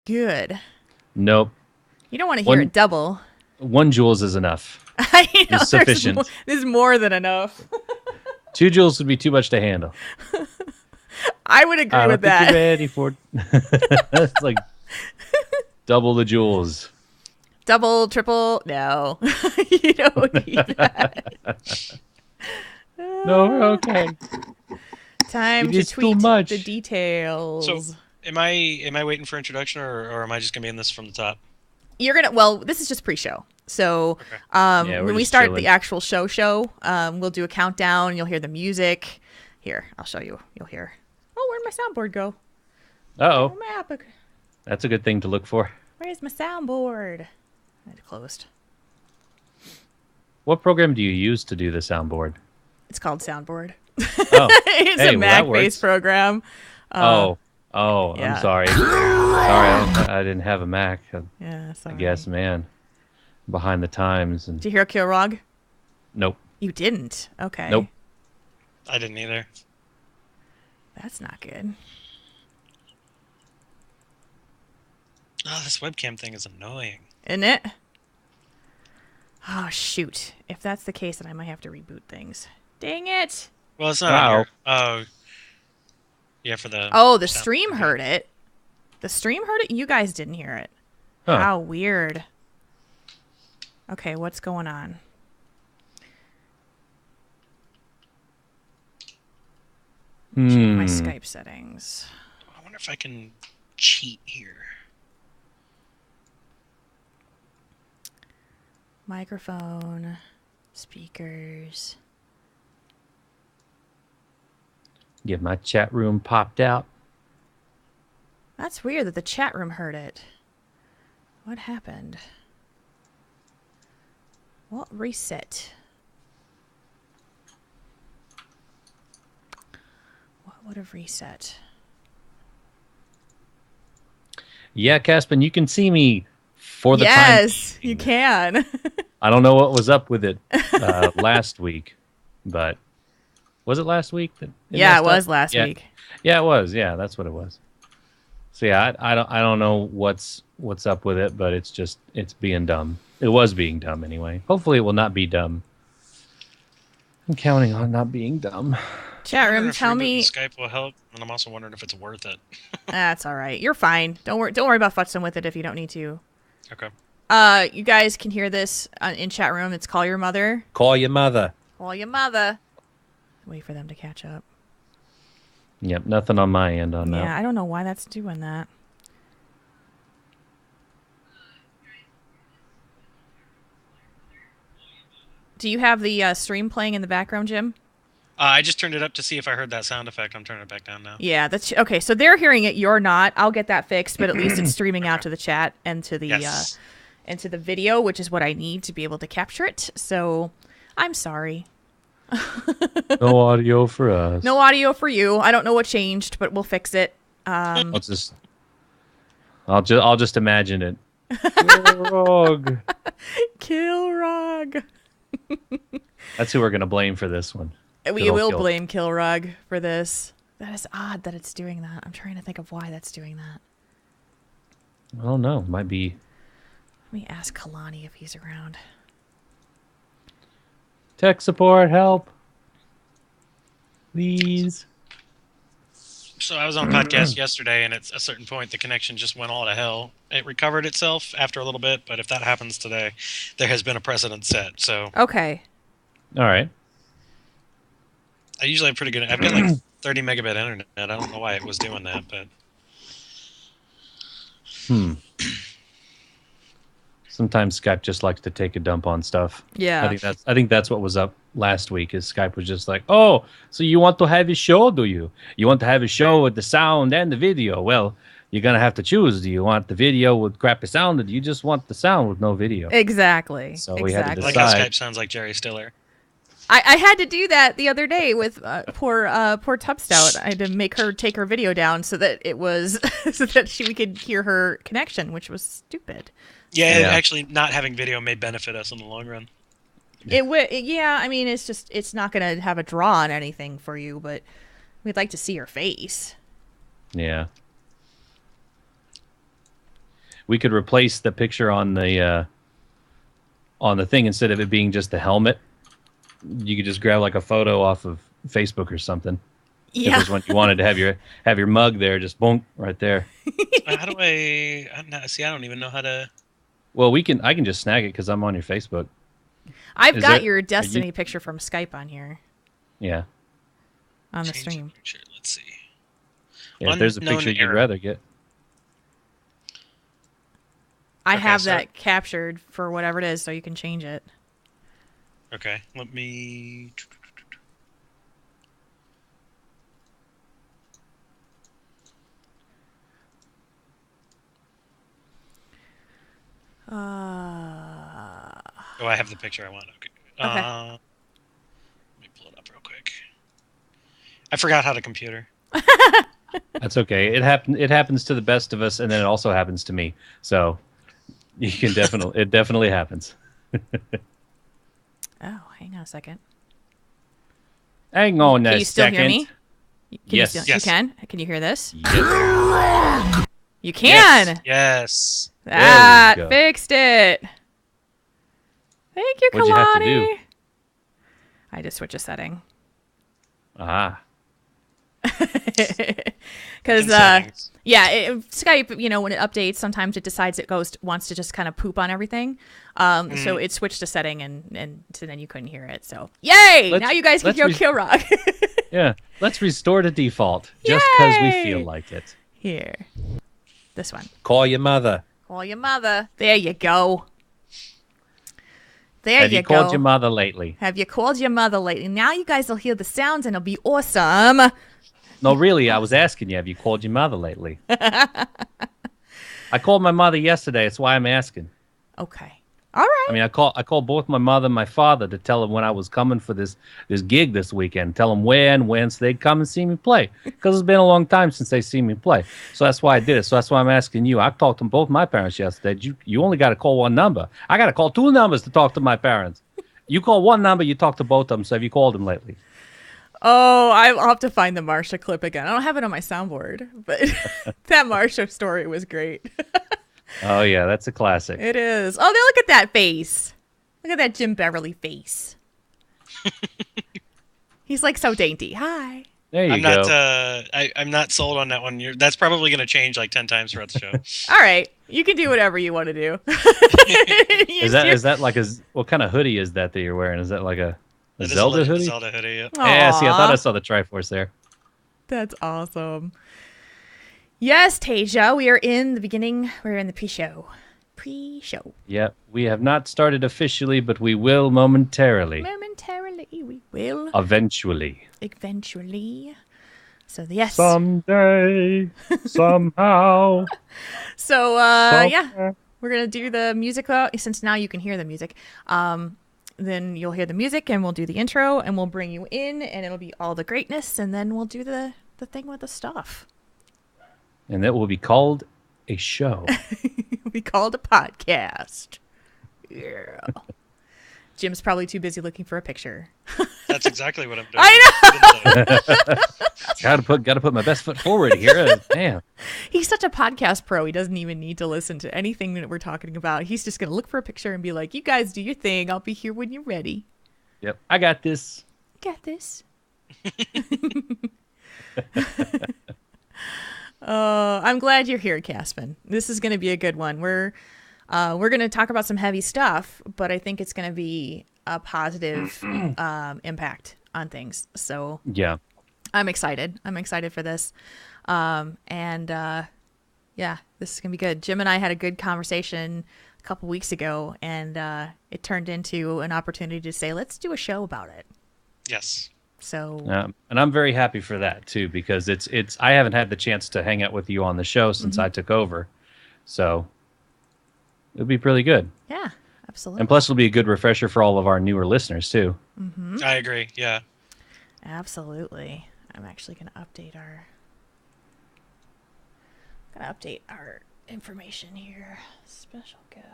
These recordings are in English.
Good. Nope. You don't want to hear it double. 1 Jules is enough. I know. It's sufficient. There's more than enough. 2 Jules would be too much to handle. I would agree with that. You're ready for it's like double the Jules. Double, triple, no. You don't need that. No, we're okay. Time to tweet the details. So, am I waiting for introduction, or am I just gonna be in this from the top? You're gonna. Well, this is just pre-show. So, when we start the actual show, we'll do a countdown. You'll hear the music. Here, I'll show you. You'll hear. Oh, where'd my soundboard go? Uh-oh. Map. That's a good thing to look for. Where's my soundboard? I had it closed. What program do you use to do the soundboard? It's called Soundboard. Oh, it's a Mac-based program. Yeah. I'm sorry. Sorry, I didn't have a Mac. Yeah, sorry. I guess, man. Behind the times. And... Did you hear Kilrog? Nope. You didn't? Okay. Nope. I didn't either. That's not good. Oh, this webcam thing is annoying. Isn't it? Oh, shoot. If that's the case, then I might have to reboot things. Dang it. Well, it's not on here. Oh. Yeah, for the... Oh, the stream heard it. The stream heard it? You guys didn't hear it. Huh. How weird. Okay, what's going on? Check my Skype settings. I wonder if I can cheat here. Microphone, speakers. Get my chat room popped out. That's weird that the chat room heard it. What happened? Well, reset. What would have reset? Yeah, Caspin, you can see me for the time. Yes, you can. I don't know what was up with it last week, but was it last week? Yeah, it was last week. Yeah, it was. Yeah, that's what it was. So yeah, I don't know what's up with it, but it's being dumb. It was being dumb anyway. Hopefully, it will not be dumb. I'm counting on not being dumb. Chat room, tell me. Skype will help, and I'm also wondering if it's worth it. That's all right. You're fine. Don't worry about futzing with it if you don't need to. Okay. You guys can hear this in chat room. It's call your mother. Call your mother. Call your mother. Wait for them to catch up. Yep, nothing on my end on that. Yeah, I don't know why that's doing that. Do you have the stream playing in the background, Jim? I just turned it up to see if I heard that sound effect. I'm turning it back down now. Yeah, that's okay. So they're hearing it. You're not. I'll get that fixed, but at least it's streaming out to the chat and to the and to the video, which is what I need to be able to capture it. So I'm sorry. No audio for us. No audio for you. I don't know what changed, but we'll fix it. I'll just imagine it. Kilrog. Kilrog. That's who we're gonna blame for this one. We will blame Kilrog for this. That is odd that it's doing that. I'm trying to think of why that's doing that. I don't know. Might be. Let me ask Kalani if he's around. Tech support, help. Please. So I was on a podcast yesterday, and at a certain point, the connection just went all to hell. It recovered itself after a little bit, but if that happens today, there has been a precedent set. So okay. All right. I usually have pretty good. I've got like 30 megabit internet. I don't know why it was doing that, but. Sometimes Skype just likes to take a dump on stuff. Yeah. I think that's what was up last week. Is Skype was just like, oh, so you want to have a show, do you? You want to have a show with the sound and the video? Well, you're gonna have to choose. Do you want the video with crappy sound, or do you just want the sound with no video? Exactly. So we had to decide. Like how Skype sounds like Jerry Stiller. I had to do that the other day with poor Tub Stout. I had to make her take her video down so that it was so that we could hear her connection, which was stupid. Yeah, actually, not having video may benefit us in the long run. Yeah, I mean, it's not going to have a draw on anything for you, but we'd like to see her face. Yeah. we could replace the picture on the thing instead of it being just the helmet. You could just grab like a photo off of Facebook or something. Yeah. If there's one you wanted to have your mug there, just boom, right there. How do I don't even know how to. Well, I can just snag it because I'm on your Facebook. I've got your Destiny picture from Skype on here. Yeah. On the stream. Picture. Let's see. Yeah, if there's a picture you'd rather get. I have that captured for whatever it is, so you can change it. Okay, let me. Oh, I have the picture I want. Okay. Let me pull it up real quick. I forgot how to computer. That's okay. It happens to the best of us, and then it also happens to me. So you can it definitely happens. Oh, hang on a second. Hang on a second. Can you still hear me? Yes. You can? Can you hear this? Yes. You can! Yes. That fixed it. Thank you, Kalani. What'd you have to do? I just switch a setting. Ah. Because Skype, when it updates, sometimes it decides it wants to just kind of poop on everything. So it switched a setting, and so then you couldn't hear it. So yay! Now you guys can hear Kill Rock. Yeah, let's restore to default just because we feel like it. Here, this one. Call your mother. Call your mother. There you go. Have you called your mother lately? Have you called your mother lately? Now you guys will hear the sounds, and it'll be awesome. No, really, I was asking you, have you called your mother lately? I called my mother yesterday. That's why I'm asking. Okay. All right. I mean, I called both my mother and my father to tell them when I was coming for this gig this weekend. Tell them where and when so they'd come and see me play. Because it's been a long time since they see me play. So that's why I did it. So that's why I'm asking you. I talked to both my parents yesterday. You only got to call one number. I got to call two numbers to talk to my parents. You call one number, you talk to both of them. So have you called them lately? Oh, I'll have to find the Marsha clip again. I don't have it on my soundboard, but that Marsha story was great. Oh, yeah, that's a classic. It is. Oh, look at that face. Look at that Jim Beverly face. He's like so dainty. Hi. There you go. I'm not sold on that one. That's probably going to change like 10 times throughout the show. All right. You can do whatever you want to do. Is that like what kind of hoodie is that you're wearing? Is that like a Zelda hoodie? Zelda hoodie, yeah. Yeah, see, I thought I saw the Triforce there. That's awesome. Yes, Tasia, we are in the beginning. We're in the pre-show. Pre-show. Yep, we have not started officially, but we will momentarily. Momentarily, we will. Eventually. So, yes. Someday, somehow. So, yeah, we're going to do the music, since now you can hear the music. Then you'll hear the music, and we'll do the intro, and we'll bring you in, and it'll be all the greatness, and then we'll do the thing with the stuff. And that will be called a show. It'll be called a podcast. Yeah. Jim's probably too busy looking for a picture. That's exactly what I'm doing. I know. Gotta put my best foot forward here. Damn. He's such a podcast pro. He doesn't even need to listen to anything that we're talking about. He's just going to look for a picture and be like, you guys do your thing. I'll be here when you're ready. Yep. I got this. Got this. I'm glad you're here, Caspin. This is going to be a good one. We're going to talk about some heavy stuff, but I think it's going to be a positive impact on things. So yeah, I'm excited. I'm excited for this. Yeah, this is going to be good. Jim and I had a good conversation a couple weeks ago, and it turned into an opportunity to say, let's do a show about it. Yes. So, and I'm very happy for that too, because I haven't had the chance to hang out with you on the show since I took over, so it'll be pretty good. Yeah, absolutely. And plus, it'll be a good refresher for all of our newer listeners too. Mm-hmm. I agree. Yeah, absolutely. I'm actually going to update our information here. Special guest.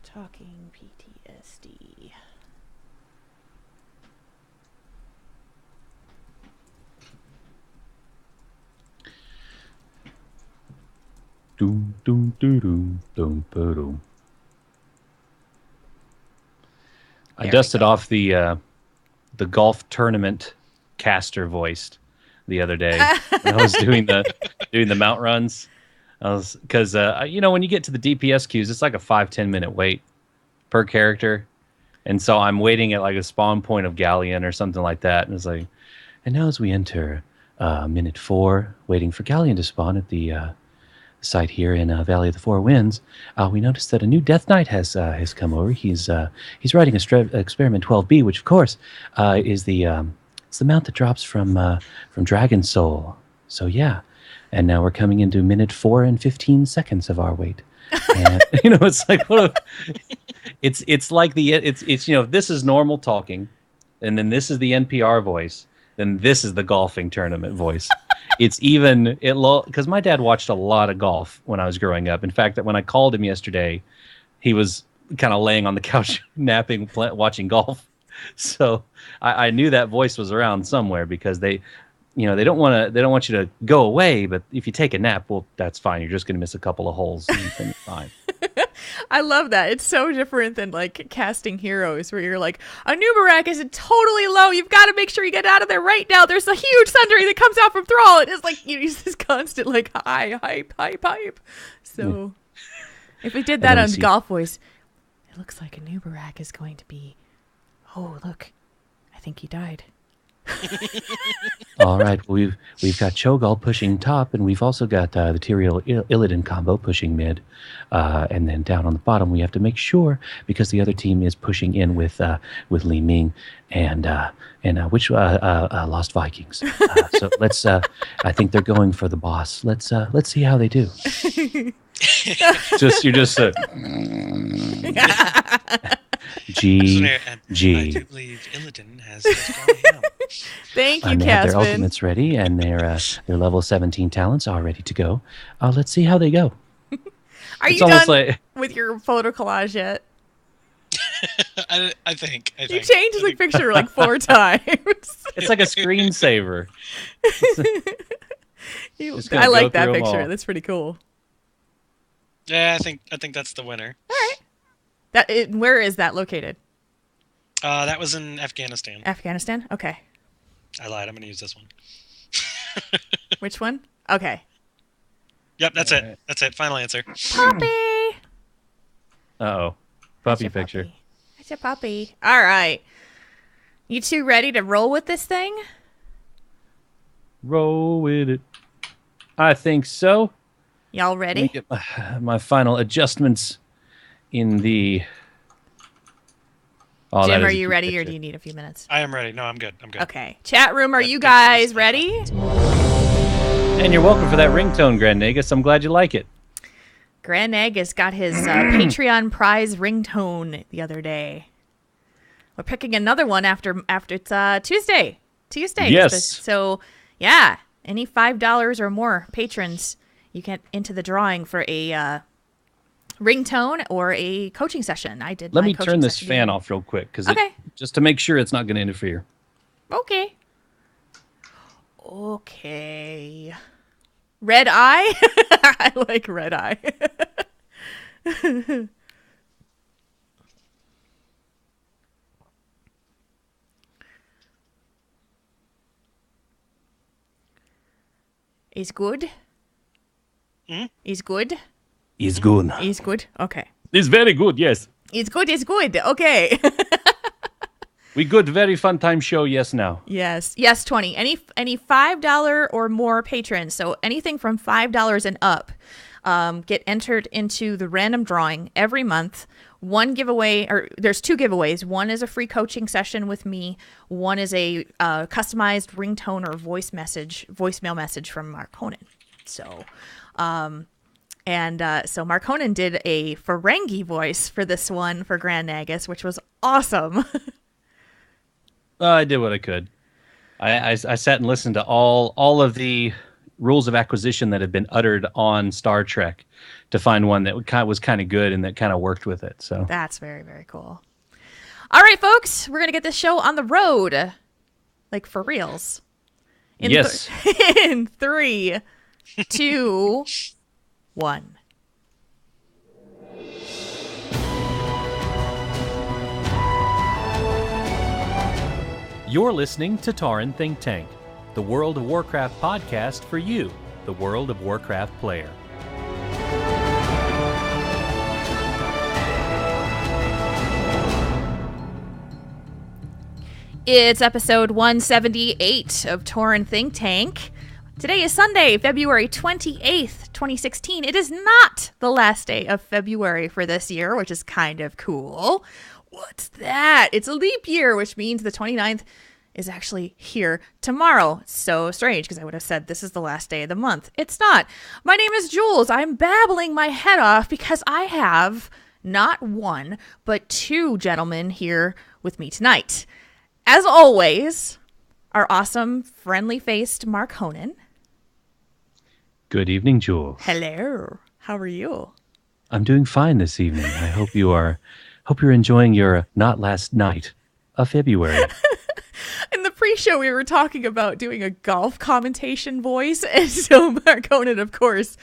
Talking PTSD. Doom, doom, doom, doom, doom, doom. I dusted off the golf tournament caster voiced the other day. I was doing the mount runs. Because when you get to the DPS queues, it's like a 5-10 minute wait per character, and so I'm waiting at like a spawn point of Galleon or something like that, and it's like, and now as we enter minute 4, waiting for Galleon to spawn at the site here in Valley of the Four Winds, we noticed that a new Death Knight has come over. He's riding Experiment 12B, which of course is it's the mount that drops from Dragon Soul. So yeah, and now we're coming into minute 4 and 15 seconds of our wait. And it's like it's like if this is normal talking, and then this is the NPR voice, then this is the golfing tournament voice. Because my dad watched a lot of golf when I was growing up. In fact, that when I called him yesterday, he was kind of laying on the couch napping, watching golf. So I knew that voice was around somewhere, because they don't want you to go away, but if you take a nap, well, that's fine. You're just going to miss a couple of holes, and then you're fine. I love that. It's so different than like casting heroes, where you're like, a Nubarak is totally low. You've got to make sure you get out of there right now. There's a huge sundering that comes out from Thrall. It is like you use this constant like hype. So if we did that on golf voice, it looks like a Nubarak is going to be. Oh, look, I think he died. All right, we've got Cho'Gall pushing top, and we've also got the Tyrael Illidan combo pushing mid, and then down on the bottom we have to make sure, because the other team is pushing in with Li Ming and which Lost Vikings. So let's. I think they're going for the boss. Let's see how they do. You're just. G. I do believe Illidan has him. Thank you, they have their Caspin. ultimates ready, and their level 17 talents are ready to go. Let's see how they go. Are you done with your photo collage yet? I think. You changed the picture like 4 times. It's like a screensaver. I like that picture. That's pretty cool. Yeah, I think that's the winner. All right. Where is that located? That was in Afghanistan. Afghanistan? Okay. I lied. I'm going to use this one. Which one? Okay. Yep, that's it. Right. That's it. Final answer. Puppy! Uh-oh. Puppy picture. Puppy. That's a puppy. All right. You two ready to roll with this thing? Roll with it. I think so. Y'all ready? Let me get my final adjustments in the... Oh, Jim, are you ready, picture. Or do you need a few minutes? I am ready. No, I'm good. Okay. Chat room, are you guys ready? And you're welcome for that ringtone, Grand Nagus. I'm glad you like it. Grand Nagus got his Patreon prize ringtone the other day. We're picking another one after it's Tuesday. Yes. So, yeah, any $5 or more patrons, you get into the drawing for a ringtone or a coaching session. I did. Let me turn this fan off real quick, because just to make sure it's not going to interfere. Okay. Red eye. I like red eye. Is good. Is good. Is good. Is good. Okay. It's very good. Yes. It's good. It's good. Okay. We good. Very fun time show. Yes. Now. Yes. 20. Any $5 or more patrons. So anything from $5 and up, get entered into the random drawing every month. One giveaway, or there's 2 giveaways. One is a free coaching session with me. One is a customized ringtone or voicemail message from Marconin. So, so Marconin did a Ferengi voice for this one for Grand Nagus, which was awesome. I did what I could. I sat and listened to all of the rules of acquisition that had been uttered on Star Trek to find one that was kind of good and that kind of worked with it. So that's very, very cool. All right, folks, we're going to get this show on the road, like for reals. Yes. In 3, 2, 1. You're listening to Tauren Think Tank, the World of Warcraft podcast for you, the World of Warcraft player. It's episode 178 of Tauren Think Tank. Today is Sunday, February 28th, 2016. It is not the last day of February for this year, which is kind of cool. What's that? It's a leap year, which means the 29th is actually here tomorrow. So strange, because I would have said this is the last day of the month. It's not. My name is Jules. I'm babbling my head off because I have not one, but two gentlemen here with me tonight. As always, our awesome, friendly-faced Mark Honan. Good evening, Jules. Hello. How are you? I'm doing fine this evening. I hope you're enjoying your not last night of February. In the pre-show, we were talking about doing a golf commentation voice, and so Mark Honan, of course,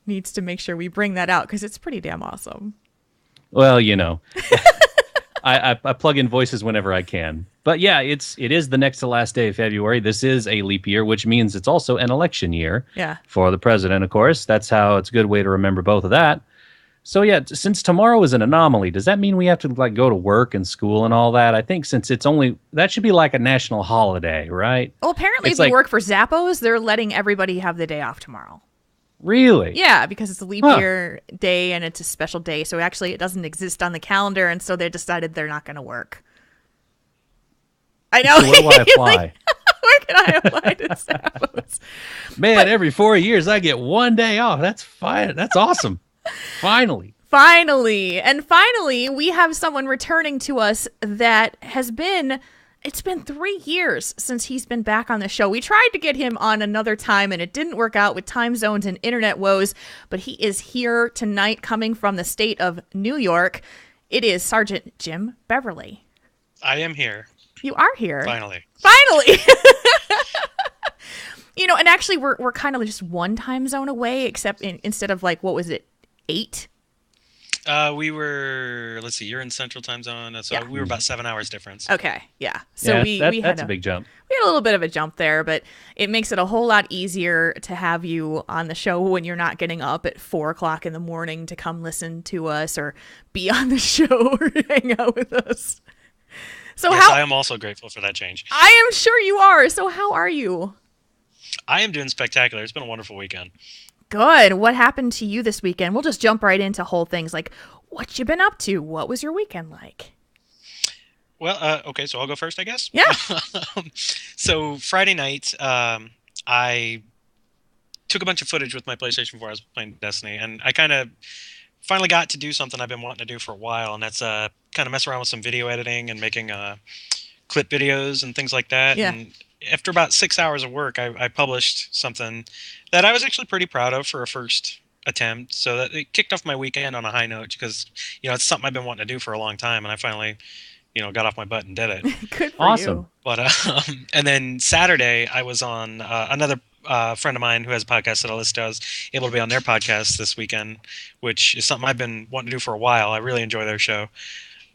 needs to make sure we bring that out because it's pretty damn awesome. Well, you know, I plug in voices whenever I can. But yeah, it is the next to last day of February. This is a leap year, which means it's also an election year for the president, of course. That's how it's a good way to remember both of that. So yeah, since tomorrow is an anomaly, does that mean we have to go to work and school and all that? I think since that should be like a national holiday, right? Well, apparently if you work for Zappos, they're letting everybody have the day off tomorrow. Really? Yeah, because it's a leap year day and it's a special day. So actually it doesn't exist on the calendar, and so they decided they're not going to work. I know. So where do I apply? Where can I apply to Zappos? Man, every 4 years I get one day off. That's fine. That's awesome. Finally, we have someone returning to us that it's been 3 years since he's been back on the show. We tried to get him on another time and it didn't work out with time zones and internet woes, but he is here tonight coming from the state of New York. It is Sergeant Jim Beverly. I am here. You are here. Finally. You know, and actually we're kind of just one time zone away, except instead of 8? We were, let's see, you're in Central Time Zone, so we were about 7 hours difference. Okay, yeah. So that's a big jump. We had a little bit of a jump there, but it makes it a whole lot easier to have you on the show when you're not getting up at 4 o'clock in the morning to come listen to us or be on the show or hang out with us. So yes, I am also grateful for that change. I am sure you are. So how are you? I am doing spectacular. It's been a wonderful weekend. Good. What happened to you this weekend? We'll just jump right into whole things like what you been up to. What was your weekend like? Well, okay, so I'll go first, I guess. Yeah. So Friday night, I took a bunch of footage with my PlayStation 4. I was playing Destiny, and I kind of finally got to do something I've been wanting to do for a while, and that's kind of mess around with some video editing and making clip videos and things like that. Yeah. And after about 6 hours of work, I published something that I was actually pretty proud of for a first attempt. So that it kicked off my weekend on a high note because, it's something I've been wanting to do for a long time, and I finally, got off my butt and did it. Good for you. But and then Saturday, I was on another friend of mine who has a podcast that Elitist does, able to be on their podcast this weekend, which is something I've been wanting to do for a while. I really enjoy their show.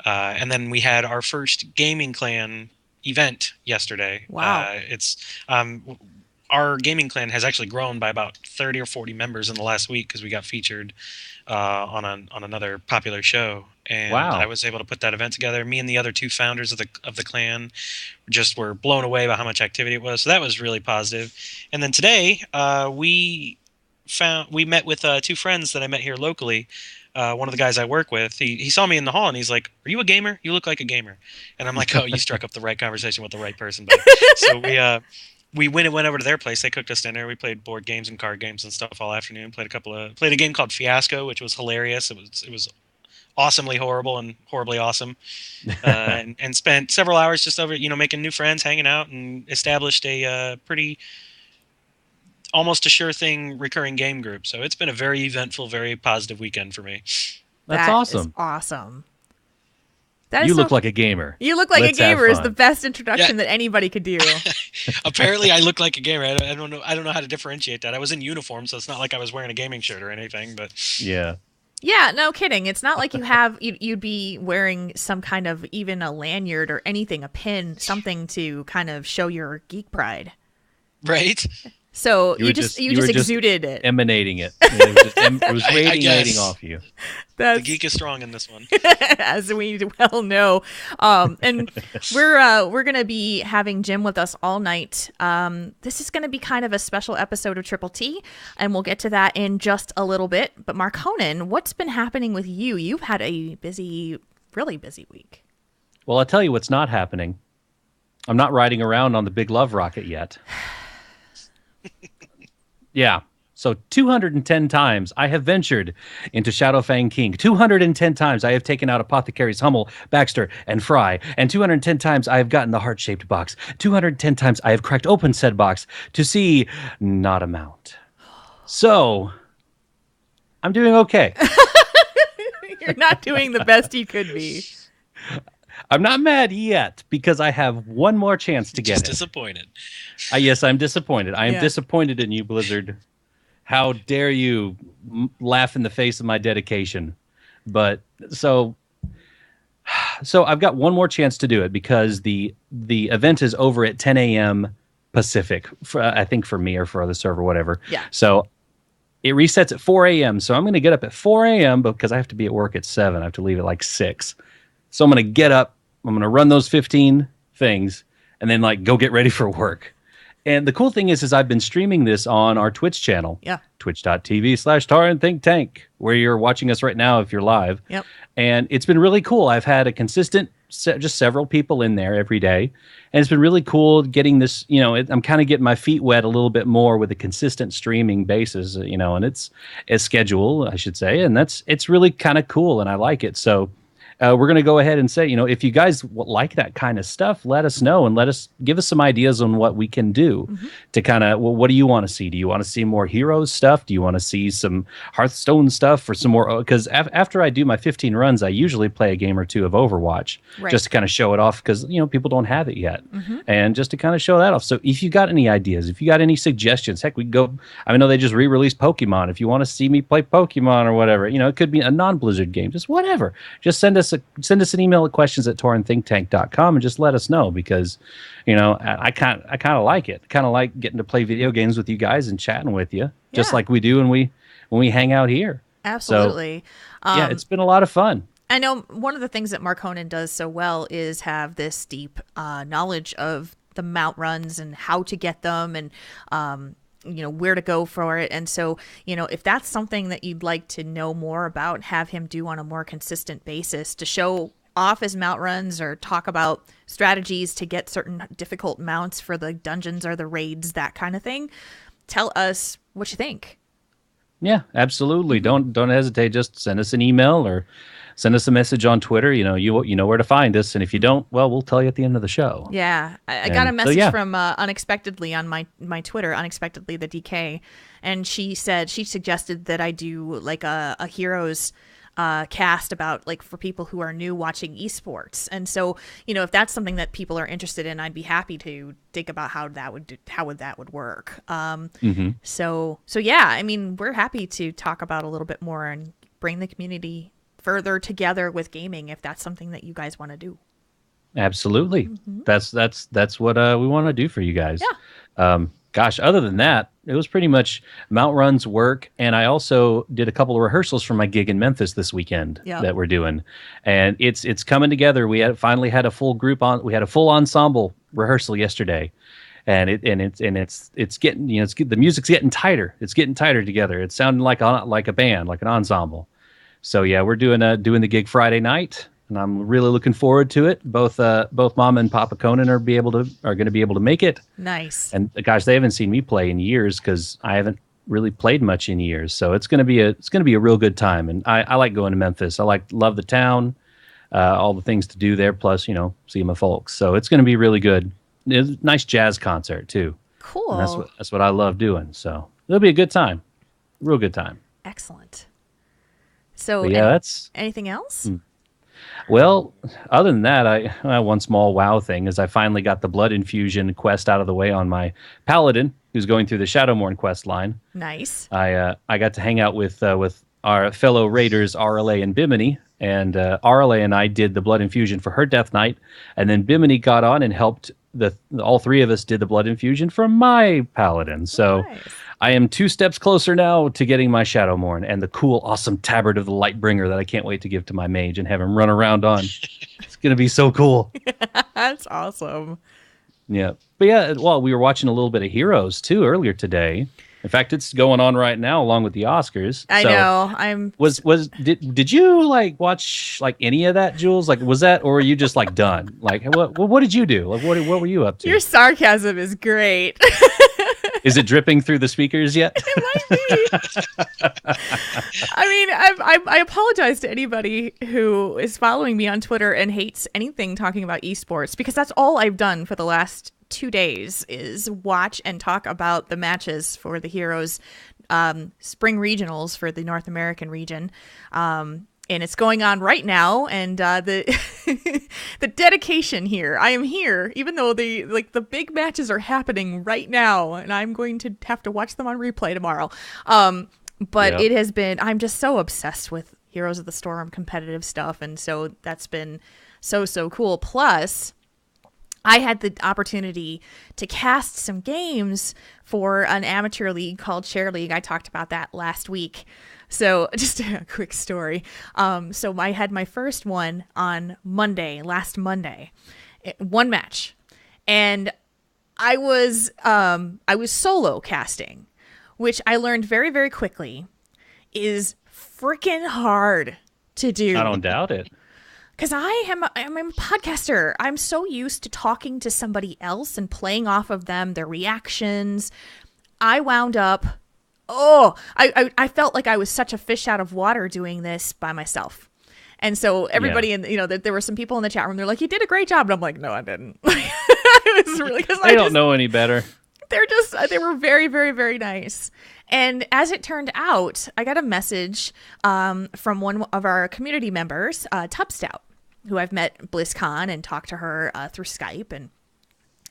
And then we had our first gaming clan event yesterday. Wow. It's our gaming clan has actually grown by about 30 or 40 members in the last week because we got featured on another popular show. And I was able to put that event together. Me and the other two founders of the clan just were blown away by how much activity it was. So that was really positive. And then today we met with two friends that I met here locally. One of the guys I work with, he saw me in the hall and he's like, "Are you a gamer? You look like a gamer." And I'm like, "Oh, you struck up the right conversation with the right person." But so we went over to their place. They cooked us dinner. We played board games and card games and stuff all afternoon. Played a game called Fiasco, which was hilarious. It was awesomely horrible and horribly awesome. And spent several hours just over, making new friends, hanging out, and established a pretty almost a sure thing recurring game group. So it's been a very eventful, very positive weekend for me. That's awesome. Is awesome. You look like a gamer. You look like a gamer is the best introduction that anybody could do. Apparently, I look like a gamer. I don't know. I don't know how to differentiate that. I was in uniform, so it's not like I was wearing a gaming shirt or anything. But yeah. Yeah, no kidding. It's not like you'd be wearing some kind of even a lanyard or anything, a pin, something to kind of show your geek pride. Right. So you just exuded it, emanating it. It was radiating off you. The geek is strong in this one, as we well know. And we're gonna be having Jim with us all night. This is gonna be kind of a special episode of Triple T, and we'll get to that in just a little bit. But Marconin, what's been happening with you? You've had a really busy week. Well, I'll tell you what's not happening. I'm not riding around on the big love rocket yet. Yeah. So 210 times I have ventured into Shadowfang King. 210 times I have taken out Apothecaries Hummel, Baxter, and Fry. And 210 times I have gotten the heart-shaped box. 210 times I have cracked open said box to see not a mount. So I'm doing okay. You're not doing the best you could be. I'm not mad yet because I have one more chance to get it. Just disappointed. Yes, I'm disappointed. I am disappointed in you, Blizzard. How dare you laugh in the face of my dedication? But so I've got one more chance to do it because the event is over at 10 a.m. Pacific, I think for me or for the server, whatever. Yeah. So it resets at 4 a.m. So I'm going to get up at 4 a.m. because I have to be at work at 7. I have to leave at like 6. So I'm going to get up. I'm going to run those 15 things and then like go get ready for work. And the cool thing is I've been streaming this on our Twitch channel. Yeah. Twitch.tv/Tauren Think Tank, where you're watching us right now if you're live. Yep. And it's been really cool. I've had a consistent, just several people in there every day. And it's been really cool getting this, I'm kind of getting my feet wet a little bit more with a consistent streaming basis, and it's a schedule, I should say. And it's really kind of cool and I like it. So we're going to go ahead and say, if you guys like that kind of stuff, let us know and give us some ideas on what we can do to kind of, what do you want to see? Do you want to see more Heroes stuff? Do you want to see some Hearthstone stuff or some more? Because after I do my 15 runs, I usually play a game or two of Overwatch just to kind of show it off because, people don't have it yet. And just to kind of show that off. So if you got any ideas, if you got any suggestions, heck, we can go. I know they just re-released Pokemon. If you want to see me play Pokemon or whatever, it could be a non-Blizzard game, just whatever. Just send us an email at questions@taurenThinkTank.com and just let us know because, I kind of like it. Kind of like getting to play video games with you guys and chatting with you, just like we do when we hang out here. Absolutely. So, it's been a lot of fun. I know one of the things that Marconin does so well is have this deep knowledge of the mount runs and how to get them and where to go for it. And so, if that's something that you'd like to know more about, have him do on a more consistent basis to show off his mount runs or talk about strategies to get certain difficult mounts for the dungeons or the raids, that kind of thing, tell us what you think. Yeah, absolutely. Don't hesitate. Just send us an email or send us a message on Twitter. You know where to find us. And if you don't, well, we'll tell you at the end of the show. Yeah. I got a message from Unexpectedly on my Twitter, Unexpectedly the DK. And she suggested that I do like a Heroes cast about like for people who are new watching esports. And so, if that's something that people are interested in, I'd be happy to think about how that would work. So yeah, I mean, we're happy to talk about a little bit more and bring the community further together with gaming if that's something that you guys want to do. Absolutely. That's what we want to do for you guys. Yeah. Gosh, other than that, it was pretty much mount runs, work, and I also did a couple of rehearsals for my gig in Memphis this weekend that we're doing, and it's coming together. We finally had a full group on. We had a full ensemble rehearsal yesterday, and it's getting the music's getting tighter. It's getting tighter together. It's sounding like a band, like an ensemble. So yeah, we're doing the gig Friday night. And I'm really looking forward to it. Both Mama and Papa Conan are going to be able to make it. Nice. And gosh, they haven't seen me play in years because I haven't really played much in years. So it's going to be a real good time. And I like going to Memphis. love the town, all the things to do there. Plus, see my folks. So it's going to be really good. It's a nice jazz concert too. Cool. And that's what I love doing. So it'll be a good time, real good time. Excellent. So that's anything else? Well, other than that, one small wow thing is I finally got the blood infusion quest out of the way on my paladin who's going through the Shadowmourne quest line. Nice. I got to hang out with our fellow raiders RLA and Bimini, and RLA and I did the blood infusion for her Death Knight, and then Bimini got on and helped all three of us did the blood infusion for my paladin. So. Nice. I am 2 steps closer now to getting my Shadowmourne and the cool, awesome tabard of the Lightbringer that I can't wait to give to my mage and have him run around on. It's going to be so cool. That's awesome. Yeah. But yeah, well, we were watching a little bit of Heroes, too, earlier today. In fact, it's going on right now along with the Oscars. I know. Did you watch any of that, Jules? Was that, or were you just done? What did you do? What were you up to? Your sarcasm is great. Is it dripping through the speakers yet? It might be. I mean, I apologize to anybody who is following me on Twitter and hates anything talking about esports, because that's all I've done for the last 2 days is watch and talk about the matches for the Heroes spring regionals for the North American region. And it's going on right now, and the the dedication here. I am here, even though the big matches are happening right now, and I'm going to have to watch them on replay tomorrow. But It has been. I'm just so obsessed with Heroes of the Storm competitive stuff, and so that's been so cool. Plus, I had the opportunity to cast some games for an amateur league called Share League. I talked about that last week. So just a quick story. So I had my first one on last Monday, 1 match, and I was solo casting, which I learned very, very quickly is freaking hard to do. I don't doubt it. Because I'm a podcaster. I'm so used to talking to somebody else and playing off of them, their reactions. I wound up, I felt like I was such a fish out of water doing this by myself. And so everybody there were some people in the chat room. They're like, "You did a great job." And I'm like, "No, I didn't." It was really because they don't know any better. They were very, very, very nice. And as it turned out, I got a message from one of our community members, Tub Stout, who I've met at BlizzCon and talked to her through Skype.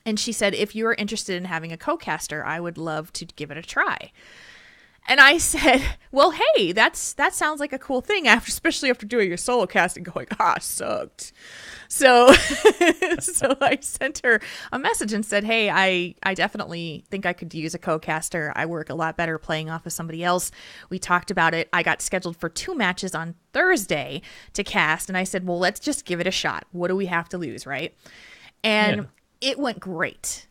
And she said, if you are interested in having a co-caster, I would love to give it a try. And I said, well, hey, that sounds like a cool thing, especially after doing your solo casting going, sucked. So so I sent her a message and said, hey, I definitely think I could use a co-caster. I work a lot better playing off of somebody else. We talked about it. I got scheduled for 2 matches on Thursday to cast. And I said, well, let's just give it a shot. What do we have to lose, right? And it went great.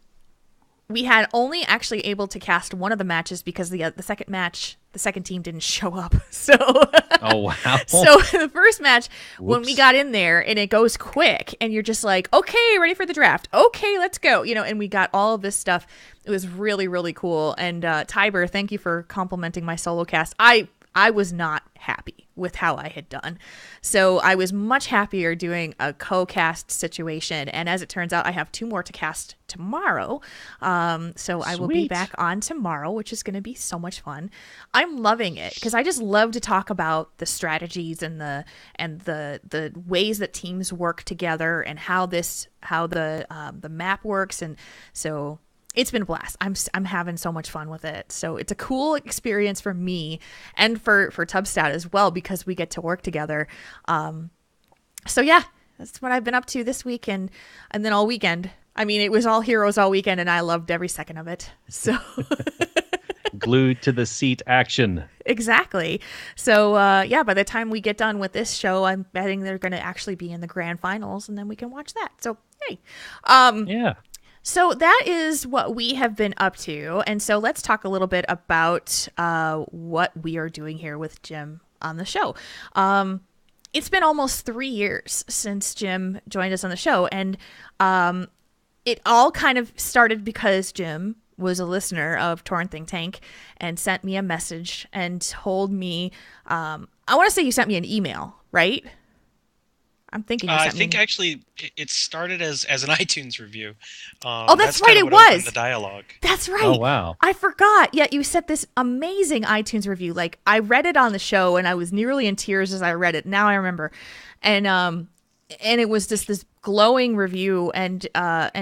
We had only actually able to cast one of the matches because the second match, the second team didn't show up. So, oh wow! So the first match, when we got in there, and it goes quick, and you're just like, okay, ready for the draft. Okay, let's go. And we got all of this stuff. It was really, really cool. And Tiber, thank you for complimenting my solo cast. I was not happy with how I had done. So I was much happier doing a co-cast situation. And as it turns out, I have 2 more to cast tomorrow. So I will be back on tomorrow, which is going to be so much fun. I'm loving it because I just love to talk about the strategies and the ways that teams work together and how the map works. And so it's been a blast. I'm having so much fun with it. So it's a cool experience for me and for Tubstat as well because we get to work together. So yeah, that's what I've been up to this week and then all weekend. I mean, it was all Heroes all weekend and I loved every second of it. So glued to the seat action. Exactly. So yeah, by the time we get done with this show, I'm betting they're going to actually be in the grand finals and then we can watch that. So hey, yeah. So that is what we have been up to. And so let's talk a little bit about what we are doing here with Jim on the show. It's been almost 3 years since Jim joined us on the show. And it all kind of started because Jim was a listener of Tauren Think Tank and sent me a message and told me, I want to say you sent me an email, right? I'm thinking. I think actually it started as an iTunes review. Oh, that's right. It was the dialogue. That's right. Oh, wow. I forgot. Yeah, you said this amazing iTunes review. Like, I read it on the show, and I was nearly in tears as I read it. Now I remember, and it was just this glowing review, and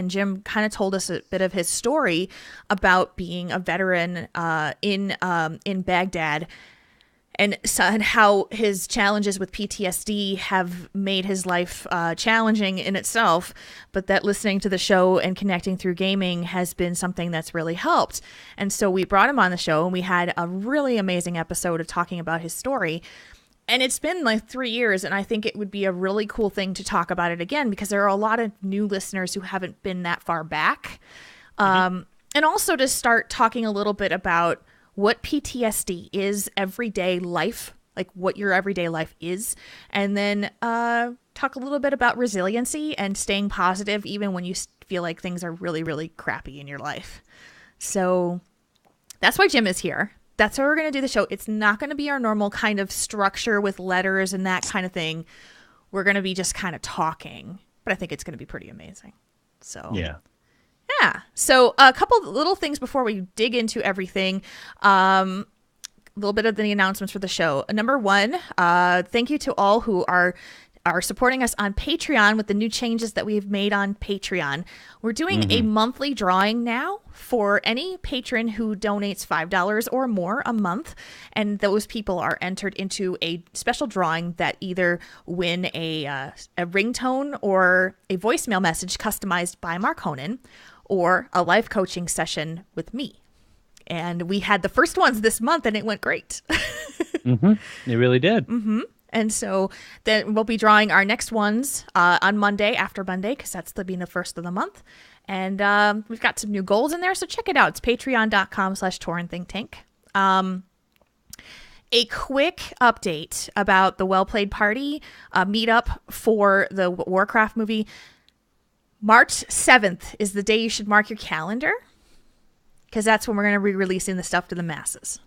Jim kind of told us a bit of his story about being a veteran in Baghdad. And how his challenges with PTSD have made his life challenging in itself, but that listening to the show and connecting through gaming has been something that's really helped. And so we brought him on the show, and we had a really amazing episode of talking about his story. And it's been like 3 years, and I think it would be a really cool thing to talk about it again, because there are a lot of new listeners who haven't been that far back. And also to start talking a little bit about what PTSD is, everyday life, like what your everyday life is, and then talk a little bit about resiliency and staying positive even when you feel like things are really, really crappy in your life. So that's why Jim is here. That's why we're going to do the show. It's not going to be our normal kind of structure with letters and that kind of thing. We're going to be just kind of talking, but I think it's going to be pretty amazing. So yeah. Yeah. So a couple little things before we dig into everything. A little bit of the announcements for the show. Number one, thank you to all who are supporting us on Patreon with the new changes that we've made on Patreon. We're doing a monthly drawing now for any patron who donates $5 or more a month. And those people are entered into a special drawing that either win a ringtone or a voicemail message customized by Mark Honan, or a life coaching session with me. And we had the first ones this month, and it went great. It really did. And so then we'll be drawing our next ones on Monday, after Monday, because that's being the first of the month. And we've got some new goals in there, so check it out. It's patreon.com/Tauren Think Tank. A quick update about the Well Played Party meetup for the Warcraft movie. March 7th is the day you should mark your calendar, because that's when we're going to be releasing the stuff to the masses.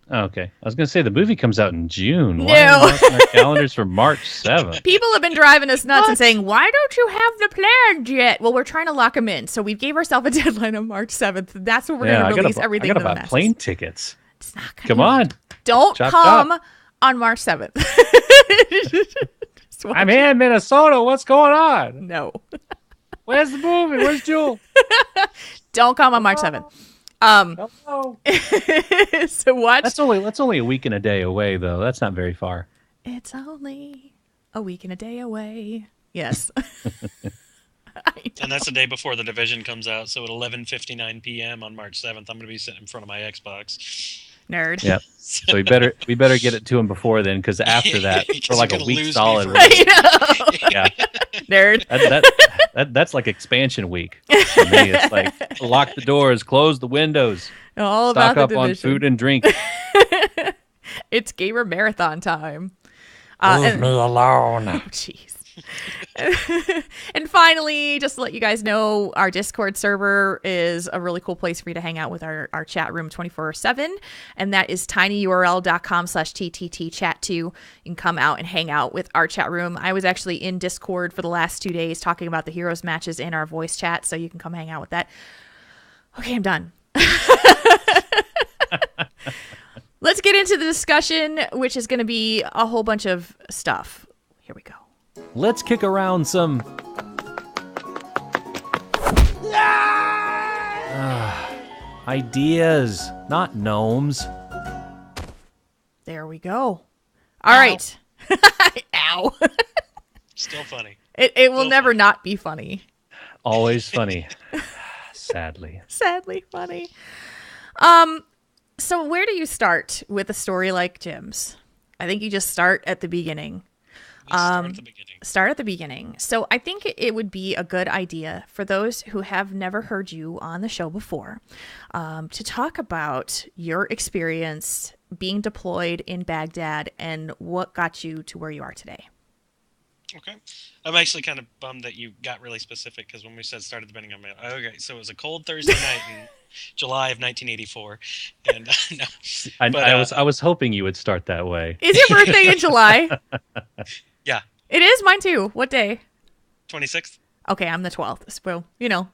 Okay. I was going to say the movie comes out in June. No. Why are we marking our calendars for March 7th? People have been driving us nuts and saying, why don't you have the plans yet? Well, we're trying to lock them in. So we gave ourselves a deadline of March 7th. That's when we're going to release everything to the masses. I got to buy plane tickets. It's not gonna Come on. Don't come on March 7th. I'm here in Minnesota. What's going on? No. Where's the movie? Where's Jules? Don't come on March 7th. So watch. That's only a week and a day away, though. That's not very far. It's only a week and a day away. Yes. And that's the day before The Division comes out. So at 11:59 p.m. on March 7th, I'm going to be sitting in front of my Xbox. Nerd. Yep. So we better get it to him before then, because after that, for like a week solid. Yeah. Nerd. That's like expansion week. For me, it's like lock the doors, close the windows, all stock about up on food and drink. It's gamer marathon time. Leave me alone. Oh, jeez. And finally, just to let you guys know, our Discord server is a really cool place for you to hang out with our chat room 24/7, and that is tinyurl.com/TTT-chat2. You can come out and hang out with our chat room. I was actually in Discord for the last 2 days talking about the Heroes matches in our voice chat, so you can come hang out with that. Okay, I'm done. Let's get into the discussion, which is going to be a whole bunch of stuff. Here we go. Let's kick around some ideas, not gnomes. There we go. All right. Ow. Still funny. It will never not be funny. Always funny. Sadly. Sadly funny. So where do you start with a story like Jim's? I think you just start at the beginning. Start at the beginning. So I think it would be a good idea for those who have never heard you on the show before, to talk about your experience being deployed in Baghdad and what got you to where you are today. Okay. I'm actually kind of bummed that you got really specific, because when we said start at the beginning, I'm like, okay, so it was a cold Thursday night in July of 1984. And no. I was hoping you would start that way. Is your birthday in July? Yeah. It is mine too. What day? 26th. Okay, I'm the 12th. So,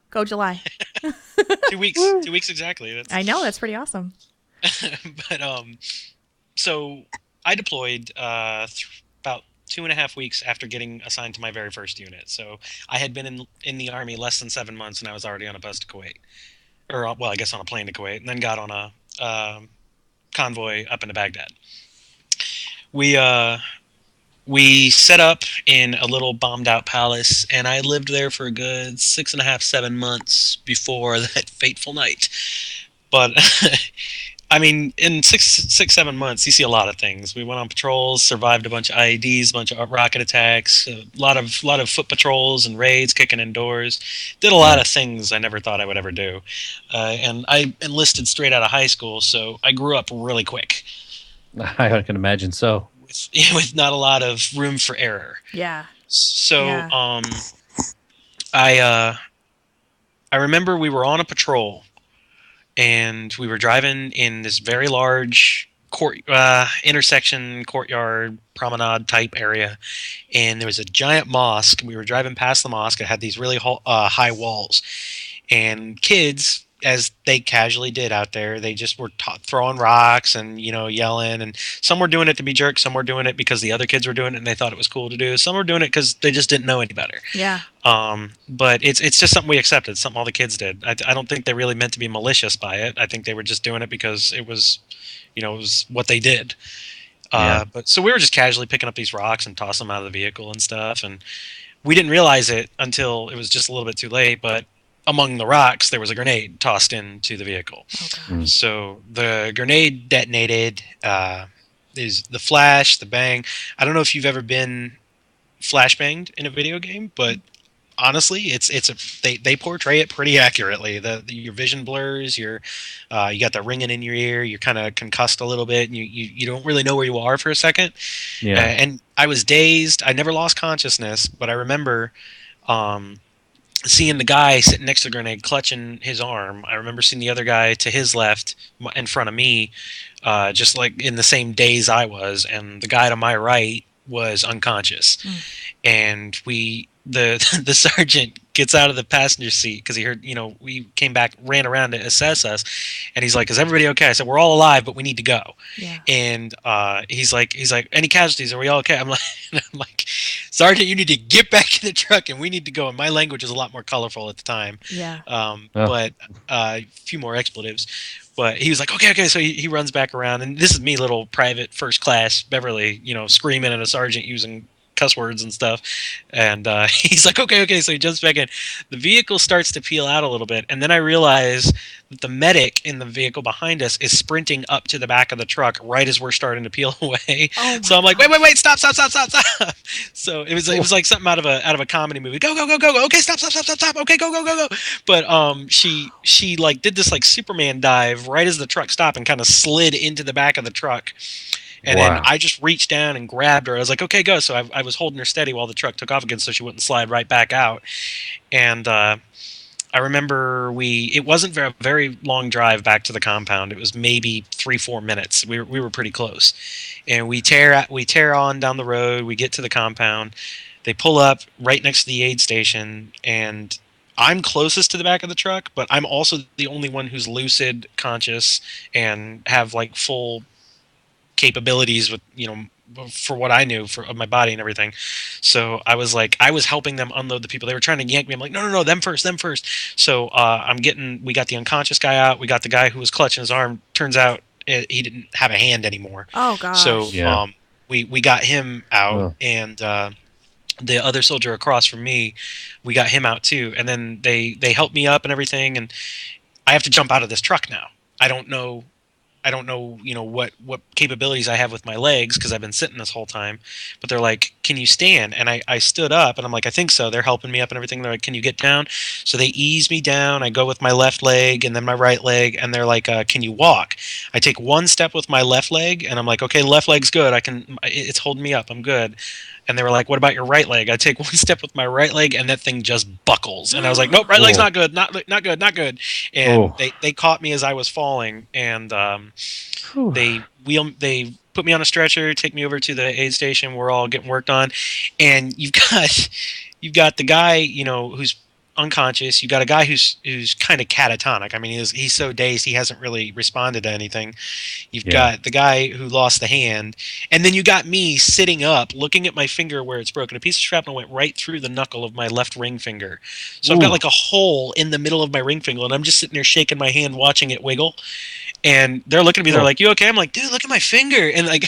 go July. 2 weeks. 2 weeks exactly. I know, that's pretty awesome. But so I deployed about 2.5 weeks after getting assigned to my very first unit. So I had been in the Army less than 7 months, and I was already on a bus to Kuwait. Or, well, I guess on a plane to Kuwait, and then got on a convoy up into Baghdad. We set up in a little bombed-out palace, and I lived there for a good 6.5, 7 months before that fateful night. But, I mean, in 7 months, you see a lot of things. We went on patrols, survived a bunch of IEDs, a bunch of rocket attacks, a lot of foot patrols and raids, kicking in doors. Did a lot of things I never thought I would ever do. And I enlisted straight out of high school, so I grew up really quick. I can imagine so. With not a lot of room for error. Yeah. So, I remember we were on a patrol, and we were driving in this very large intersection, courtyard, promenade type area, and there was a giant mosque. We were driving past the mosque. It had these really high walls, and kids, as they casually did out there, they just were throwing rocks and yelling, and some were doing it to be jerks, some were doing it because the other kids were doing it and they thought it was cool to do, some were doing it because they just didn't know any better. Yeah. But it's just something we accepted, something all the kids did. I don't think they really meant to be malicious by it. I think they were just doing it because it was it was what they did. But so we were just casually picking up these rocks and tossing them out of the vehicle and stuff, and we didn't realize it until it was just a little bit too late, but among the rocks, there was a grenade tossed into the vehicle. Oh, so the grenade detonated. There's the flash, the bang. I don't know if you've ever been flashbanged in a video game, but honestly, they portray it pretty accurately. Your vision blurs. You got the ringing in your ear. You're kind of concussed a little bit, and you don't really know where you are for a second. Yeah. And I was dazed. I never lost consciousness, but I remember. Seeing the guy sitting next to the grenade clutching his arm. I remember seeing the other guy to his left in front of me, just like in the same daze I was, and the guy to my right was unconscious. And the sergeant gets out of the passenger seat because he heard, we came back, ran around to assess us, and he's like, "Is everybody okay?" I said, "We're all alive, but we need to go." Yeah. And he's like, "Any casualties? Are we all okay?" I'm like, "Sergeant, you need to get back in the truck, and we need to go." And my language was a lot more colorful at the time. Yeah. But a few more expletives. But he was like, okay. So he runs back around, and this is me, little private first class Beverly, screaming at a sergeant using cuss words and stuff, and he's like, okay, so he jumps back in. The vehicle starts to peel out a little bit, and then I realize that the medic in the vehicle behind us is sprinting up to the back of the truck right as we're starting to peel away. So I'm like, wait, stop. So it was like something out of a comedy movie. Go, okay, stop, okay, go. But she like did this like Superman dive right as the truck stopped and kind of slid into the back of the truck. And then I just reached down and grabbed her. I was like, okay, go. So I was holding her steady while the truck took off again so she wouldn't slide right back out. And I remember it wasn't a very long drive back to the compound. It was maybe 3-4 minutes. We were pretty close. And we tear on down the road. We get to the compound. They pull up right next to the aid station. And I'm closest to the back of the truck, but I'm also the only one who's lucid, conscious, and have like full capabilities with for what I knew of my body and everything. So I was helping them unload the people. They were trying to yank me. I'm like, no, them first. So we got the unconscious guy out. We got the guy who was clutching his arm. Turns out he didn't have a hand anymore. Oh gosh. So we got him out, and the other soldier across from me, we got him out too. And then they helped me up and everything, and I have to jump out of this truck now. I don't know, what capabilities I have with my legs because I've been sitting this whole time. But they're like, "Can you stand?" And I stood up, and I'm like, "I think so." They're helping me up and everything. They're like, "Can you get down?" So they ease me down. I go with my left leg and then my right leg, and they're like, "Can you walk?" I take one step with my left leg, and I'm like, "Okay, left leg's good. It's holding me up. I'm good." and they were like, "What about your right leg?" I take one step with my right leg, and that thing just buckles. And I was like, "Nope, right leg's not good, not good, not good." And they caught me as I was falling, and they put me on a stretcher, take me over to the aid station. We're all getting worked on, and you've got the guy, who's unconscious. You got a guy who's kind of catatonic. I mean, he's so dazed he hasn't really responded to anything. You've got the guy who lost the hand, and then you got me sitting up, looking at my finger where it's broken. A piece of shrapnel went right through the knuckle of my left ring finger, so I've got like a hole in the middle of my ring finger, and I'm just sitting there shaking my hand, watching it wiggle. And they're looking at me. They're like, "You okay?" I'm like, "Dude, look at my finger." And like,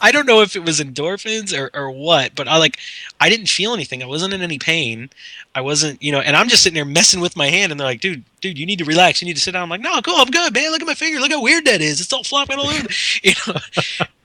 I don't know if it was endorphins or what, but I didn't feel anything. I wasn't in any pain. I wasn't, and I'm just sitting there messing with my hand. And they're like, "Dude, you need to relax. You need to sit down." I'm like, "No, cool, I'm good, man. Look at my finger. Look how weird that is. It's all flopping all over."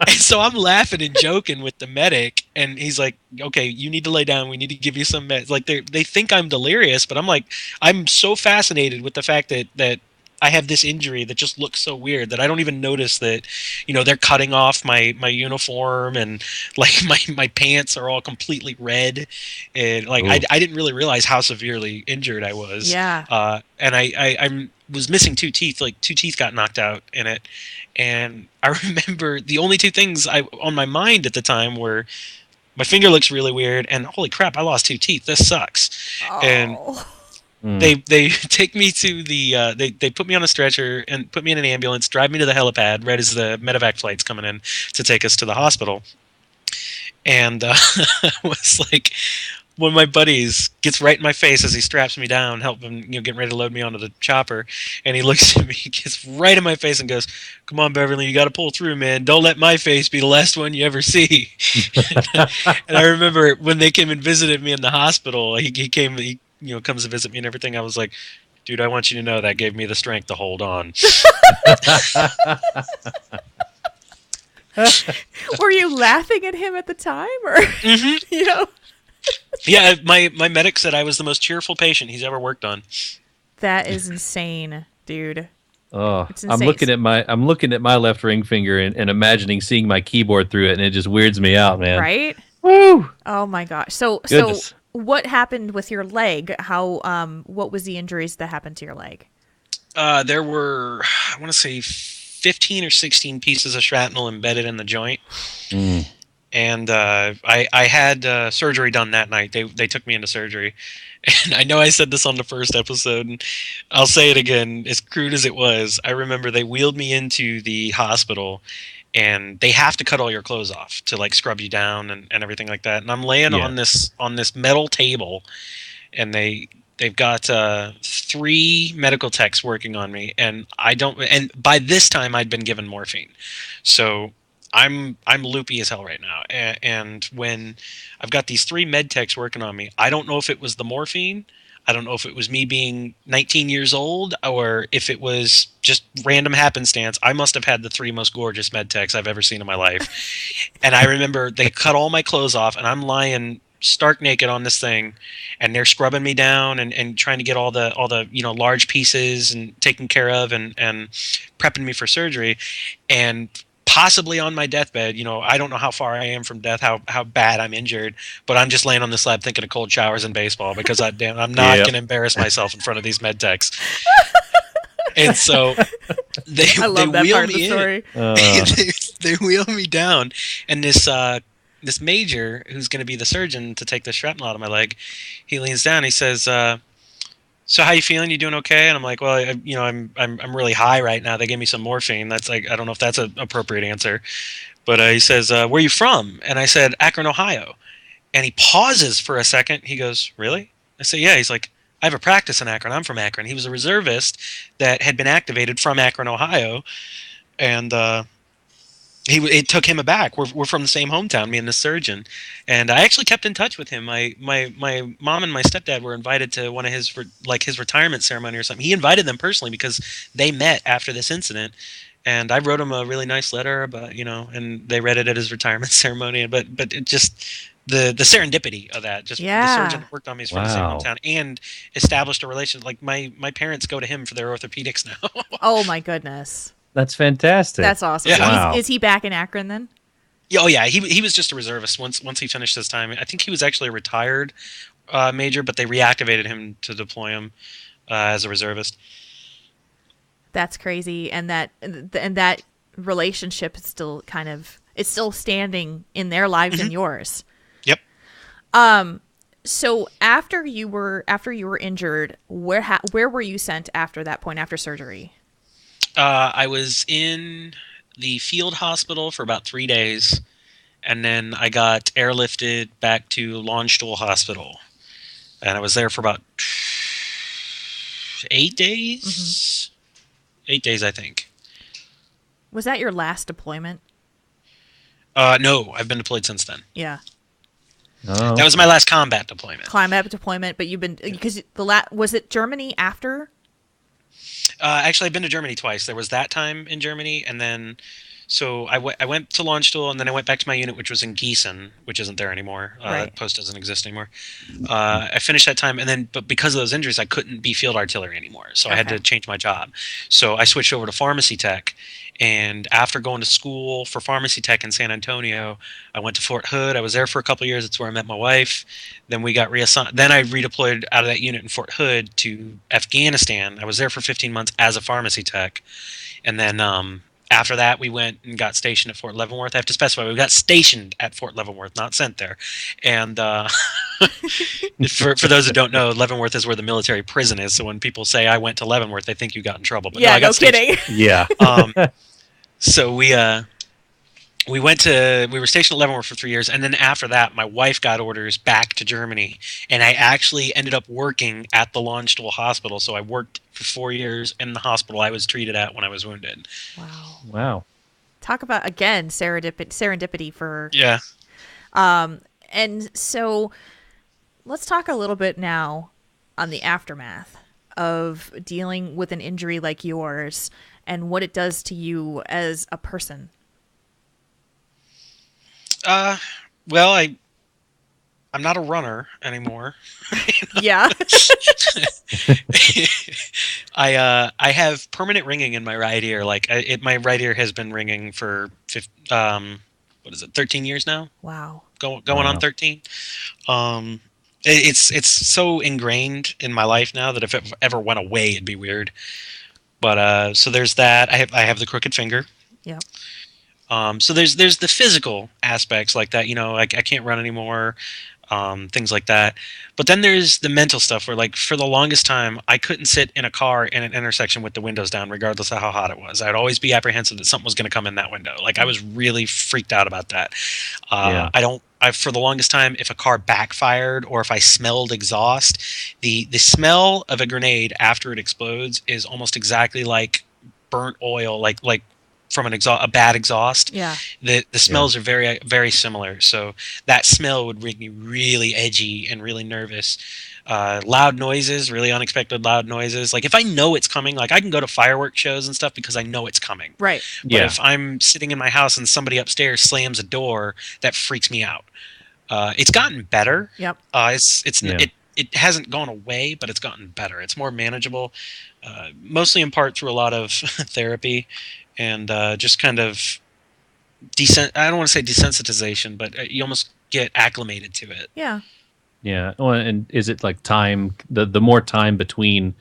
And so I'm laughing and joking with the medic, and he's like, "Okay, you need to lay down. We need to give you some meds." Like they think I'm delirious, but I'm like, I'm so fascinated with the fact that I have this injury that just looks so weird that I don't even notice that, they're cutting off my uniform, and like my pants are all completely red, and like I didn't really realize how severely injured I was. Yeah. And I was missing 2 teeth. Like 2 teeth got knocked out in it, and I remember the only 2 things on my mind at the time were, my finger looks really weird, and holy crap, I lost 2 teeth. This sucks. And they take me to the they put me on a stretcher and put me in an ambulance, drive me to the helipad right as the medevac flight's coming in to take us to the hospital. And was like, one of my buddies gets right in my face as he straps me down, helping getting ready to load me onto the chopper, and he looks at me, gets right in my face and goes, "Come on, Beverly, you got to pull through, man. Don't let my face be the last one you ever see." And I remember when they came and visited me in the hospital, he came, comes to visit me and everything. I was like, "Dude, I want you to know that gave me the strength to hold on." Were you laughing at him at the time, or Yeah, my medic said I was the most cheerful patient he's ever worked on. That is insane, dude. Oh, I'm looking at my left ring finger and imagining seeing my keyboard through it, and it just weirds me out, man. Right? Woo! Oh my gosh. So what happened with your leg? What was the injuries that happened to your leg? There were, I want to say, 15 or 16 pieces of shrapnel embedded in the joint. And I had surgery done that night. They took me into surgery. And I know I said this on the first episode, and I'll say it again, as crude as it was. I remember they wheeled me into the hospital, and they have to cut all your clothes off to like scrub you down and everything like that. And I'm laying on this metal table, and they've got 3 medical techs working on me, and and by this time I'd been given morphine. So I'm loopy as hell right now, and when I've got these 3 med techs working on me, I don't know if it was the morphine, I don't know if it was me being 19 years old, or if it was just random happenstance. I must have had the 3 most gorgeous med techs I've ever seen in my life. And I remember they cut all my clothes off, and I'm lying stark naked on this thing, and they're scrubbing me down and trying to get all the large pieces and taken care of and prepping me for surgery. And possibly on my deathbed, I don't know how far I am from death, how bad I'm injured, but I'm just laying on the slab thinking of cold showers and baseball, because I'm not going to embarrass myself in front of these med techs. And so they wheel me in. They wheel me down, and this major, who's going to be the surgeon to take the shrapnel out of my leg, he leans down. He says, "So how you feeling? You doing okay?" And I'm like, "Well, I'm really high right now. They gave me some morphine." That's like, I don't know if that's an appropriate answer, but he says, "Where are you from?" And I said, "Akron, Ohio." And he pauses for a second. He goes, "Really?" I say, "Yeah." He's like, "I have a practice in Akron. I'm from Akron." He was a reservist that had been activated from Akron, Ohio, and it took him aback. We're from the same hometown, me and the surgeon, and I actually kept in touch with him. My mom and my stepdad were invited to one of his retirement ceremony or something. He invited them personally because they met after this incident, and I wrote him a really nice letter about and they read it at his retirement ceremony. But it just the serendipity of that, just the surgeon that worked on me is from the same hometown and established a relationship. Like my parents go to him for their orthopedics now. Oh my goodness. That's fantastic. That's awesome. Yeah. So is he back in Akron then? Oh yeah, he was just a reservist once he finished his time. I think he was actually a retired major, but they reactivated him to deploy him as a reservist. That's crazy, and that relationship is still it's still standing in their lives and yours. Yep. So after you were injured, where were you sent after that point, after surgery? I was in the field hospital for about 3 days, and then I got airlifted back to Landstuhl Hospital, and I was there for about 8 days. Mm-hmm. 8 days, I think. Was that your last deployment? No, I've been deployed since then. Yeah. Oh. That was my last combat deployment. But you've been, because was it Germany after? Actually, I've been to Germany twice. There was that time in Germany, and then so I went to Landstuhl, and then I went back to my unit, which was in Gießen, which isn't there anymore. Right. That post doesn't exist anymore. I finished that time, and then but because of those injuries, I couldn't be field artillery anymore, so I had to change my job. So I switched over to pharmacy tech. And after going to school for pharmacy tech in San Antonio, I went to Fort Hood. I was there for a couple of years. That's where I met my wife. Then we got reassigned. Then I redeployed out of that unit in Fort Hood to Afghanistan. I was there for 15 months as a pharmacy tech. And then after that, we went and got stationed at Fort Leavenworth. I have to specify, we got stationed at Fort Leavenworth, not sent there. And for those who don't know, Leavenworth is where the military prison is. So when people say I went to Leavenworth, they think you got in trouble. But yeah, no kidding. Yeah. So we were stationed at Leavenworth for 3 years, and then after that, my wife got orders back to Germany, and I actually ended up working at the Landstuhl Hospital. So I worked for 4 years in the hospital I was treated at when I was wounded. Wow. Talk about, again, serendipity for... Yeah. And so let's talk a little bit now on the aftermath of dealing with an injury like yours and what it does to you as a person. Well, I'm not a runner anymore. Yeah. I have permanent ringing in my right ear. Like my right ear has been ringing for 13 years now? Wow. Going on 13. It's so ingrained in my life now that if it ever went away, it'd be weird. But so there's that. I have the crooked finger. Yeah. So there's the physical aspects like that. You know, I can't run anymore. Things like that. But then there's the mental stuff where, like, for the longest time, I couldn't sit in a car in an intersection with the windows down, regardless of how hot it was. I'd always be apprehensive that something was going to come in that window. Like, I was really freaked out about that. For the longest time, if a car backfired or if I smelled exhaust, the smell of a grenade after it explodes is almost exactly like burnt oil, like from a bad exhaust. Yeah. The smells are very, very similar. So that smell would make me really edgy and really nervous. Loud noises, really unexpected loud noises. Like if I know it's coming, like I can go to fireworks shows and stuff because I know it's coming. Right. But if I'm sitting in my house and somebody upstairs slams a door, that freaks me out. It's gotten better. Yep. It hasn't gone away, but it's gotten better. It's more manageable, mostly in part through a lot of therapy and just kind of I don't want to say desensitization, but you almost get acclimated to it. Yeah. Yeah. Well, and is it like time? The more time between,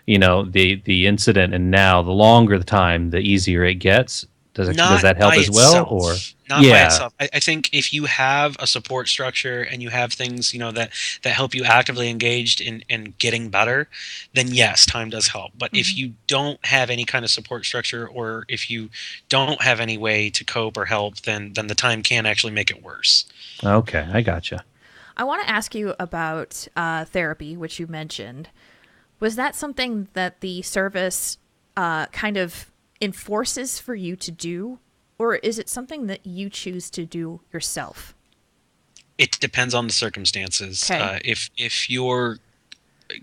the incident and now, the longer the time, the easier it gets. Does that help as well, or not by itself? I think if you have a support structure and you have things that help you actively engaged in getting better, then yes, time does help. But if you don't have any kind of support structure, or if you don't have any way to cope or help, then the time can actually make it worse. Okay, I gotcha. I want to ask you about therapy, which you mentioned. Was that something that the service kind of enforces for you to do, or is it something that you choose to do yourself? It depends on the circumstances. Okay. If your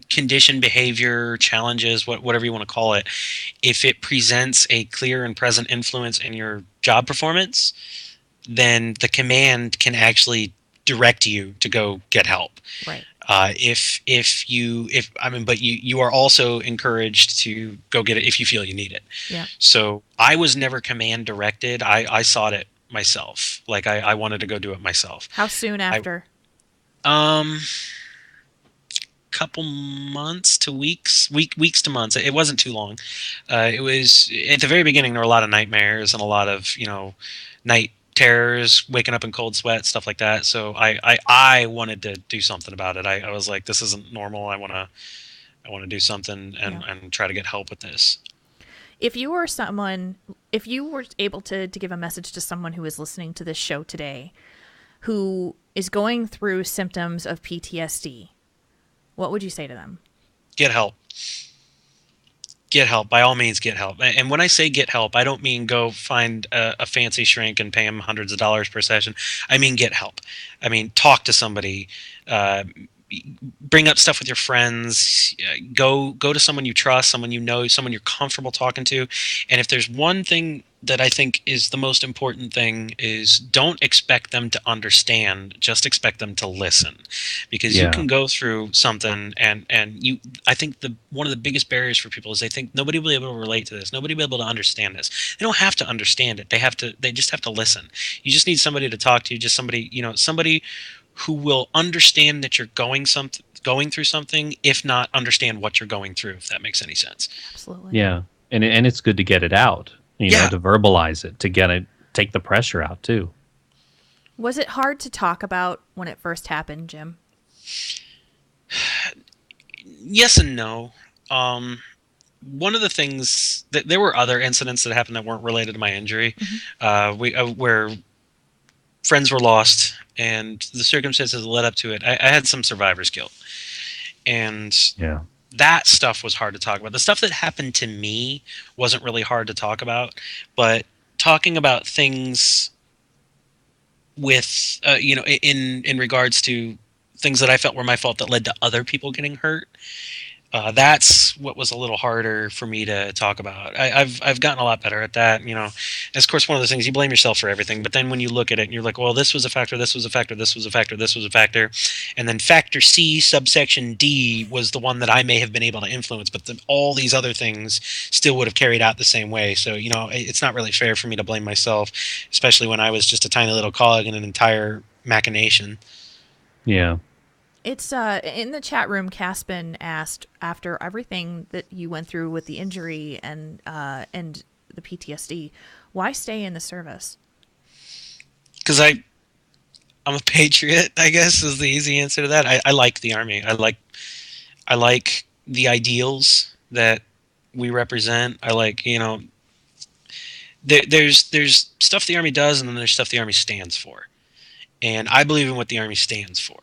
condition, behavior, challenges, whatever you want to call it, if it presents a clear and present influence in your job performance, then the command can actually direct you to go get help. Right. But you are also encouraged to go get it if you feel you need it. Yeah. So I was never command directed. I sought it myself. Like I wanted to go do it myself. How soon after? Couple months to weeks to months. It wasn't too long. It was at the very beginning. There were a lot of nightmares and a lot of night terrors, waking up in cold sweat, stuff like that. So I wanted to do something about it. I was like, this isn't normal. I want to do something and try to get help with this. If you were able to give a message to someone who is listening to this show today, who is going through symptoms of PTSD, what would you say to them? Get help. Get help. By all means, get help. And when I say get help, I don't mean go find a fancy shrink and pay him hundreds of dollars per session. I mean get help. I mean talk to somebody. Bring up stuff with your friends. Go to someone you trust, someone you know, someone you're comfortable talking to. And if there's one thing that I think is the most important thing is don't expect them to understand, just expect them to listen. Because you can go through something and I think one of the biggest barriers for people is they think nobody will be able to relate to this. Nobody will be able to understand this. They don't have to understand it. They just have to listen. You just need somebody to talk to, just somebody who will understand that you're going through something, if not understand what you're going through, if that makes any sense. Absolutely. Yeah. And it's good to get it out. You know, to verbalize it, to take the pressure out too. Was it hard to talk about when it first happened, Jim? Yes and no. One of the things that there were other incidents that happened that weren't related to my injury, where friends were lost and the circumstances that led up to it. I had some survivor's guilt, and that stuff was hard to talk about. The stuff that happened to me wasn't really hard to talk about, but talking about things with, in regards to things that I felt were my fault that led to other people getting hurt, that's what was a little harder for me to talk about. I've gotten a lot better at that. Of course, one of those things, you blame yourself for everything, but then when you look at it and you're like, well, this was a factor, this was a factor, this was a factor, this was a factor, and then factor C subsection D was the one that I may have been able to influence, but all these other things still would have carried out the same way. So, it's not really fair for me to blame myself, especially when I was just a tiny little cog in an entire machination. Yeah. It's in the chat room. Caspin asked, after everything that you went through with the injury and the PTSD, why stay in the service? Because I'm a patriot, I guess, is the easy answer to that. I like the Army. I like the ideals that we represent. I like, there's stuff the Army does, and then there's stuff the Army stands for, and I believe in what the Army stands for.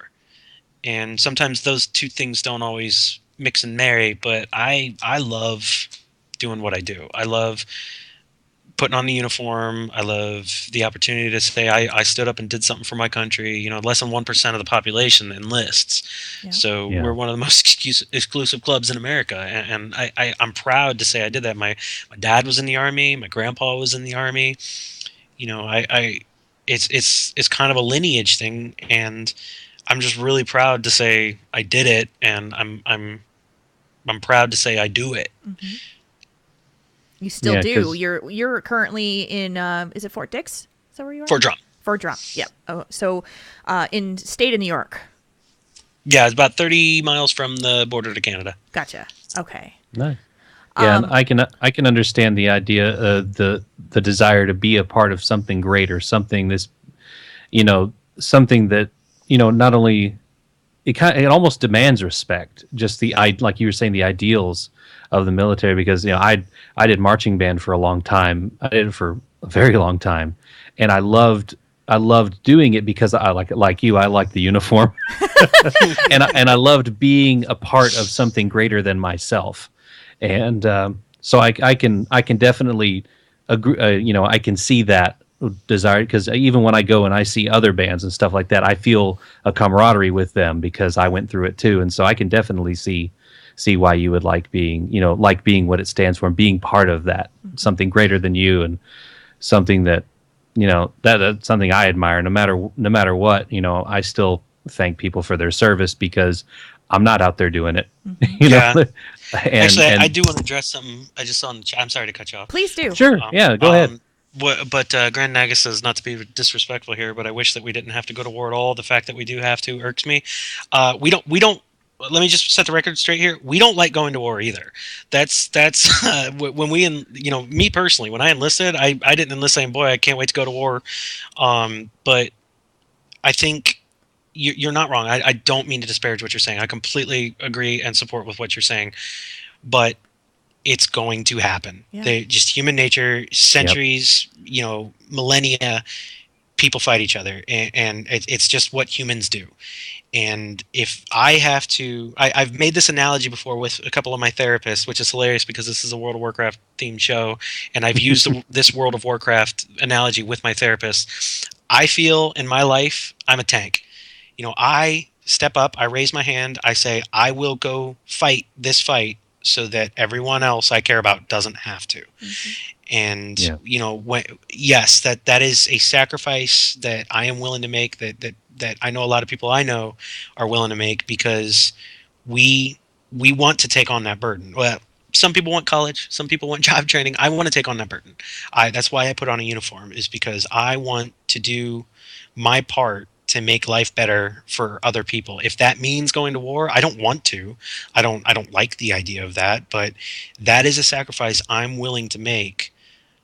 And sometimes those two things don't always mix and marry, but I love doing what I do. I love putting on the uniform. I love the opportunity to say I stood up and did something for my country. Less than 1% of the population enlists. Yeah. So we're one of the most exclusive clubs in America. And I'm proud to say I did that. My dad was in the Army. My grandpa was in the Army. It's kind of a lineage thing, and I'm just really proud to say I did it, and I'm proud to say I do it. Mm-hmm. You still do. You're currently in is it Fort Dix? Is that where you are? Fort Drum. Fort Drum. Yeah. Oh, so in state of New York. Yeah, it's about 30 miles from the border to Canada. Gotcha. Okay. Nice. Yeah, and I can understand the idea, the desire to be a part of something greater, something something that. Not only it almost demands respect. Just like you were saying, the ideals of the military. Because I did marching band for a long time. I did it for a very long time, and I loved doing it because I like you. I like the uniform, and I loved being a part of something greater than myself. And so I can definitely agree. I can see that desire, because even when I go and I see other bands and stuff like that, I feel a camaraderie with them because I went through it too. And so I can definitely see why you would like being what it stands for and being part of that, something greater than you, and something that that's something I admire. No matter what, I still thank people for their service because I'm not out there doing it. Actually, I do want to address something I just saw in the chat. I'm sorry to cut you off. Please do. Sure. Yeah, go ahead. But Grand Nagus says, not to be disrespectful here, but I wish that we didn't have to go to war at all. The fact that we do have to irks me. We don't. Let me just set the record straight here. We don't like going to war either. That's when me personally, when I enlisted, I didn't enlist saying, boy, I can't wait to go to war. But I think you're not wrong. I don't mean to disparage what you're saying. I completely agree and support with what you're saying, but it's going to happen. Yeah. Just human nature, centuries, millennia, people fight each other, and it's just what humans do. And if I have to, I've made this analogy before with a couple of my therapists, which is hilarious because this is a World of Warcraft themed show, and I've used this World of Warcraft analogy with my therapist. I feel in my life, I'm a tank. I step up, I raise my hand, I say, I will go fight this fight so that everyone else I care about doesn't have to. Mm-hmm. And yes, that is a sacrifice that I am willing to make, that I know a lot of people I know are willing to make, because we want to take on that burden. Well, some people want college, some people want job training. I want to take on that burden. That's why I put on a uniform, is because I want to do my part to make life better for other people. If that means going to war, I don't want to. I don't like the idea of that, but that is a sacrifice I'm willing to make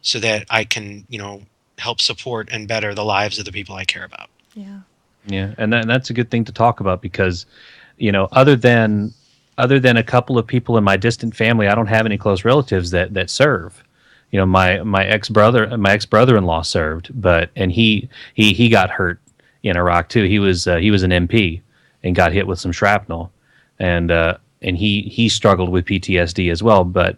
so that I can, help support and better the lives of the people I care about. Yeah. Yeah, and that's a good thing to talk about, because, other than a couple of people in my distant family, I don't have any close relatives that serve. My ex-brother-in-law served, and he got hurt in Iraq too. He was an MP and got hit with some shrapnel, and he struggled with PTSD as well. But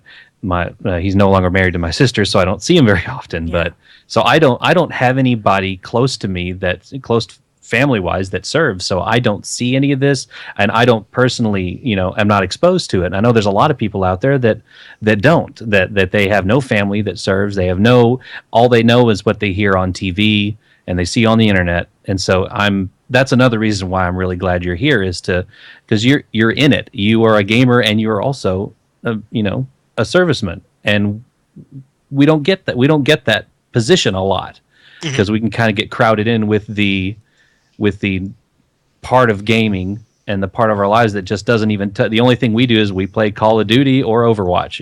he's no longer married to my sister, so I don't see him very often. Yeah. But so I don't have anybody close to me that's close family-wise that serves, so I don't see any of this, and I don't personally, am not exposed to it. And I know there's a lot of people out there that they have no family that serves. They have all they know is what they hear on TV and they see on the internet. And so that's another reason why I'm really glad you're here, because you're in it. You are a gamer and you are also a serviceman, and we don't get that position a lot, because we can kind of get crowded in with the part of gaming and the part of our lives that just doesn't even the only thing we do is we play Call of Duty or Overwatch,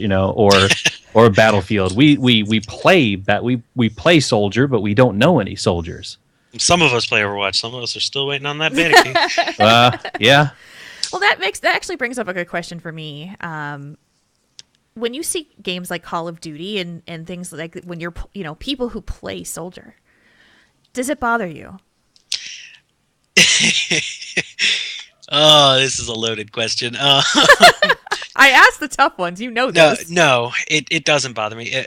or Battlefield. We play soldier, but we don't know any soldiers. Some of us play Overwatch. Some of us are still waiting on that beta key. Yeah. Well, that actually brings up a good question for me. When you see games like Call of Duty and things like, when you're people who play soldier, does it bother you? Oh, this is a loaded question. I asked the tough ones. This. No, it doesn't bother me.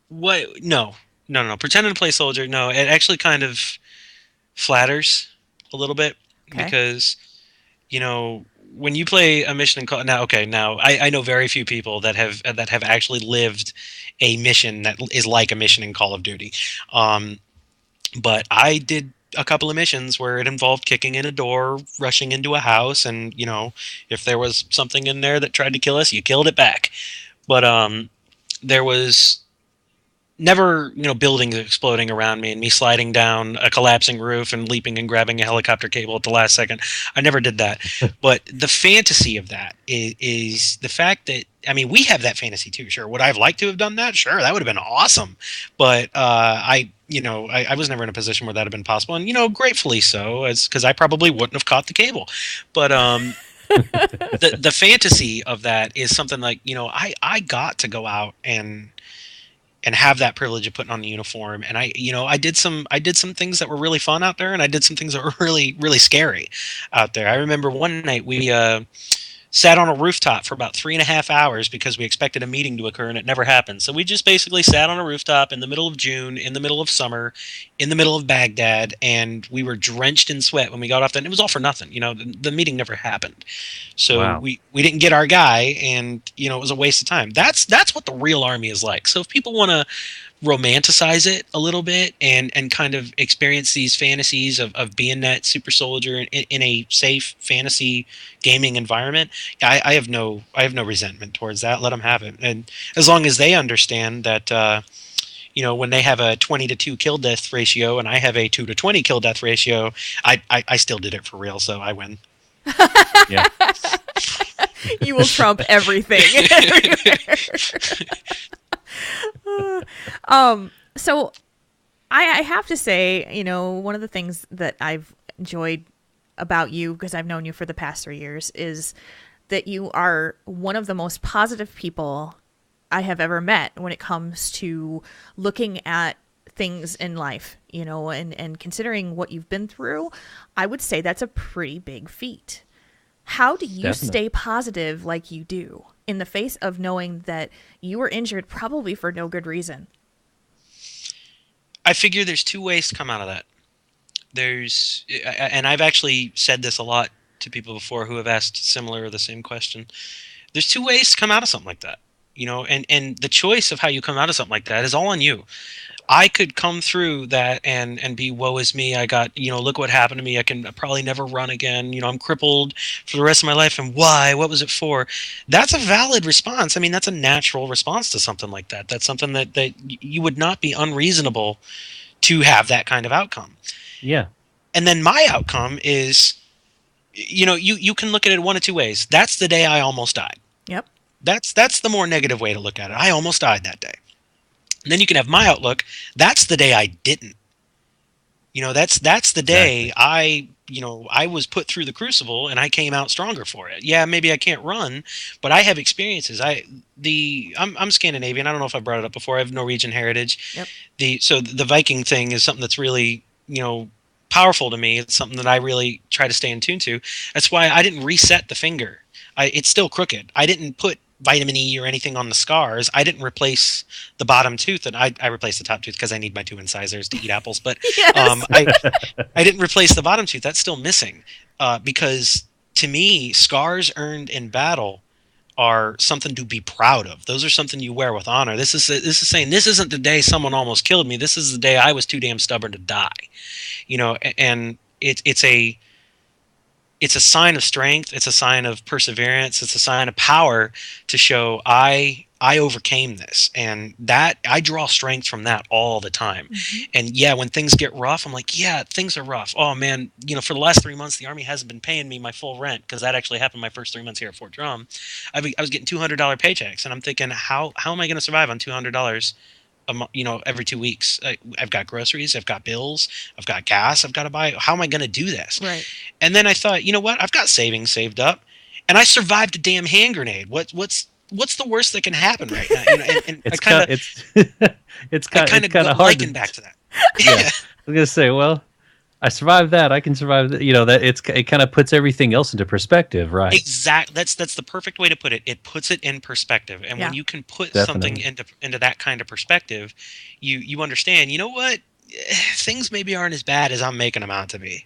No. Pretending to play soldier, no. It actually kind of flatters a little bit, because, when you play a mission in Call... Now I know very few people that have actually lived a mission that is like a mission in Call of Duty. But I did a couple of missions where it involved kicking in a door, rushing into a house, and, if there was something in there that tried to kill us, you killed it back. But there was never, buildings exploding around me and me sliding down a collapsing roof and leaping and grabbing a helicopter cable at the last second. I never did that. But the fantasy of that is the fact that, we have that fantasy too. Sure. Would I have liked to have done that? Sure. That would have been awesome. But I was never in a position where that had been possible. And, gratefully so, because I probably wouldn't have caught the cable. But the fantasy of that is something like, I got to go out and have that privilege of putting on the uniform. And I did some things that were really fun out there, and I did some things that were really, really scary out there. I remember one night we sat on a rooftop for about 3.5 hours because we expected a meeting to occur, and it never happened. So we just basically sat on a rooftop in the middle of June, in the middle of summer, in the middle of Baghdad, and we were drenched in sweat when we got off that. And it was all for nothing. The meeting never happened. So wow. we didn't get our guy, and it was a waste of time. That's what the real army is like. So if people want to romanticize it a little bit and kind of experience these fantasies of being that super soldier in a safe fantasy gaming environment, I have no resentment towards that. Let them have it, and as long as they understand that. When they have a 20-2 kill death ratio and I have a 2-20 kill death ratio, I still did it for real, so I win. Yeah. You will trump everything. So I have to say, one of the things that I've enjoyed about you, because I've known you for the past 3 years, is that you are one of the most positive people I have ever met when it comes to looking at things in life, and considering what you've been through. I would say that's a pretty big feat. How do you stay positive like you do in the face of knowing that you were injured probably for no good reason? I figure there's 2 ways to come out of that. And I've actually said this a lot to people before who have asked similar or the same question. There's 2 ways to come out of something like that. And the choice of how you come out of something like that is all on you. I could come through that and be, woe is me. I got, look what happened to me. I can probably never run again. I'm crippled for the rest of my life. And why? What was it for? That's a valid response. I mean, that's a natural response to something like that. That's something that you would not be unreasonable to have that kind of outcome. Yeah. And then my outcome is, you can look at it one of 2 ways. That's the day I almost died. Yep. That's the more negative way to look at it. I almost died that day. And then you can have my outlook. That's the day I didn't. That's the day I was put through the crucible and I came out stronger for it. Yeah, maybe I can't run, but I have experiences. I'm Scandinavian. I don't know if I brought it up before. I have Norwegian heritage. Yep. So the Viking thing is something that's really, powerful to me. It's something that I really try to stay in tune to. That's why I didn't reset the finger. It's still crooked. I didn't put vitamin E or anything on the scars. I didn't replace the bottom tooth, and I replaced the top tooth because I need my 2 incisors to eat apples. But yes. I didn't replace the bottom tooth. That's still missing because to me, scars earned in battle are something to be proud of. Those are something you wear with honor. This is saying this isn't the day someone almost killed me. This is the day I was too damn stubborn to die. And it's a sign of strength. It's a sign of perseverance. It's a sign of power to show I overcame this, and that I draw strength from that all the time. Mm-hmm. And yeah, when things get rough, I'm like, yeah, things are rough. Oh man, for the last 3 months, the Army hasn't been paying me my full rent because that actually happened my first 3 months here at Fort Drum. I was getting $200 paychecks, and I'm thinking, how am I going to survive on $200? Every 2 weeks. I've got groceries, I've got bills, I've got gas, I've got to buy. How am I going to do this? Right. And then I thought, you know what? I've got savings saved up, and I survived a damn hand grenade. What's the worst that can happen right now? And it's kind of hard liken back to that. Yeah. I was gonna say, well, I survived that. I can survive that. That it kind of puts everything else into perspective, right? Exactly. That's the perfect way to put it. It puts it in perspective, and when you can put something into that kind of perspective, you understand. You know what? Things maybe aren't as bad as I'm making them out to be.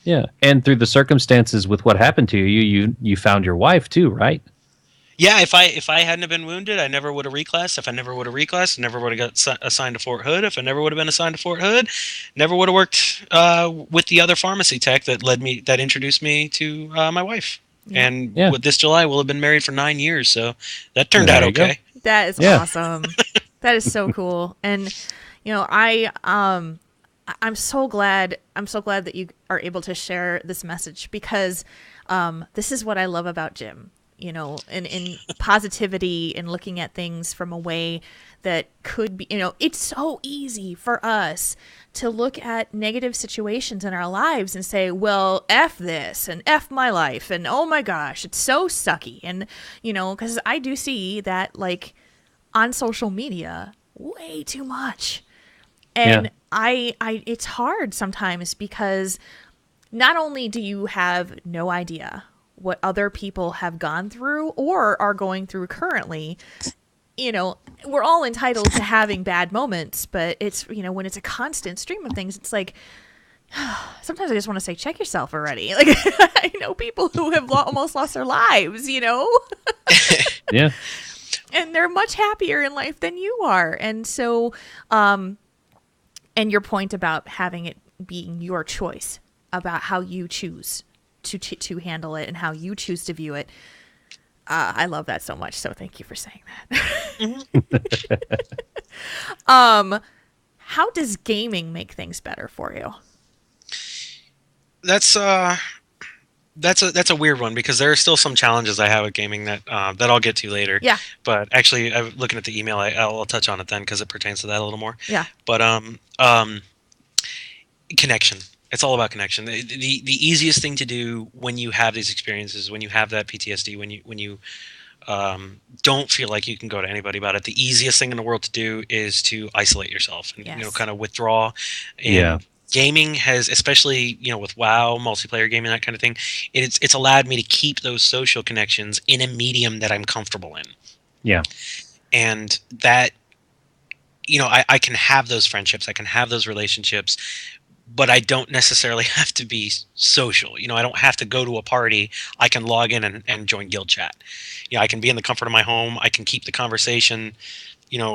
Yeah, and through the circumstances with what happened to you, you found your wife too, right? Yeah, if I hadn't have been wounded, I never would have reclassed. If I never would have reclassed, I never would have got assigned to Fort Hood. If I never would have been assigned to Fort Hood, never would have worked with the other pharmacy tech that introduced me to my wife. Yeah. And with this July, we'll have been married for 9 years. So that turned out okay. Go. That is awesome. That is so cool. And I'm so glad that you are able to share this message, because this is what I love about Jim. In positivity and looking at things from a way that could be, it's so easy for us to look at negative situations in our lives and say, well, F this and F my life. And oh my gosh, it's so sucky. And, because I do see that like on social media way too much. And I it's hard sometimes because not only do you have no idea what other people have gone through or are going through currently, we're all entitled to having bad moments, but it's, when it's a constant stream of things, it's like, sometimes I just want to say, check yourself already. Like, I know people who have almost lost their lives, Yeah. And they're much happier in life than you are. And so, and your point about having it being your choice about how you choose to handle it and how you choose to view it. I love that so much. So thank you for saying that. How does gaming make things better for you? That's a weird one because there are still some challenges I have with gaming that I'll get to later. Yeah. But actually, I'm looking at the email. I'll touch on it then because it pertains to that a little more. Yeah. But connection. It's all about connection. The easiest thing to do when you have these experiences, when you have that PTSD, when you don't feel like you can go to anybody about it, the easiest thing in the world to do is to isolate yourself and kind of withdraw. And gaming has, especially with WoW, multiplayer gaming, that kind of thing, it's allowed me to keep those social connections in a medium that I'm comfortable in. Yeah. And that I can have those friendships, I can have those relationships, but I don't necessarily have to be social. I don't have to go to a party. I can log in and join guild chat. I can be in the comfort of my home. I can keep the conversation,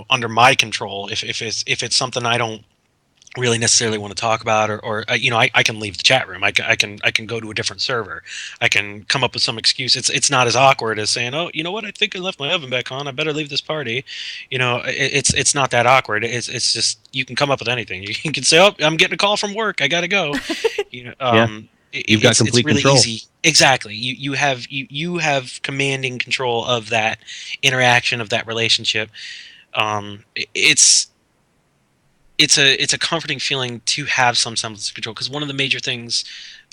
under my control. If it's something I don't really necessarily want to talk about, or I can leave the chat room. I can go to a different server. I can come up with some excuse. It's not as awkward as saying, oh, you know what? I think I left my oven back on. I better leave this party. It's not that awkward. It's just you can come up with anything. You can say, oh, I'm getting a call from work. I gotta go. You've got complete it's really control. Easy. Exactly. You have commanding control of that interaction, of that relationship. It's a comforting feeling to have some semblance of control, because one of the major things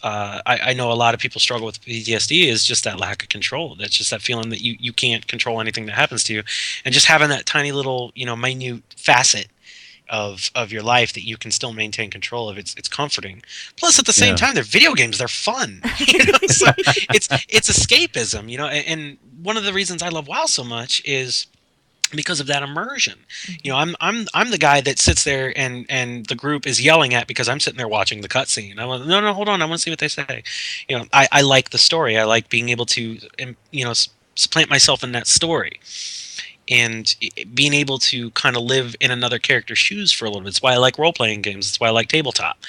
I know a lot of people struggle with PTSD is just that lack of control. That's just that feeling that you can't control anything that happens to you, and just having that tiny little minute facet of your life that you can still maintain control of. It's comforting. Plus, at the same time, they're video games. They're fun. So it's escapism. And one of the reasons I love WoW so much is because of that immersion. I'm the guy that sits there and the group is yelling at because I'm sitting there watching the cutscene. I want no, hold on, I want to see what they say. I like the story. I like being able to supplant myself in that story. And being able to kind of live in another character's shoes for a little bit. It's why I like role-playing games. It's why I like tabletop.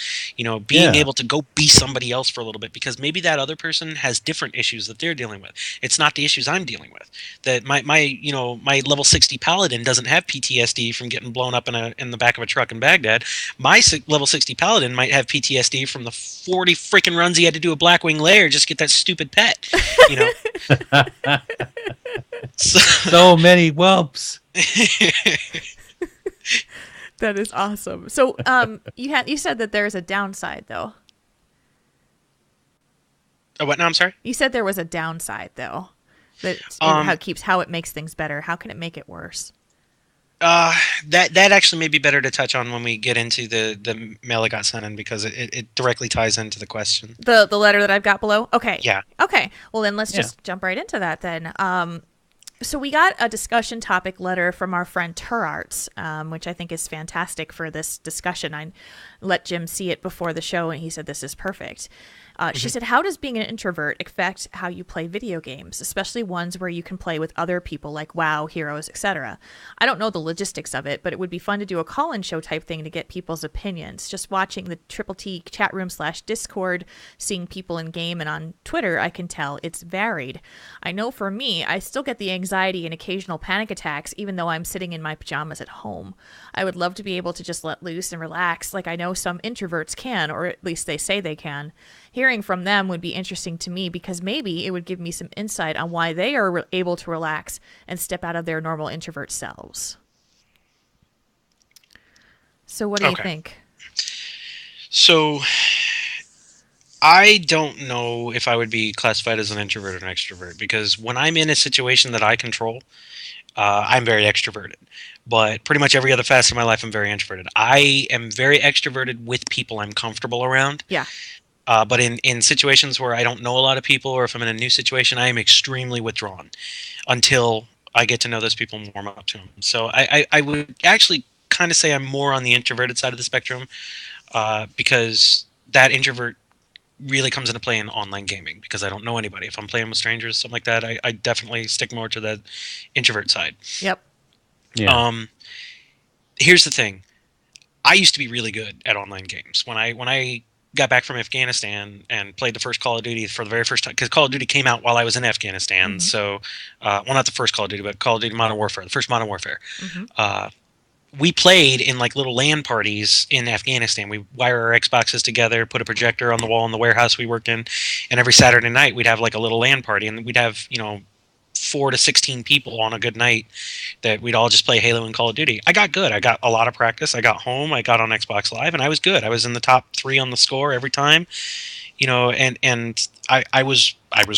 Being able to go be somebody else for a little bit, because maybe that other person has different issues that they're dealing with. It's not the issues I'm dealing with. That my level 60 paladin doesn't have PTSD from getting blown up in the back of a truck in Baghdad. My level 60 paladin might have PTSD from the 40 freaking runs he had to do a Blackwing Lair just to get that stupid pet. So many whelps. That is awesome. So you said that there's a downside though. What now? I'm sorry? You said there was a downside though. That how it makes things better. How can it make it worse? That actually may be better to touch on when we get into the mail that got sent in, because it directly ties into the question. The letter that I've got below? Okay. Yeah. Okay. Well, then let's just jump right into that then. So we got a discussion topic letter from our friend Turarts, which I think is fantastic for this discussion. I let Jim see it before the show, and he said this is perfect. She said, how does being an introvert affect how you play video games, especially ones where you can play with other people like WoW, Heroes, etc.? I don't know the logistics of it, but it would be fun to do a call-in show type thing to get people's opinions. Just watching the Triple T chat room /Discord, seeing people in game and on Twitter, I can tell it's varied. I know for me, I still get the anxiety and occasional panic attacks, even though I'm sitting in my pajamas at home. I would love to be able to just let loose and relax like I know some introverts can, or at least they say they can. Hearing from them would be interesting to me, because maybe it would give me some insight on why they are able to relax and step out of their normal introvert selves. So what do you think? So I don't know if I would be classified as an introvert or an extrovert, because when I'm in a situation that I control, I'm very extroverted. But pretty much every other facet of my life, I'm very introverted. I am very extroverted with people I'm comfortable around. Yeah. But in situations where I don't know a lot of people, or if I'm in a new situation, I am extremely withdrawn until I get to know those people and warm up to them. So I would actually kind of say I'm more on the introverted side of the spectrum, because that introvert really comes into play in online gaming, because I don't know anybody. If I'm playing with strangers, something like that, I definitely stick more to the introvert side. Yep. Yeah. Here's the thing. I used to be really good at online games. When I got back from Afghanistan and played the first Call of Duty for the very first time, because Call of Duty came out while I was in Afghanistan. So, well, not the first Call of Duty, but Call of Duty Modern Warfare, the first Modern Warfare. We played in like little LAN parties in Afghanistan. We wire our Xboxes together, put a projector on the wall in the warehouse we worked in, and every Saturday night we'd have like a little LAN party, and we'd have 4 to 16 people on a good night that we'd all just play Halo and Call of Duty. I got good. I got a lot of practice. I got home. I got on Xbox Live, and I was good. I was in the top 3 on the score every time, and I was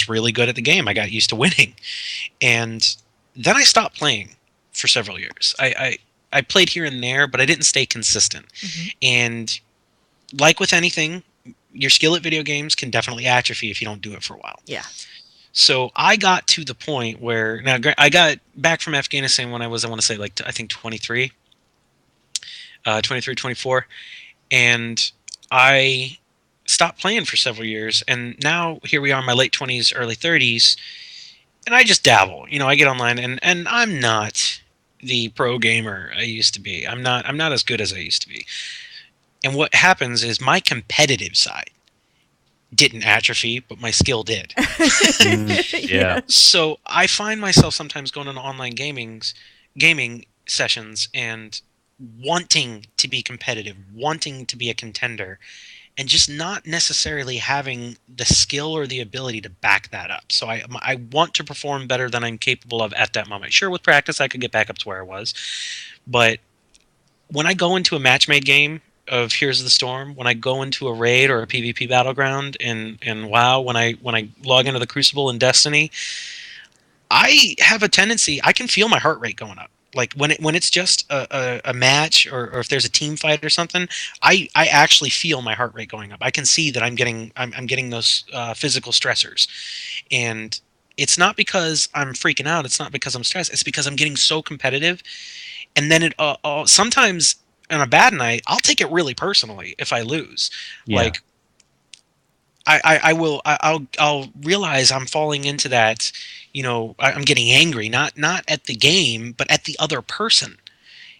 really good at the game. I got used to winning, and then I stopped playing for several years. I played here and there, but I didn't stay consistent. And like with anything, your skill at video games can definitely atrophy if you don't do it for a while. Yeah. So I got to the point where, now I got back from Afghanistan when I was, I want to say, like, I think 23, 24, and I stopped playing for several years, and now here we are in my late 20s, early 30s, and I just dabble. I get online, and I'm not the pro gamer I used to be. I'm not as good as I used to be. And what happens is my competitive side didn't atrophy, but my skill did. Yeah. So I find myself sometimes going into online gaming sessions and wanting to be competitive, wanting to be a contender, and just not necessarily having the skill or the ability to back that up. So I want to perform better than I'm capable of at that moment. Sure, with practice, I could get back up to where I was. But when I go into a match-made game of Heroes of the Storm, when I go into a raid or a PvP battleground in WoW, when I log into the Crucible in Destiny, I have a tendency, I can feel my heart rate going up. Like when it's just a match or if there's a team fight or something, I actually feel my heart rate going up. I can see that I'm getting those physical stressors, and it's not because I'm freaking out. It's not because I'm stressed. It's because I'm getting so competitive, and then it sometimes on a bad night I'll take it really personally if I lose. Yeah. Like I'll realize I'm falling into that. I'm getting angry, not at the game, but at the other person.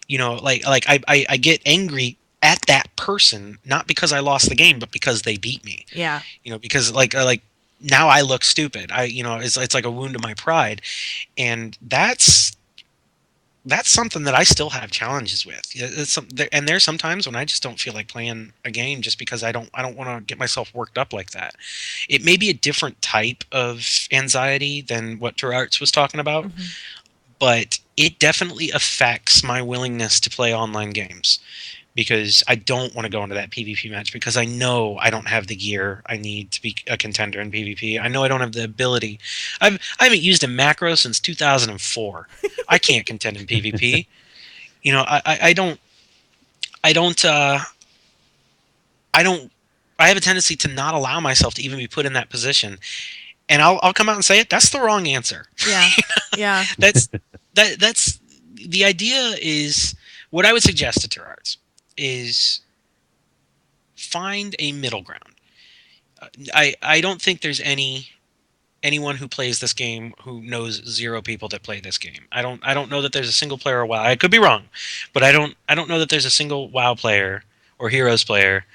I get angry at that person, not because I lost the game, but because they beat me. Yeah. Because like now I look stupid. It's like a wound to my pride, and that's something that I still have challenges with. And there's sometimes when I just don't feel like playing a game just because I don't want to get myself worked up like that. It may be a different type of anxiety than what Terarts was talking about, but it definitely affects my willingness to play online games, because I don't want to go into that PvP match because I know I don't have the gear I need to be a contender in PvP. I know I don't have the ability. I haven't used a macro since 2004. I can't contend in PvP. I have a tendency to not allow myself to even be put in that position. And I'll come out and say it. That's the wrong answer. Yeah. Yeah. That's the idea. Is what I would suggest to Terarts is find a middle ground. I don't think there's anyone who plays this game who knows 0 people that play this game. I don't know that there's a single player or WoW. I could be wrong, but I don't know that there's a single WoW player or Heroes player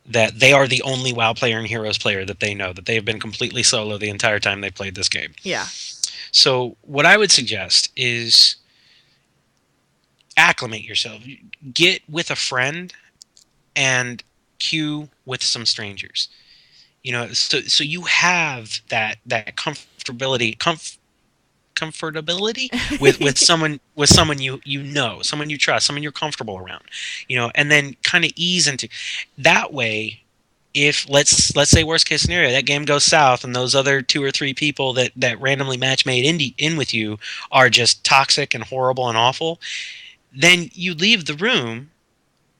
that they are the only WoW player and Heroes player that they know, that they have been completely solo the entire time they played this game. Yeah. So what I would suggest is acclimate yourself. Get with a friend and queue with some strangers. So you have that comfortability with someone you know, someone you trust, someone you're comfortable around. And then kind of ease into that way. If let's say worst case scenario, that game goes south and those other 2 or 3 people that randomly match made in with you are just toxic and horrible and awful, then you leave the room,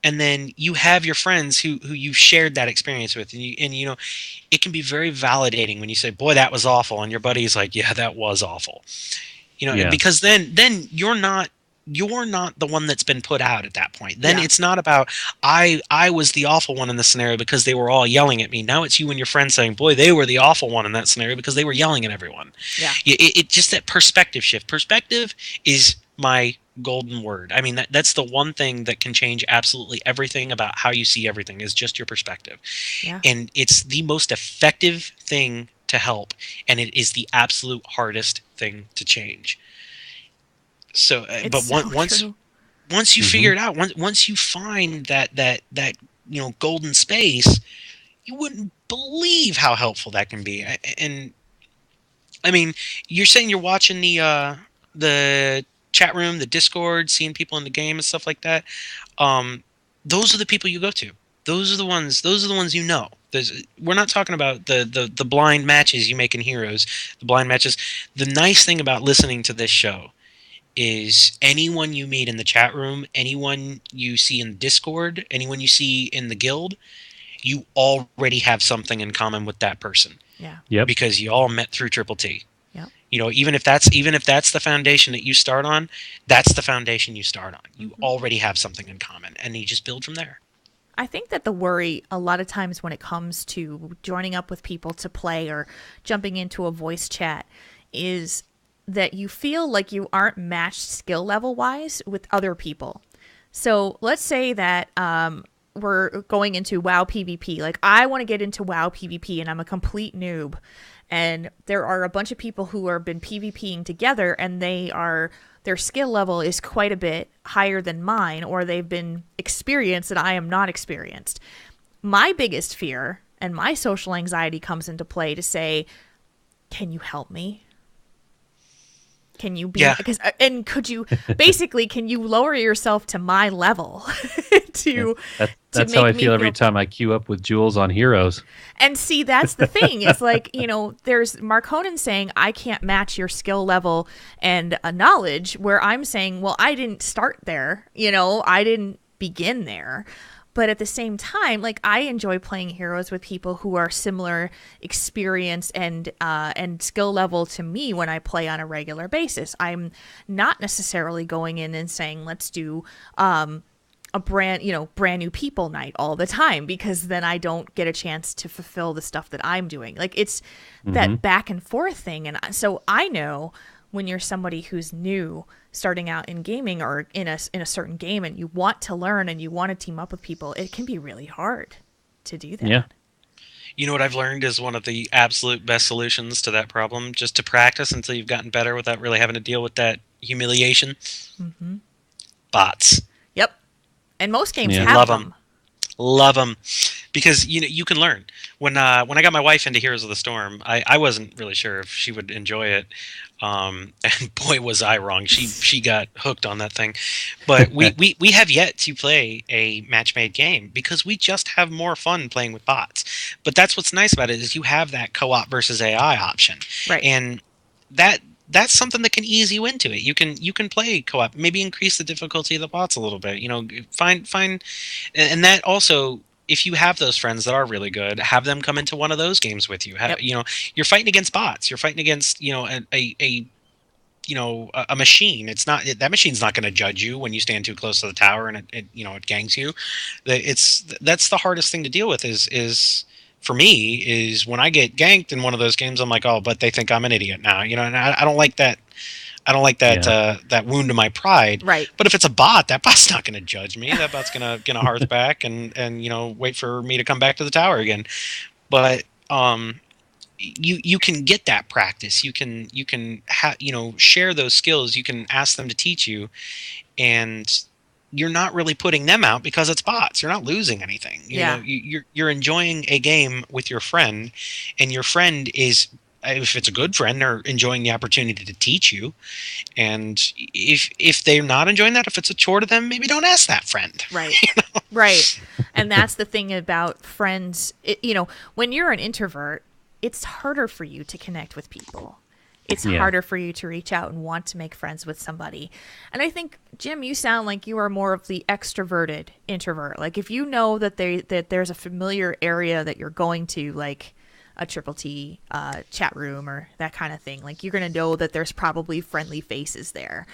and then you have your friends who you shared that experience with, and it can be very validating when you say, "Boy, that was awful," and your buddy's like, "Yeah, that was awful," because then you're not the one that's been put out at that point. Then it's not about I was the awful one in the scenario because they were all yelling at me. Now it's you and your friends saying, "Boy, they were the awful one in that scenario because they were yelling at everyone." Yeah. It just that perspective shift. Perspective is my golden word. I mean, that's the one thing that can change absolutely everything about how you see everything, is just your perspective. Yeah. And it's the most effective thing to help, and it is the absolute hardest thing to change. So, once you figure it out, once you find that golden space, you wouldn't believe how helpful that can be. And I mean, you're saying you're watching the chat room, the Discord, seeing people in the game and stuff like that. Those are the people you go to. Those are the ones you know. We're not talking about the blind matches you make in Heroes, the blind matches. The nice thing about listening to this show is anyone you meet in the chat room, anyone you see in Discord, anyone you see in the guild, you already have something in common with that person. Yeah. Yep. Because you all met through Triple T. Yep. Even if that's the foundation that you start on, that's the foundation you start on. You already have something in common, and you just build from there. I think that the worry a lot of times when it comes to joining up with people to play or jumping into a voice chat is that you feel like you aren't matched skill level wise with other people. So let's say that we're going into WoW PvP. Like, I want to get into WoW PvP and I'm a complete noob. And there are a bunch of people who have been PvPing together and their skill level is quite a bit higher than mine, or they've been experienced and I am not experienced. My biggest fear and my social anxiety comes into play to say, can you help me? Can you be, and could you, basically, can you lower yourself to my level that's how I feel every time I queue up with Jules on Heroes. And see, that's the thing. It's like, there's Mark Honan saying, I can't match your skill level and knowledge, where I'm saying, well, I didn't start there. I didn't begin there. But at the same time, like, I enjoy playing Heroes with people who are similar experience and skill level to me when I play on a regular basis. I'm not necessarily going in and saying, let's do a brand new people night all the time, because then I don't get a chance to fulfill the stuff that I'm doing. Like, it's that back and forth thing. And so I know when you're somebody who's new, starting out in gaming or in a certain game, and you want to learn and you want to team up with people, it can be really hard to do that. Yeah. You know what I've learned is one of the absolute best solutions to that problem, just to practice until you've gotten better without really having to deal with that humiliation. Bots. Yep. And most games have them. Love them. Because you can learn. When I got my wife into Heroes of the Storm, I wasn't really sure if she would enjoy it. And boy, was I wrong. She got hooked on that thing. But we have yet to play a match-made game because we just have more fun playing with bots. But that's what's nice about it, is you have that co-op versus AI option. Right. And that's something that can ease you into it. You can play co-op, maybe increase the difficulty of the bots a little bit. Find and that also, if you have those friends that are really good, have them come into one of those games with you. You're fighting against bots. You're fighting against a machine. It's not, that machine's not going to judge you when you stand too close to the tower and it gangs you. That's the hardest thing to deal with. Is for me, is when I get ganked in one of those games, I'm like, oh, but they think I'm an idiot now. And I don't like that. I don't like that that wound to my pride. Right. But if it's a bot, that bot's not going to judge me. That bot's going to hearth back and wait for me to come back to the tower again. But you can get that practice. You can share those skills. You can ask them to teach you, and you're not really putting them out because it's bots. You're not losing anything. You're enjoying a game with your friend, and your friend is, if it's a good friend, they're enjoying the opportunity to teach you. And if they're not enjoying that, if it's a chore to them, maybe don't ask that friend. Right. Right. And that's the thing about friends. When you're an introvert, it's harder for you to connect with people. It's harder for you to reach out and want to make friends with somebody. And I think, Jim, you sound like you are more of the extroverted introvert. Like, if you know that there's a familiar area that you're going to, like a Triple T chat room or that kind of thing, like, you're going to know that there's probably friendly faces there.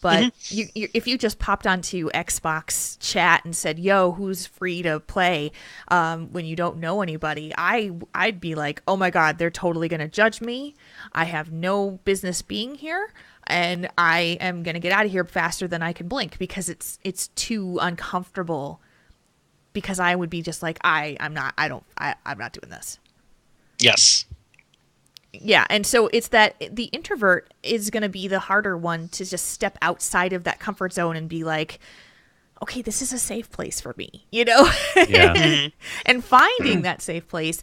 But if you just popped onto Xbox chat and said, yo, who's free to play when you don't know anybody, I'd be like, oh my God, they're totally going to judge me. I have no business being here. And I am going to get out of here faster than I can blink because it's too uncomfortable. Because I would be just like, I'm not doing this. Yes. Yeah, and so it's that the introvert is going to be the harder one to just step outside of that comfort zone and be like, okay, this is a safe place for me, you know? Yeah. And finding that safe place,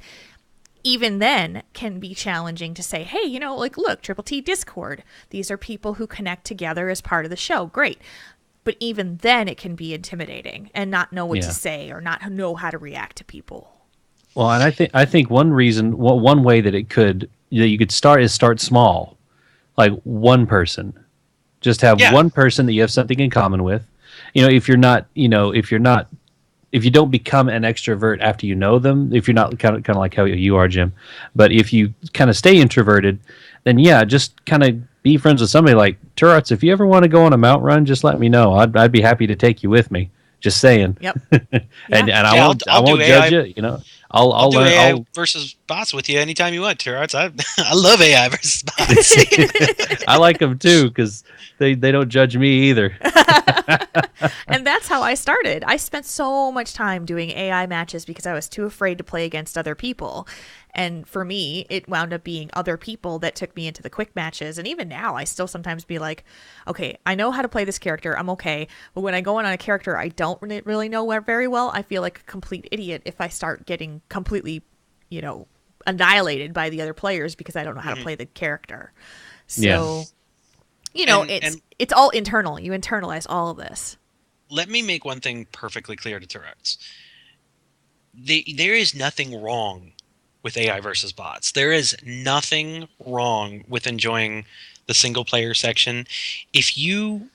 even then, can be challenging to say, hey, you know, like, look, Triple T Discord. These are people who connect together as part of the show. Great. But even then, it can be intimidating and not know what to say or not know how to react to people. Well, and I think one reason, one way that it could, you could start small, like one person, just have one person that you have something in common with. You know, if you don't become an extrovert after you know them, if you're not kind of like how you are, Jim, but if you kind of stay introverted, then just kind of be friends with somebody like Turrets. If you ever want to go on a mount run, just let me know. I'd be happy to take you with me. Just saying. Yep. and I won't judge you. You know, I'll do learn. AI versus bots with you anytime you want, Turrets. I love AI versus bots. I like them too because they don't judge me either. And that's how I started. I spent so much time doing AI matches because I was too afraid to play against other people. And for me, it wound up being other people that took me into the quick matches. And even now, I still sometimes be like, okay, I know how to play this character. I'm okay. But when I go on a character I don't really know very well, I feel like a complete idiot if I start getting completely, you know, annihilated by the other players because I don't know how to play the character. So, you know, it's all internal. You internalize all of this. Let me make one thing perfectly clear to Turrets. There is nothing wrong with AI versus bots. There is nothing wrong with enjoying the single player section. If you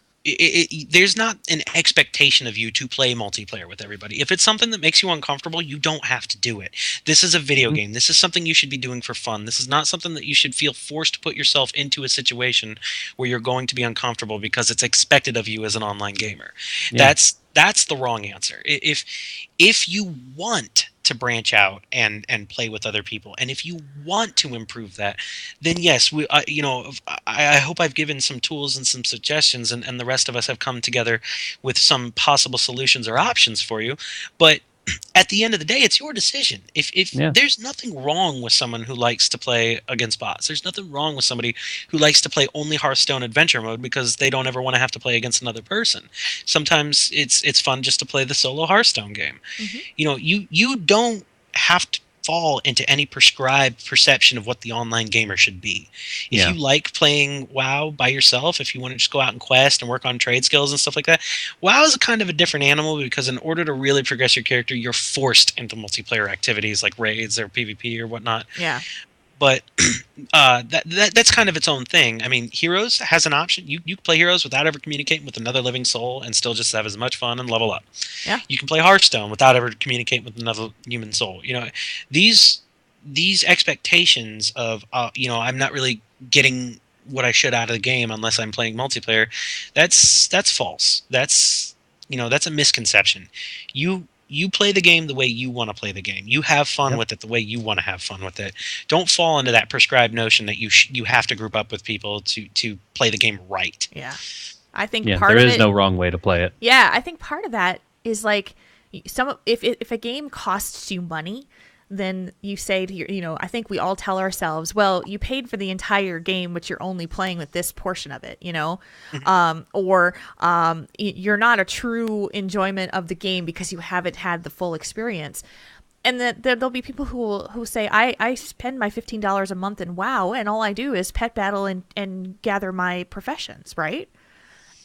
there's not an expectation of you to play multiplayer with everybody. If it's something that makes you uncomfortable, you don't have to do it. This is a video game. This is something you should be doing for fun. This is not something that you should feel forced to put yourself into a situation where you're going to be uncomfortable because it's expected of you as an online gamer. Yeah. That's the wrong answer. If you want to branch out and play with other people, and if you want to improve that, then yes, I hope I've given some tools and some suggestions, and the rest of us have come together with some possible solutions or options for you. But at the end of the day, it's your decision. If there's nothing wrong with someone who likes to play against bots. There's nothing wrong with somebody who likes to play only Hearthstone adventure mode because they don't ever want to have to play against another person. Sometimes it's fun just to play the solo Hearthstone game. Mm-hmm. You know, you don't have to fall into any prescribed perception of what the online gamer should be. If you like playing WoW by yourself, if you want to just go out and quest and work on trade skills and stuff like that, WoW is a kind of a different animal because in order to really progress your character, you're forced into multiplayer activities like raids or PvP or whatnot. Yeah. But that's kind of its own thing. I mean, Heroes has an option. You can play Heroes without ever communicating with another living soul and still just have as much fun and level up. Yeah. You can play Hearthstone without ever communicating with another human soul. You know, these expectations of I'm not really getting what I should out of the game unless I'm playing multiplayer. That's false. That's a misconception. You play the game the way you want to play the game. You have fun with it the way you want to have fun with it. Don't fall into that prescribed notion that you have to group up with people to play the game right. Yeah. I think there is no wrong way to play it. Yeah, I think part of that is like if a game costs you money, then you say to I think we all tell ourselves, well, you paid for the entire game, but you're only playing with this portion of it, or you're not a true enjoyment of the game because you haven't had the full experience. And that there'll be people who say, I spend my $15 a month in WoW, and all I do is pet battle and gather my professions, right?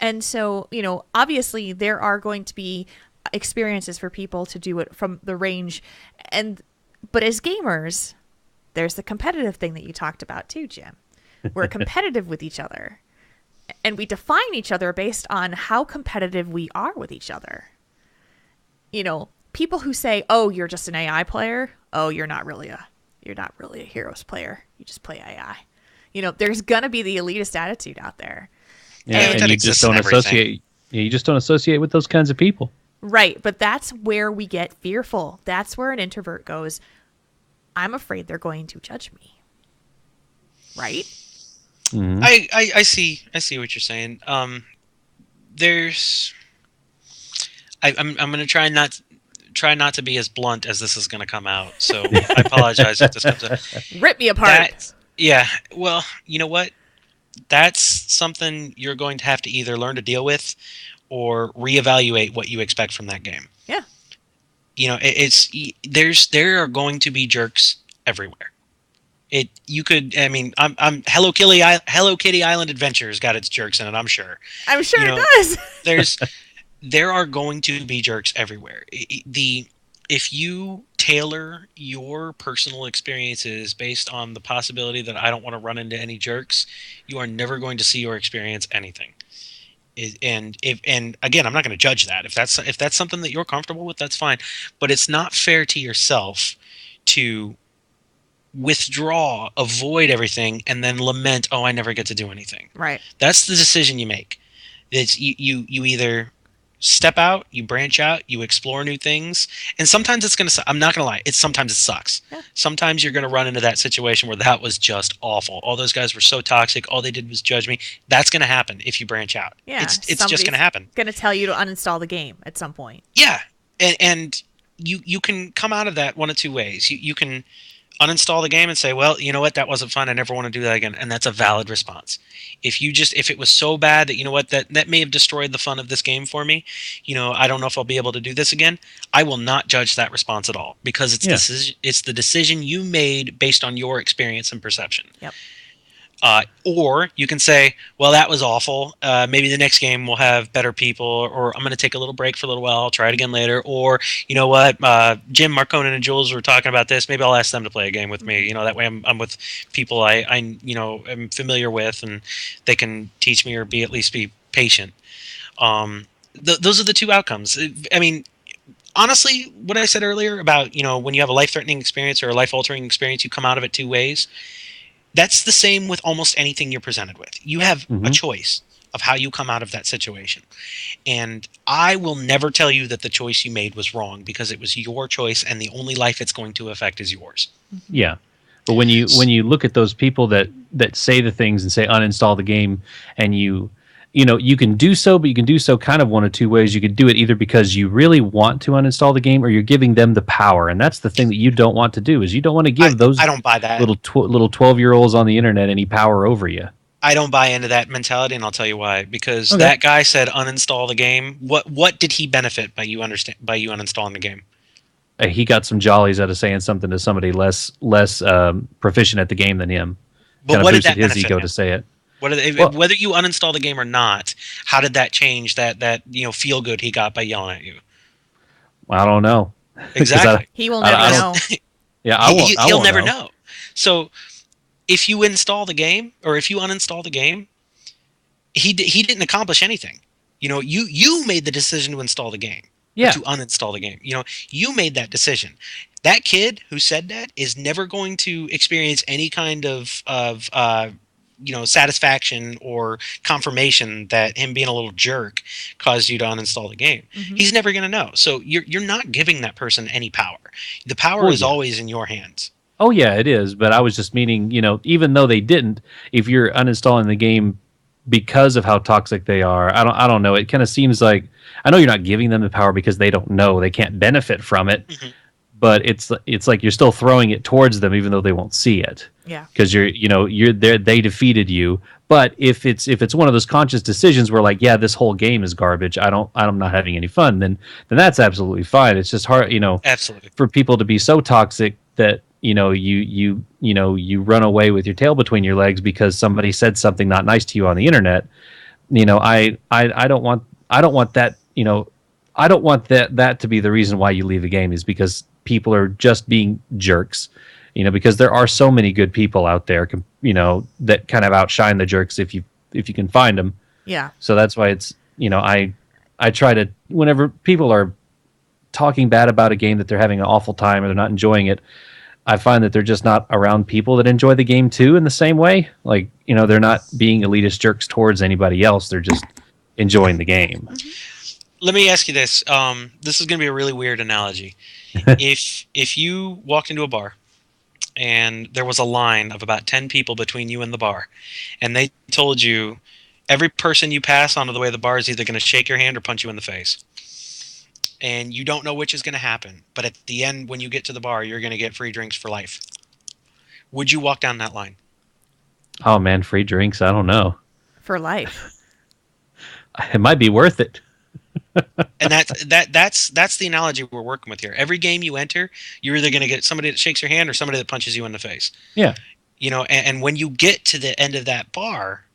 And so, obviously there are going to be experiences for people to do it from the range. But as gamers, there's the competitive thing that you talked about too, Jim. We're competitive with each other. And we define each other based on how competitive we are with each other. People who say, oh, you're just an AI player. Oh, you're not really a Heroes player. You just play AI. There's going to be the elitist attitude out there. and you just don't associate. You just don't associate with those kinds of people. Right, but that's where we get fearful. That's where an introvert goes, I'm afraid they're going to judge me. Right? Mm-hmm. I see what you're saying. I'm going to try not to be as blunt as this is going to come out. So I apologize if this comes out. Rip me apart. Well, you know what? That's something you're going to have to either learn to deal with or reevaluate what you expect from that game. Yeah. You know, there are going to be jerks everywhere. I'm Hello Kitty Island Adventures got its jerks in it, I'm sure. I'm sure it does. There are going to be jerks everywhere. If you tailor your personal experiences based on the possibility that I don't want to run into any jerks, you are never going to see or experience anything. And again, I'm not going to judge that. If that's something that you're comfortable with, that's fine. But it's not fair to yourself to withdraw, avoid everything, and then lament, "Oh, I never get to do anything." Right. That's the decision you make. It's you either step out, you branch out, you explore new things, and sometimes it's going to. I'm not going to lie. Sometimes it sucks. Yeah. Sometimes you're going to run into that situation where that was just awful. All those guys were so toxic. All they did was judge me. That's going to happen if you branch out. Yeah, it's just going to happen. Going to tell you to uninstall the game at some point. Yeah, and you can come out of that one of two ways. You can uninstall the game and say, well, you know what, that wasn't fun, I never want to do that again, and that's a valid response. If it was so bad that, you know what, that may have destroyed the fun of this game for me, you know, I don't know if I'll be able to do this again, I will not judge that response at all, because it's the decision you made based on your experience and perception. Yep. Or you can say, well, that was awful. Maybe the next game will have better people, or I'm going to take a little break for a little while. I'll try it again later. Or, you know what, Jim, Marconin, and Jules were talking about this. Maybe I'll ask them to play a game with me. You know, that way I'm with people I am familiar with, and they can teach me or at least be patient. Those are the two outcomes. I mean, honestly, what I said earlier about, you know, when you have a life-threatening experience or a life-altering experience, you come out of it two ways. That's the same with almost anything you're presented with. You have a choice of how you come out of that situation. And I will never tell you that the choice you made was wrong, because it was your choice, and the only life it's going to affect is yours. Yeah. But when you look at those people that say the things and say uninstall the game, and you can do so, but you can do so kind of one of two ways. You could do it either because you really want to uninstall the game, or you're giving them the power. And that's the thing that you don't want to do, is you don't want to give those I don't buy that. little 12-year-olds on the internet any power over you. I don't buy into that mentality, and I'll tell you why. Because that guy said uninstall the game. What did he benefit by you uninstalling the game? He got some jollies out of saying something to somebody less proficient at the game than him. But what did that benefit his ego him? To say it. Whether you uninstall the game or not, how did that change that feel good he got by yelling at you? I don't know. Exactly. He will never know. Yeah, he'll never know. So if you install the game, or if you uninstall the game, he didn't accomplish anything. You know, you made the decision to install the game. Yeah. To uninstall the game. You know, you made that decision. That kid who said that is never going to experience any kind of satisfaction or confirmation that him being a little jerk caused you to uninstall the game. Mm-hmm. He's never going to know. So you're not giving that person any power. The power is always in your hands. Oh yeah, it is. But I was just meaning, even though they didn't, if you're uninstalling the game because of how toxic they are, I don't know. It kind of seems like, I know you're not giving them the power because they don't know, they can't benefit from it. Mm-hmm. But it's like you're still throwing it towards them, even though they won't see it. Yeah. Because you're there. They defeated you. But if it's one of those conscious decisions where, like, yeah, this whole game is garbage, I'm not having any fun, then that's absolutely fine. It's just hard, absolutely, for people to be so toxic that you run away with your tail between your legs because somebody said something not nice to you on the internet. I don't want that. I don't want that to be the reason why you leave a game, is because people are just being jerks, because there are so many good people out there, that kind of outshine the jerks if you can find them. Yeah. So that's why it's, I try to, whenever people are talking bad about a game that they're having an awful time or they're not enjoying it, I find that they're just not around people that enjoy the game too in the same way. Like, they're not being elitist jerks towards anybody else. They're just enjoying the game. Let me ask you this. This is going to be a really weird analogy. If you walked into a bar and there was a line of about 10 people between you and the bar, and they told you every person you pass on the way to the bar is either going to shake your hand or punch you in the face, and you don't know which is going to happen, but at the end, when you get to the bar, you're going to get free drinks for life. Would you walk down that line? Oh man, free drinks, I don't know. For life. It might be worth it. And that's the analogy we're working with here. Every game you enter, you're either going to get somebody that shakes your hand or somebody that punches you in the face. Yeah. And when you get to the end of that bar,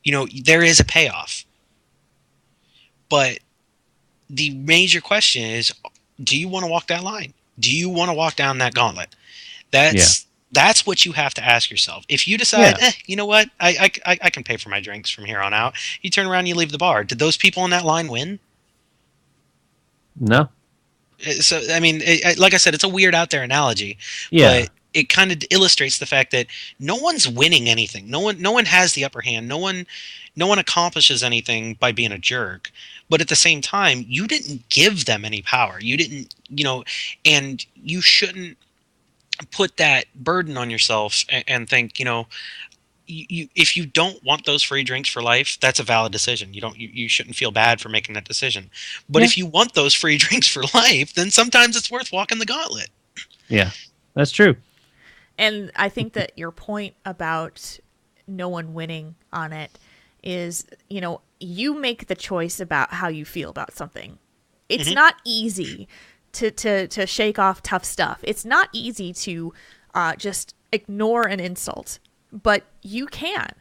there is a payoff. But the major question is, do you want to walk that line? Do you want to walk down that gauntlet? That's what you have to ask yourself. If you decide, you know what, I can pay for my drinks from here on out, you turn around and you leave the bar. Did those people in that line win? No. So, I mean, like I said, it's a weird out there analogy. Yeah. But it kind of illustrates the fact that no one's winning anything. No one has the upper hand. No one accomplishes anything by being a jerk. But at the same time, you didn't give them any power. You didn't, and you shouldn't put that burden on yourself and think, if you don't want those free drinks for life, that's a valid decision. You shouldn't feel bad for making that decision. But if you want those free drinks for life, then sometimes it's worth walking the gauntlet. Yeah, that's true. And I think that your point about no one winning on it is, you make the choice about how you feel about something. It's not easy to shake off tough stuff. It's not easy to just ignore an insult, but you can.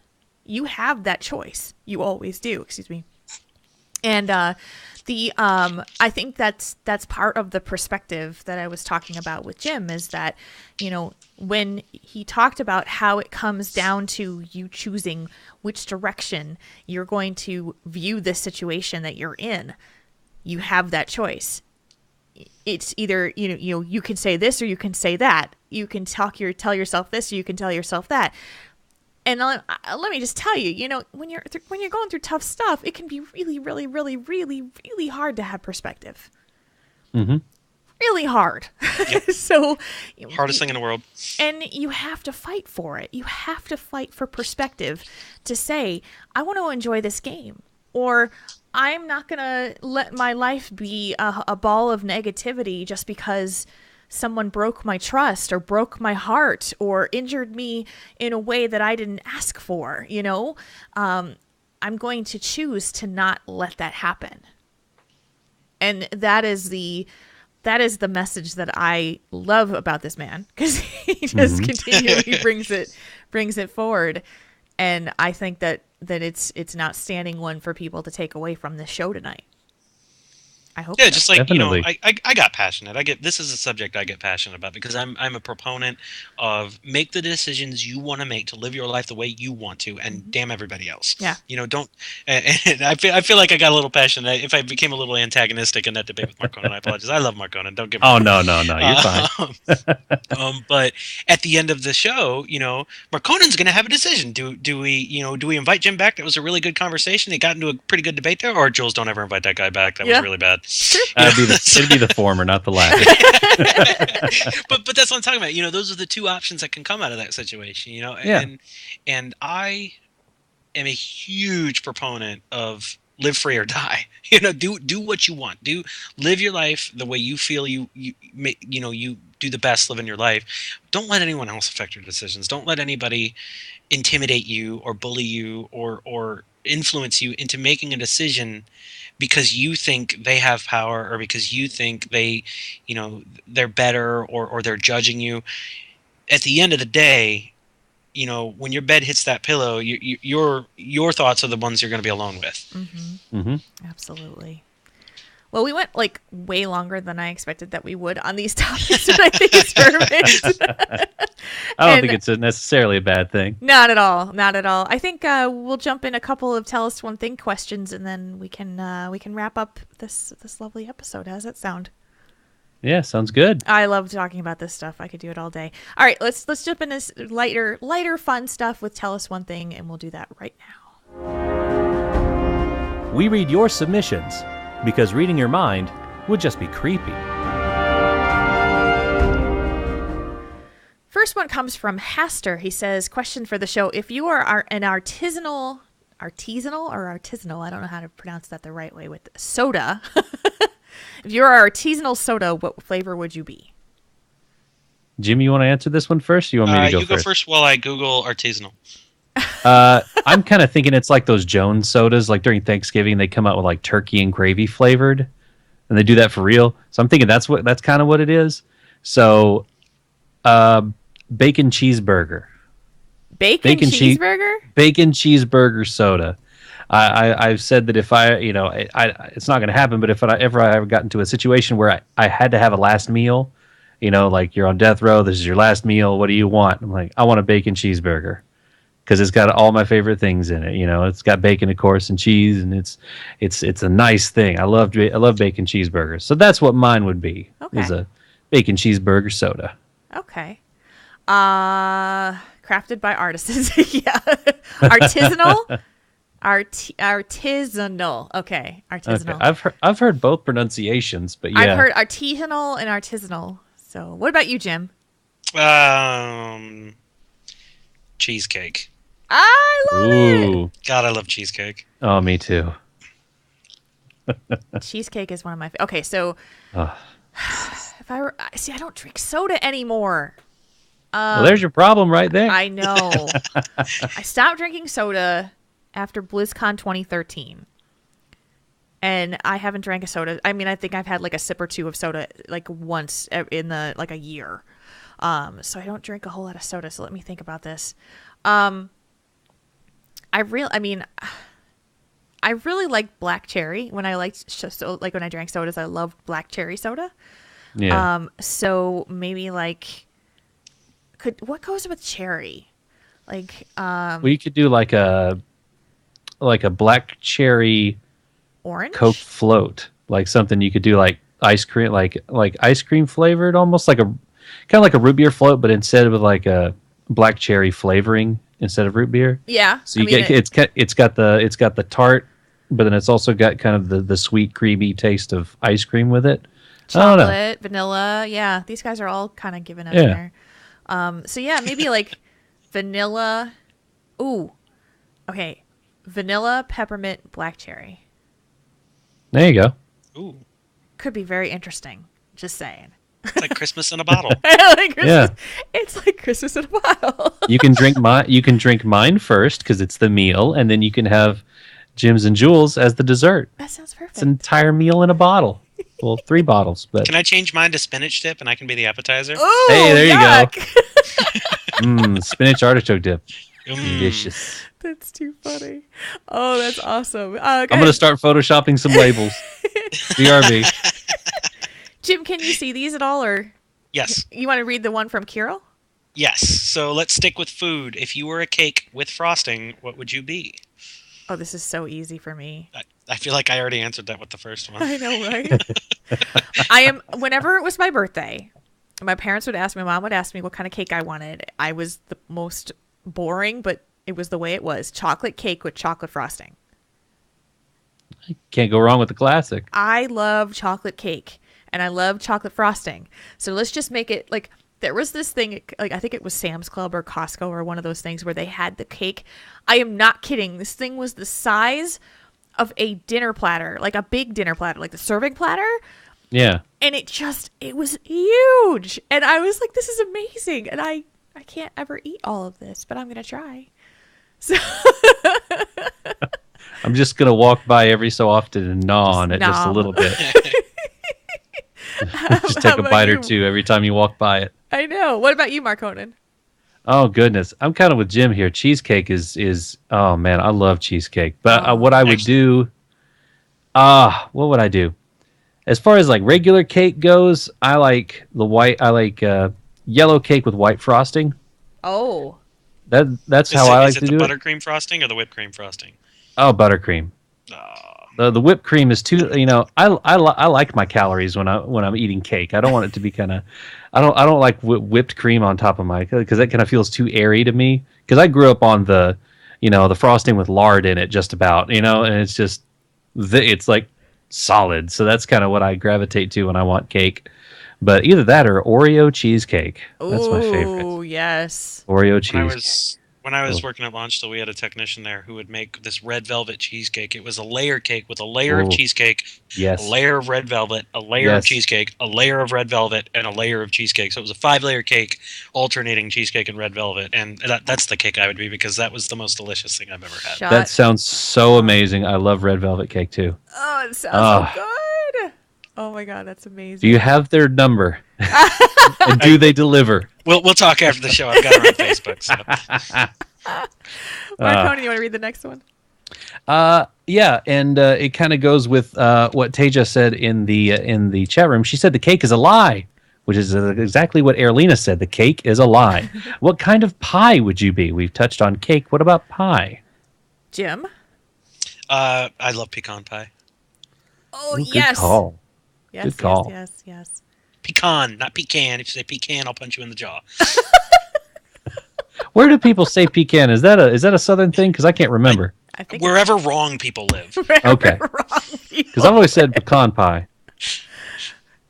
You have that choice. You always do. Excuse me. And I think that's part of the perspective that I was talking about with Jim, is that, when he talked about how it comes down to you choosing which direction you're going to view this situation that you're in, you have that choice. It's either, you can say this or you can say that. You can tell yourself this or you can tell yourself that. And let me just tell you, when you're going through tough stuff, it can be really, really, really, really, really hard to have perspective. Mm-hmm. Really hard. Yep. So hardest thing in the world. And you have to fight for it. You have to fight for perspective to say, I want to enjoy this game, or I'm not going to let my life be a ball of negativity just because someone broke my trust or broke my heart or injured me in a way that I didn't ask for. I'm going to choose to not let that happen. And that is the message that I love about this man, because he just continually brings it forward. And I think that it's an outstanding one for people to take away from this show tonight. I hope. Yeah, so. just like, Definitely. I got passionate. This is a subject I get passionate about because I'm a proponent of make the decisions you want to make to live your life the way you want to, and damn everybody else. Yeah. Don't. And I feel like I got a little passionate. If I became a little antagonistic in that debate with Mark Conan, I apologize. I love Mark Conan. Don't get me wrong. No, you're fine. But at the end of the show, Mark Conan's going to have a decision. Do we invite Jim back? That was a really good conversation. They got into a pretty good debate there. Or Jules, don't ever invite that guy back. That was really bad. It'd be the former, not the latter. but that's what I'm talking about. Those are the two options that can come out of that situation. And I am a huge proponent of live free or die. Do what you want. Live your life the way you feel you do the best living your life. Don't let anyone else affect your decisions. Don't let anybody intimidate you or bully you or influence you into making a decision because you think they have power or because you think they're better or they're judging you. At the end of the day, when your bed hits that pillow, your thoughts are the ones you're going to be alone with. Mm-hmm. Mm-hmm. Absolutely. Well, we went way longer than I expected that we would on these topics, and I think it's perfect. I don't think it's necessarily a bad thing. Not at all. Not at all. I think we'll jump in a couple of tell us one thing questions, and then we can wrap up this lovely episode. How does that sound? Yeah, sounds good. I love talking about this stuff. I could do it all day. All right, let's jump into this lighter, fun stuff with Tell Us One Thing, and we'll do that right now. We read your submissions because reading your mind would just be creepy. First one comes from Haster. He says, question for the show. If you are an artisanal, I don't know how to pronounce that the right way, with soda. If you're an artisanal soda, what flavor would you be? Jim, you want to answer this one first? Or you want me to go first? You go first while I Google artisanal. I'm kind of thinking it's like those Jones sodas. Like during Thanksgiving, they come out with like turkey and gravy flavored, and they do that for real. So I'm thinking that's kind of what it is. So, bacon cheeseburger. Bacon cheeseburger? Bacon cheeseburger soda. I've said that if it's not going to happen, but if I ever got into a situation where I had to have a last meal, like you're on death row, this is your last meal, what do you want? I'm like, I want a bacon cheeseburger because it's got all my favorite things in it. It's got bacon, of course, and cheese, and it's a nice thing. I love bacon cheeseburgers, so that's what mine would be. Okay. Is a bacon cheeseburger soda. Okay. Crafted by artisans. Yeah. Artisanal. Artisanal. Okay, artisanal. Okay. I've heard both pronunciations, but yeah. I've heard artisanal and artisanal. So, what about you, Jim? Cheesecake. I love it. God, I love cheesecake. Oh, me too. Cheesecake is one of my. Okay, so if I don't drink soda anymore. Well, there's your problem right there. I know. I stopped drinking soda after BlizzCon 2013, and I haven't drank a soda. I mean, I think I've had like a sip or two of soda like once in a year. So I don't drink a whole lot of soda. So let me think about this. I really like black cherry. When I when I drank sodas, I loved black cherry soda. Yeah. So maybe what goes with cherry? Well, you could do like a black cherry orange Coke float, like something you could do like ice cream, like ice cream flavored, almost like kind of like a root beer float, but instead of like a black cherry flavoring instead of root beer. Yeah. So it's got the tart, but then it's also got kind of the sweet creamy taste of ice cream with it. Chocolate, vanilla. Yeah, these guys are all kind of giving up there. So yeah, maybe like vanilla. Ooh. Okay. Vanilla, peppermint, black cherry. There you go. Ooh. Could be very interesting. Just saying. It's like Christmas in a bottle. Yeah. It's like Christmas in a bottle. You can drink mine first because it's the meal, and then you can have Jim's and Jules as the dessert. That sounds perfect. It's an entire meal in a bottle. Well, 3 bottles. But can I change mine to spinach dip and I can be the appetizer? Ooh, hey, there yuck. you go. Spinach artichoke dip. Delicious. That's too funny. Oh, that's awesome. I'm going to start photoshopping some labels. BRB. Jim, can you see these at all? Or yes. You want to read the one from Kirill? Yes. So let's stick with food. If you were a cake with frosting, what would you be? Oh, this is so easy for me. I feel like I already answered that with the first one. I know, right? Whenever it was my birthday, my mom would ask me what kind of cake I wanted. I was the most boring, but it was the way it was. Chocolate cake with chocolate frosting. Can't go wrong with the classic. I love chocolate cake and I love chocolate frosting. So let's just make it like there was this thing, like I think it was Sam's Club or Costco or one of those things where they had the cake. I am not kidding. This thing was the size of a dinner platter, like a big dinner platter, like the serving platter. Yeah. And it was huge. And I was like, this is amazing. And I can't ever eat all of this, but I'm going to try. So I'm just going to walk by every so often and gnaw on it just a little bit. Just take a bite or two every time you walk by it. I know. What about you, Marconin? Oh, goodness. I'm kind of with Jim here. Cheesecake is oh, man, I love cheesecake. But what I would do, what would I do? As far as like regular cake goes, I like yellow cake with white frosting. Oh. That's how I like to do it. Is it the buttercream frosting or the whipped cream frosting? Oh, buttercream. The whipped cream is too. I like my calories when I'm eating cake. I don't want it to be kind of. I don't like whipped cream on top of my, because that kind of feels too airy to me. Because I grew up on the frosting with lard in it, just about, and it's just it's like solid. So that's kind of what I gravitate to when I want cake. But either that or Oreo cheesecake. That's my favorite. Oh, yes. Oreo cheesecake. When I was working at Launchville, we had a technician there who would make this red velvet cheesecake. It was a layer cake with a layer of cheesecake, a layer of red velvet, a layer of cheesecake, a layer of red velvet, and a layer of cheesecake. So it was a 5-layer cake, alternating cheesecake and red velvet. And that's the cake I would be, because that was the most delicious thing I've ever had. That sounds so amazing. I love red velvet cake too. Oh, it sounds so good. Oh my God, that's amazing. Do you have their number? And do they deliver? We'll talk after the show. I've got her on Facebook. So. Marconi, you want to read the next one? Yeah, and it kind of goes with what Teja said in the chat room. She said the cake is a lie, which is exactly what Erlina said. The cake is a lie. What kind of pie would you be? We've touched on cake. What about pie? Jim? I love pecan pie. Oh, yes. Good call. Yes, good call. Yes. Pecan, not pecan. If you say pecan, I'll punch you in the jaw. Where do people say pecan? Is that a Southern thing? Because I can't remember. I think wherever wrong people live. Okay. Because I've always said pecan pie.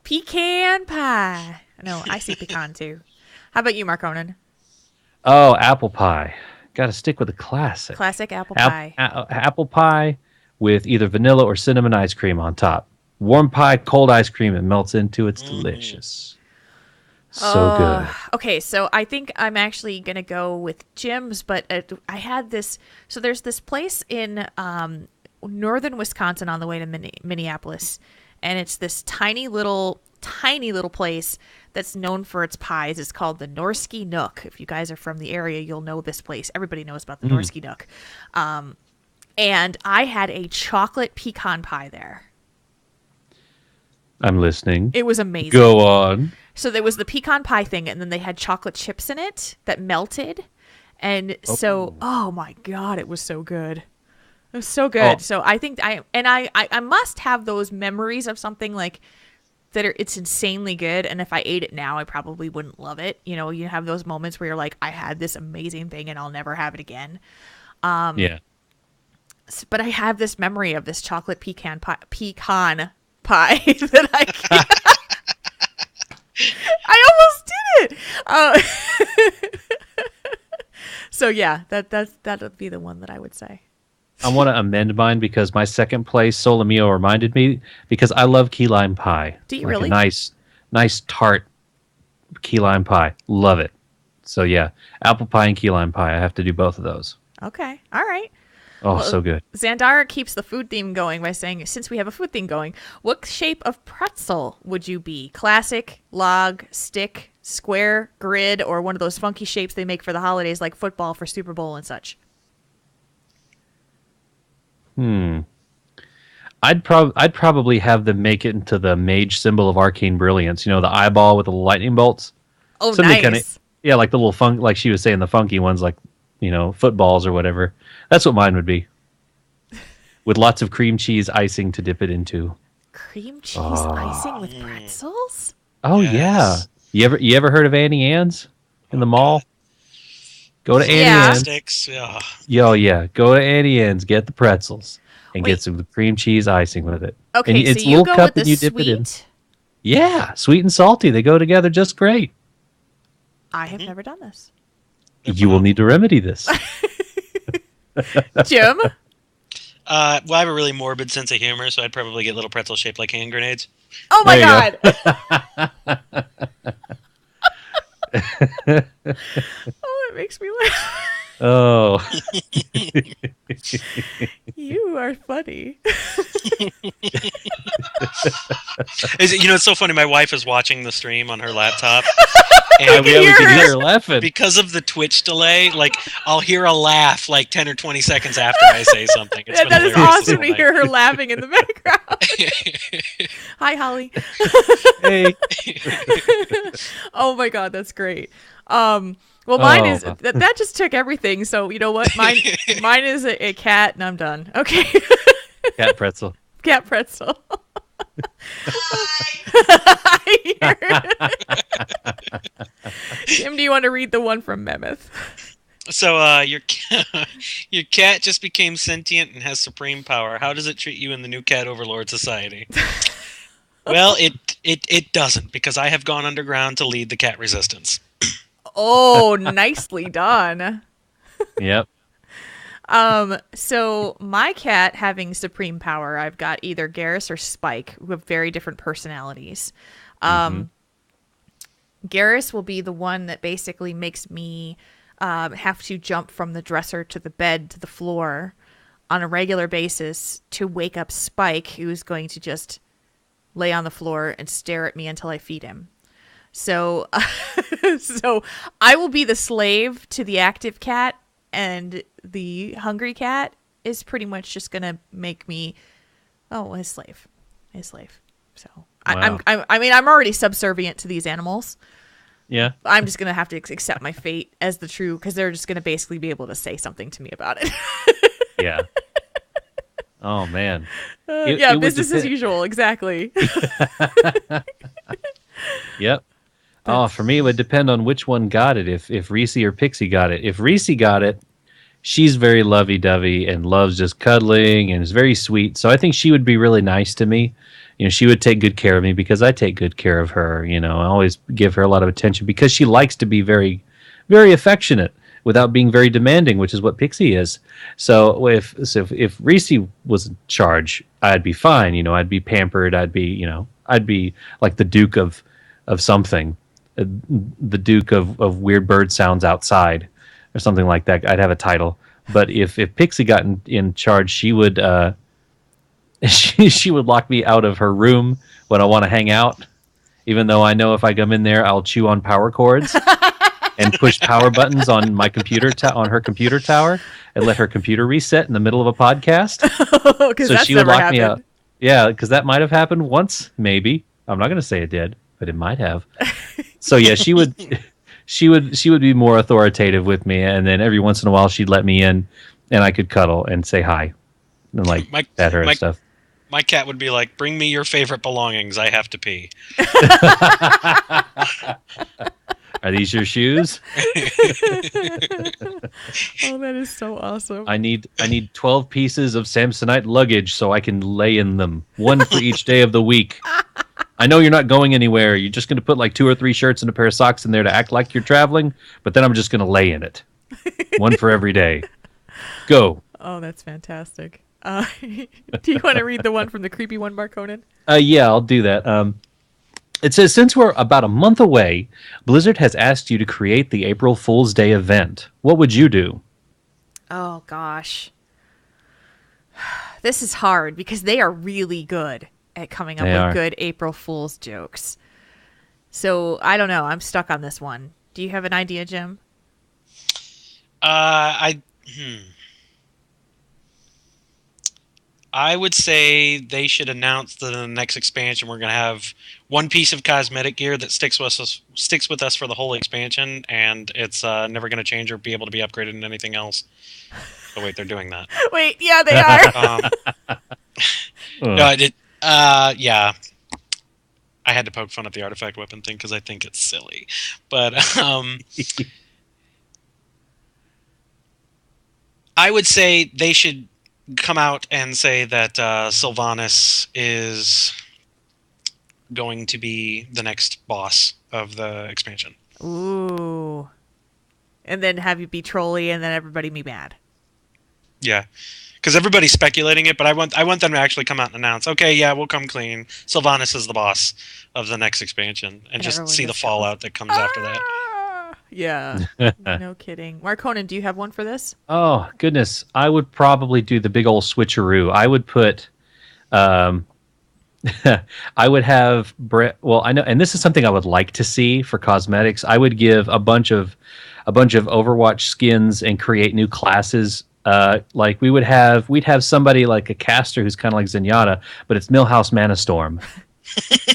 Pecan pie. No, I see pecan too. How about you, Marconin? Oh, apple pie. Got to stick with the classic. Classic apple pie. Apple pie with either vanilla or cinnamon ice cream on top. Warm pie, cold ice cream, it melts into. It's delicious. So good. Okay, so I think I'm actually going to go with Jim's, but I had this. So there's this place in northern Wisconsin on the way to Minneapolis, and it's this tiny little place that's known for its pies. It's called the Norski Nook. If you guys are from the area, you'll know this place. Everybody knows about the Norski Nook. And I had a chocolate pecan pie there. I'm listening. It was amazing. Go on. So there was the pecan pie thing, and then they had chocolate chips in it that melted. And so, oh my God, it was so good. It was so good. Oh. So I think I must have those memories of something like that. It's insanely good. And if I ate it now, I probably wouldn't love it. You have those moments where you're like, I had this amazing thing and I'll never have it again. Yeah. But I have this memory of this chocolate pecan pie that I can't. I almost did it. So yeah, that would be the one that I would say. I want to amend mine because my second place Solomio reminded me, because I love key lime pie. Do you really? A nice tart key lime pie. Love it. So yeah, apple pie and key lime pie. I have to do both of those. Okay. All right. Oh, well, so good. Xandar keeps the food theme going by saying, since we have a food theme going, what shape of pretzel would you be? Classic, log, stick, square, grid, or one of those funky shapes they make for the holidays like football for Super Bowl and such? I'd probably have them make it into the mage symbol of arcane brilliance. The eyeball with the lightning bolts. Oh, something nice. Like the little funk, like she was saying, the funky ones, like footballs or whatever. That's what mine would be. With lots of cream cheese icing to dip it into. Cream cheese icing with pretzels? Oh, yes. Yeah. You ever heard of Annie Ann's in the mall? Go to Annie Ann's. Yeah. Go to Annie Ann's, get the pretzels, and get some cream cheese icing with it. Okay, and it's so you go cup with the you sweet. Dip it in. Yeah, sweet and salty. They go together just great. I have never done this. You will need to remedy this. Jim? Well, I have a really morbid sense of humor, so I'd probably get little pretzel shaped like hand grenades. Oh my God! Oh, it makes me laugh. Oh. You are funny. It's so funny. My wife is watching the stream on her laptop. And we can hear her laughing. Because of the Twitch delay, I'll hear a laugh 10 or 20 seconds after I say something. That is awesome to hear her laughing in the background. Hi, Holly. Hey. Oh my God, that's great. Well, mine is that just took everything. So you know what? Mine is a cat, and I'm done. Okay. Cat pretzel. Cat pretzel. Jim, do you want to read the one from Mammoth? So your cat just became sentient and has supreme power. How does it treat you in the new Cat Overlord Society? Well, it doesn't, because I have gone underground to lead the cat resistance. Oh, nicely done. Yep. So my cat having supreme power, I've got either Garrus or Spike, who have very different personalities. Garrus will be the one that basically makes me have to jump from the dresser to the bed to the floor on a regular basis to wake up Spike, who's going to just lay on the floor and stare at me until I feed him. So, so I will be the slave to the active cat, and the hungry cat is pretty much just gonna make me, his slave. So wow. I'm already subservient to these animals. Yeah. I'm just gonna have to accept my fate as the true, because they're just gonna basically be able to say something to me about it. Yeah. Oh man. Business as usual. Exactly. Yep. Oh, for me, it would depend on which one got it. If Reese or Pixie got it. If Reese got it, she's very lovey-dovey and loves just cuddling and is very sweet. So I think she would be really nice to me. You know, she would take good care of me because I take good care of her. You know, I always give her a lot of attention because she likes to be very, very affectionate without being very demanding, which is what Pixie is. So if Reese was in charge, I'd be fine. You know, I'd be pampered. I'd be like the Duke of something. The Duke of weird bird sounds outside or something like that. I'd have a title. But if Pixie got in charge, she would she would lock me out of her room when I want to hang out, even though I know if I come in there, I'll chew on power cords and push power buttons on my computer on her computer tower and let her computer reset in the middle of a podcast. So she would lock me out. Yeah, because that might have happened once, maybe. I'm not going to say it did, but it might have. So yeah, she would be more authoritative with me, and then every once in a while she'd let me in, and I could cuddle and say hi, and pet her and stuff. My cat would be like, "Bring me your favorite belongings. I have to pee." Are these your shoes? Oh, that is so awesome. I need 12 pieces of Samsonite luggage so I can lay in them, one for each day of the week. I know you're not going anywhere. You're just going to put like 2 or 3 shirts and a pair of socks in there to act like you're traveling, but then I'm just going to lay in it. One for every day. Go. Oh, that's fantastic. Do you want to read the one from the creepy one, Mark Conan? Yeah, I'll do that. It says, since we're about a month away, Blizzard has asked you to create the April Fool's Day event. What would you do? Oh, gosh. This is hard because they are really good at coming up with good April Fool's jokes. So, I don't know. I'm stuck on this one. Do you have an idea, Jim? I would say they should announce that in the next expansion we're going to have one piece of cosmetic gear that sticks with us for the whole expansion, and it's never going to change or be able to be upgraded into anything else. Oh wait, they're doing that. Wait, yeah, they are. Yeah. I had to poke fun at the artifact weapon thing because I think it's silly, but I would say they should come out and say that Sylvanas is going to be the next boss of the expansion. Ooh. And then have you be trolly and then everybody be mad. Yeah. Because everybody's speculating it, but I want them to actually come out and announce, okay, yeah, we'll come clean. Sylvanas is the boss of the next expansion, and just see the fallout that comes after that. Yeah, no kidding. Mark Conan, do you have one for this? Oh, goodness. I would probably do the big old switcheroo. I would put... I would have... Well, I know, and this is something I would like to see for cosmetics. I would give a bunch of Overwatch skins and create new classes. Like we'd have somebody like a caster who's kind of like Zenyatta, but it's Millhouse Manastorm.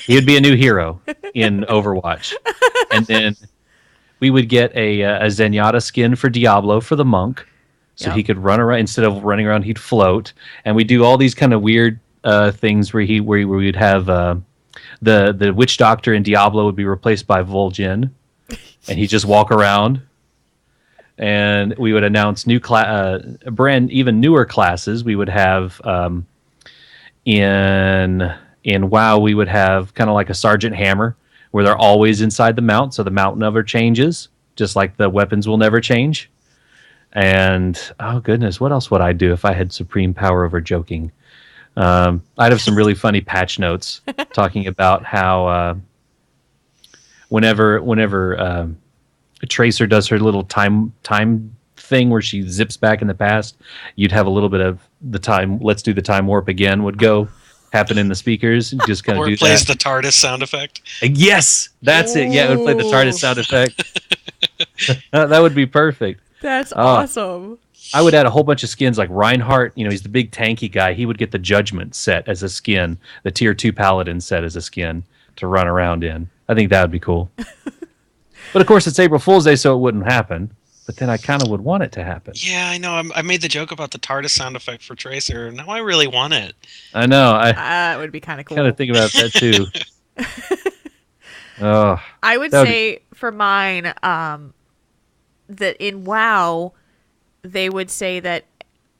He would be a new hero in Overwatch. And then we would get a Zenyatta skin for Diablo for the monk. So he could run around. Instead of running around, he'd float. And we do all these kind of weird things where we'd have the witch doctor in Diablo would be replaced by Vol'jin, and he'd just walk around. And we would announce new even newer classes. We would have in WoW, we would have kind of like a Sergeant Hammer, where they're always inside the mount, so the mount never changes, just like the weapons will never change. And oh goodness, what else would I do if I had supreme power over joking? I'd have some really funny patch notes talking about how whenever Tracer does her little time thing where she zips back in the past, you'd have a little bit of the time. Let's do the time warp again. Would go happen in the speakers. And just kind of do that. Or plays the TARDIS sound effect. Yes, that's it. Yeah, it would play the TARDIS sound effect. That would be perfect. That's awesome. I would add a whole bunch of skins like Reinhardt. He's the big tanky guy. He would get the Judgment set as a skin, the Tier 2 Paladin set as a skin to run around in. I think that would be cool. But of course, it's April Fool's Day, so it wouldn't happen. But then I kind of would want it to happen. Yeah, I know. I made the joke about the TARDIS sound effect for Tracer. Now I really want it. I know. It would be kind of cool. Kind of think about that too. I would say for mine that in WoW, they would say that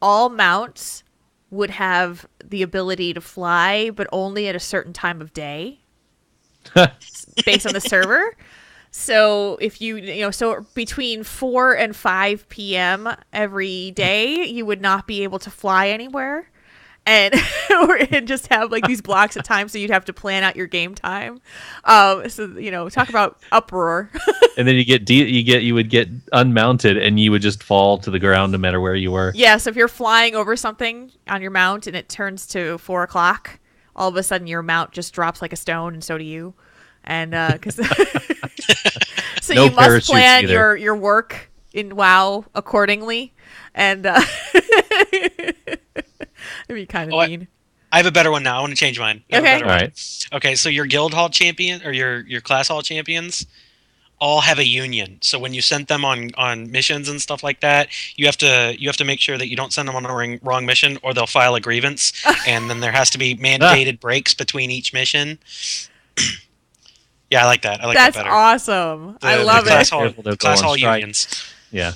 all mounts would have the ability to fly, but only at a certain time of day, based on the server. So if so between 4 and 5 p.m. every day, you would not be able to fly anywhere. And or just have like these blocks of time, so you'd have to plan out your game time. So talk about uproar. And then you would get unmounted, and you would just fall to the ground no matter where you were. Yeah, so if you're flying over something on your mount and it turns to 4 o'clock, all of a sudden your mount just drops like a stone, and so do you. And so no, you must plan your work in WoW accordingly, and it'd be kind of mean. I have a better one now. I want to change mine. Okay. All right. Okay, so your guild hall champion or your class hall champions all have a union. So when you send them on missions and stuff like that, you have to make sure that you don't send them on a wrong mission, or they'll file a grievance, and then there has to be mandated breaks between each mission. Yeah, I like that. I like that better. That's awesome. I love it. Class hall unions. Yeah.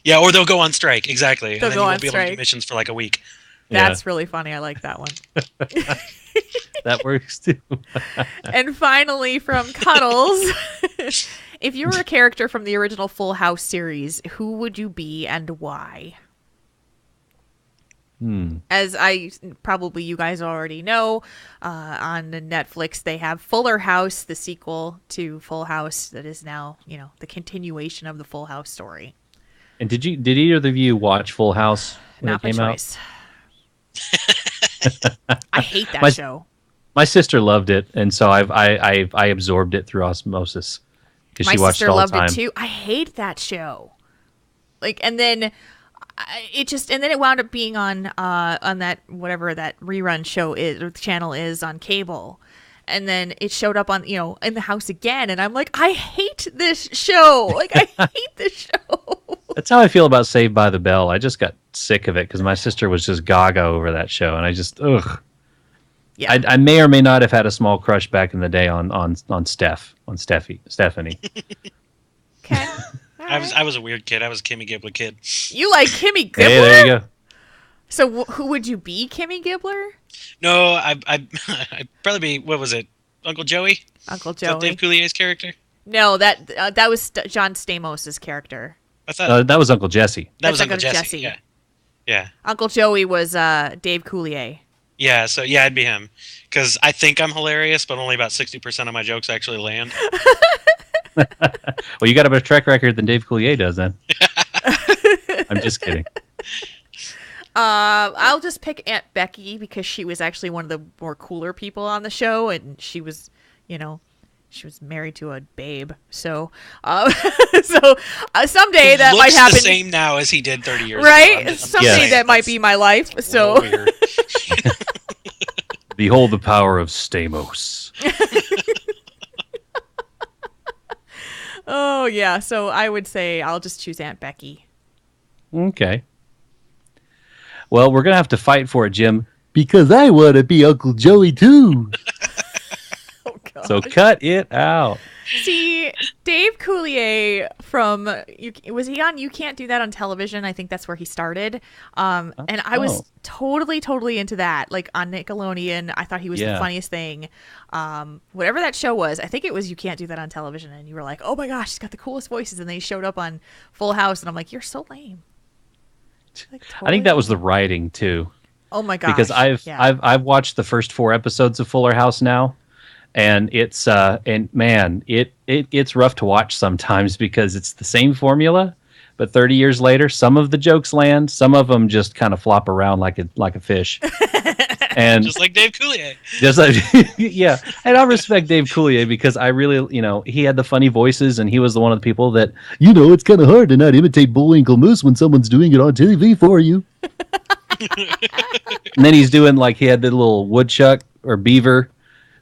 Yeah, or they'll go on strike. Exactly. They'll and then you won't be able to do missions for like a week. That's really funny. I like that one. That works too. And finally, from Cuddles, if you were a character from the original Full House series, who would you be and why? As probably you guys already know, on Netflix they have Fuller House, the sequel to Full House that is now, the continuation of the Full House story. And did either of you watch Full House when Not it came my choice. I hate that show. My sister loved it, and so I absorbed it through osmosis because she watched it all the time. My sister loved it too. I hate that show. And then it wound up being on that whatever that rerun show is or the channel is on cable, and then it showed up on in the house again, and I'm like, I hate this show. I hate this show. That's how I feel about Saved by the Bell. I just got sick of it because my sister was just gaga over that show, and I just Yeah. I may or may not have had a small crush back in the day on Stephanie. Okay. I was a weird kid. I was a Kimmy Gibbler kid. You like Kimmy Gibbler? Hey, there you go. So who would you be, Kimmy Gibbler? No, I'd probably be, what was it, Uncle Joey? Uncle Joey. Is that Dave Coulier's character? No, that was John Stamos' character. I thought that was Uncle Jesse. That was Uncle Jesse. Yeah. Uncle Joey was Dave Coulier. Yeah, so I'd be him. Because I think I'm hilarious, but only about 60% of my jokes actually land. Well, you got a better track record than Dave Coulier does, then. I'm just kidding. I'll just pick Aunt Becky because she was actually one of the more cooler people on the show, and she was, she was married to a babe. So, someday that might happen. The same now as he did 30 years right? ago. Someday that might be my life. So. Behold the power of Stamos. Oh, yeah. So I would say I'll just choose Aunt Becky. Okay. Well, we're going to have to fight for it, Jim, because I want to be Uncle Joey too. Oh, God. So cut it out. See, Dave Coulier from was he on You Can't Do That on Television? I think that's where he started. And I was totally into that. Like on Nickelodeon, I thought he was the funniest thing. Whatever that show was, I think it was You Can't Do That on Television, and you were like, "Oh my gosh, he's got the coolest voices." And then he showed up on Full House, and I'm like, "You're so lame." Like, totally I think that was the writing too. Oh my gosh! Because I've watched the first 4 episodes of Fuller House now. And it's it's rough to watch sometimes because it's the same formula, but 30 years later, some of the jokes land, some of them just kind of flop around like a fish. And just like Dave Coulier. Just like yeah, and I respect Dave Coulier because I really, he had the funny voices, and he was one of the people that it's kind of hard to not imitate Bullwinkle Moose when someone's doing it on TV for you. And then he's doing he had the little woodchuck or beaver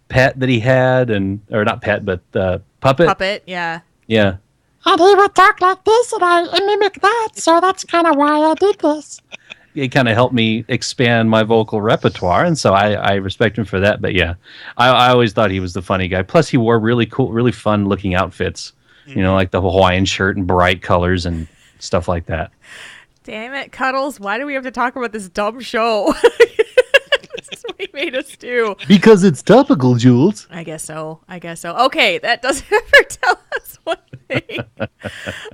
pet that he had, or not pet, but puppet, yeah. And he would talk like this, and I mimic that, so that's kind of why I did this. It kind of helped me expand my vocal repertoire, and so I respect him for that. But yeah, I always thought he was the funny guy. Plus, he wore really cool, really fun looking outfits, like the Hawaiian shirt and bright colors and stuff like that. Damn it, Cuddles, why do we have to talk about this dumb show? We made us do because it's topical, Jules. I guess so. Okay, that doesn't ever tell us one thing.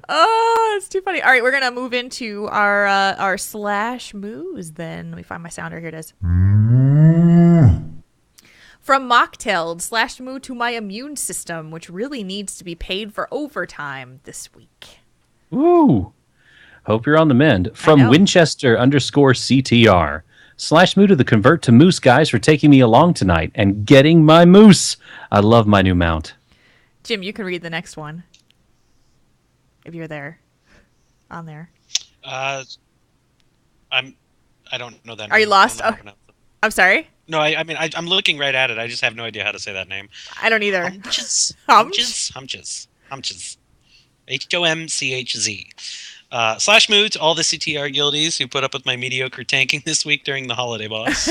Oh, it's too funny. All right, we're gonna move into our slash moves. Then let me find my sounder. Here it is. From Mocktailed, slash moo to my immune system, which really needs to be paid for overtime this week. Ooh, hope you're on the mend. From Winchester _CTR. Slash moo to the Convert to Moose guys for taking me along tonight and getting my moose. I love my new mount. Jim, you can read the next one. If you're there. On there. I don't know that name. Are you lost? I'm sorry? No, I'm looking right at it. I just have no idea how to say that name. I don't either. Humches. HOMCHZ. Slash moo to all the CTR guildies who put up with my mediocre tanking this week during the holiday boss.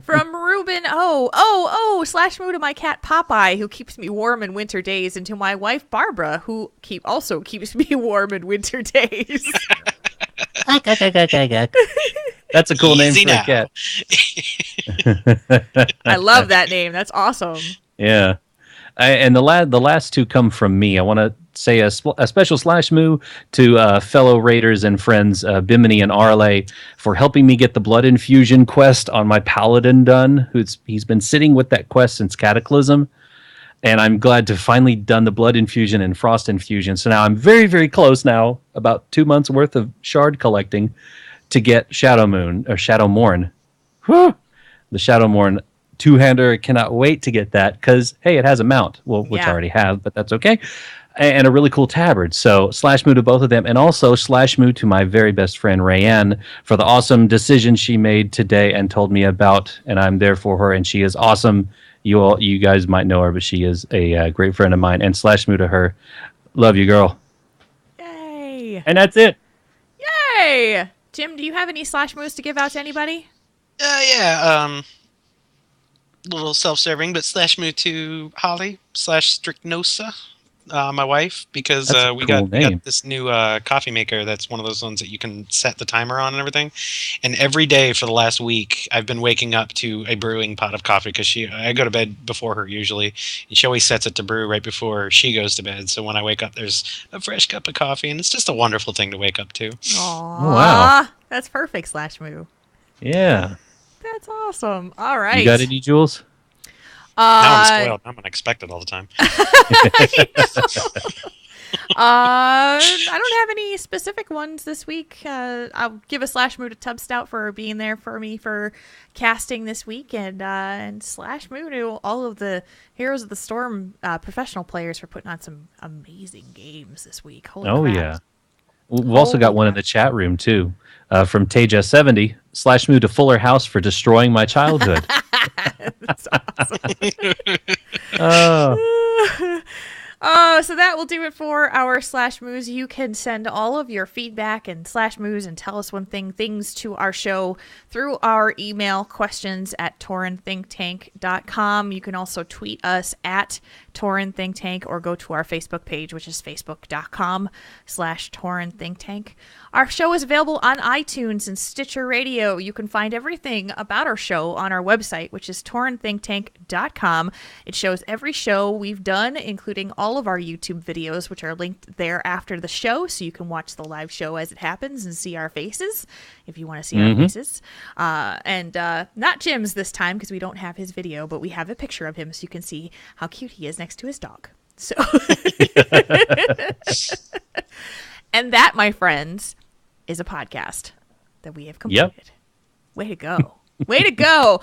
From Ruben, slash moo to my cat Popeye, who keeps me warm in winter days, and to my wife Barbara, who also keeps me warm in winter days. That's a cool name for a cat. I love that name. That's awesome. Yeah. And the last 2 come from me. I want to say a special slash moo to fellow raiders and friends Bimini and Arle for helping me get the blood infusion quest on my paladin done. He's been sitting with that quest since Cataclysm, and I'm glad to finally done the blood infusion and frost infusion. So now I'm very, very close now, about 2 months worth of shard collecting to get Shadow Morn. Whew! The Shadow Morn 2-hander, cannot wait to get that because, hey, it has a mount, which I already have, but that's okay. And a really cool tabard. So slash moo to both of them, and also slash moo to my very best friend Rayanne for the awesome decision she made today and told me about, and I'm there for her, and she is awesome. You guys might know her, but she is a great friend of mine, and slash moo to her. Love you, girl. Yay. And that's it. Yay. Jim, do you have any slash moos to give out to anybody? Yeah. Little self-serving, but slash moo to Holly / Stricnosa, my wife, because we got this new coffee maker that's one of those ones that you can set the timer on and everything. And every day for the last week, I've been waking up to a brewing pot of coffee because I go to bed before her usually, and she always sets it to brew right before she goes to bed. So when I wake up, there's a fresh cup of coffee, and it's just a wonderful thing to wake up to. Aww, oh, wow, that's perfect, slash moo. Yeah. That's awesome. All right. You got any, Jules? Now I'm spoiled. I'm unexpected all the time. I don't have any specific ones this week. I'll give a slash moo to Tub Stout for being there for me for casting this week, and slash moo to all of the Heroes of the Storm professional players for putting on some amazing games this week. Holy crap. Yeah. We've also got one in the chat room, too, from Teja70. Slash moo to Fuller House for destroying my childhood. That's awesome. So that will do it for our Slash Moos. You can send all of your feedback and Slash Moos and tell us one thing things to our show through our email questions at taurenThinkTank.com. You can also tweet us at TaurenThinkTank or go to our Facebook page, which is facebook.com/TaurenThinkTank. Our show is available on iTunes and Stitcher Radio. You can find everything about our show on our website, which is TaurenThinkTank.com. It shows every show we've done, including all of our YouTube videos, which are linked there after the show, so you can watch the live show as it happens and see our faces, if you want to see our faces. And not Jim's this time, because we don't have his video, but we have a picture of him, so you can see how cute he is next to his dog. So, and that, my friends, is a podcast that we have completed. Yep. Way to go. Way to go.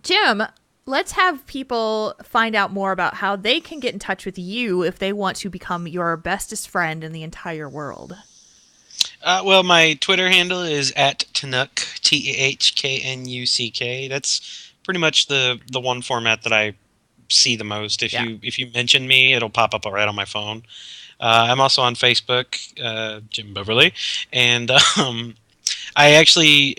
Jim, let's have people find out more about how they can get in touch with you if they want to become your bestest friend in the entire world. Well, my Twitter handle is at Tnuck, TEHKNUCK. That's pretty much the one format that I see the most. If you mention me, it'll pop up right on my phone. I'm also on Facebook, Jim Beverly, and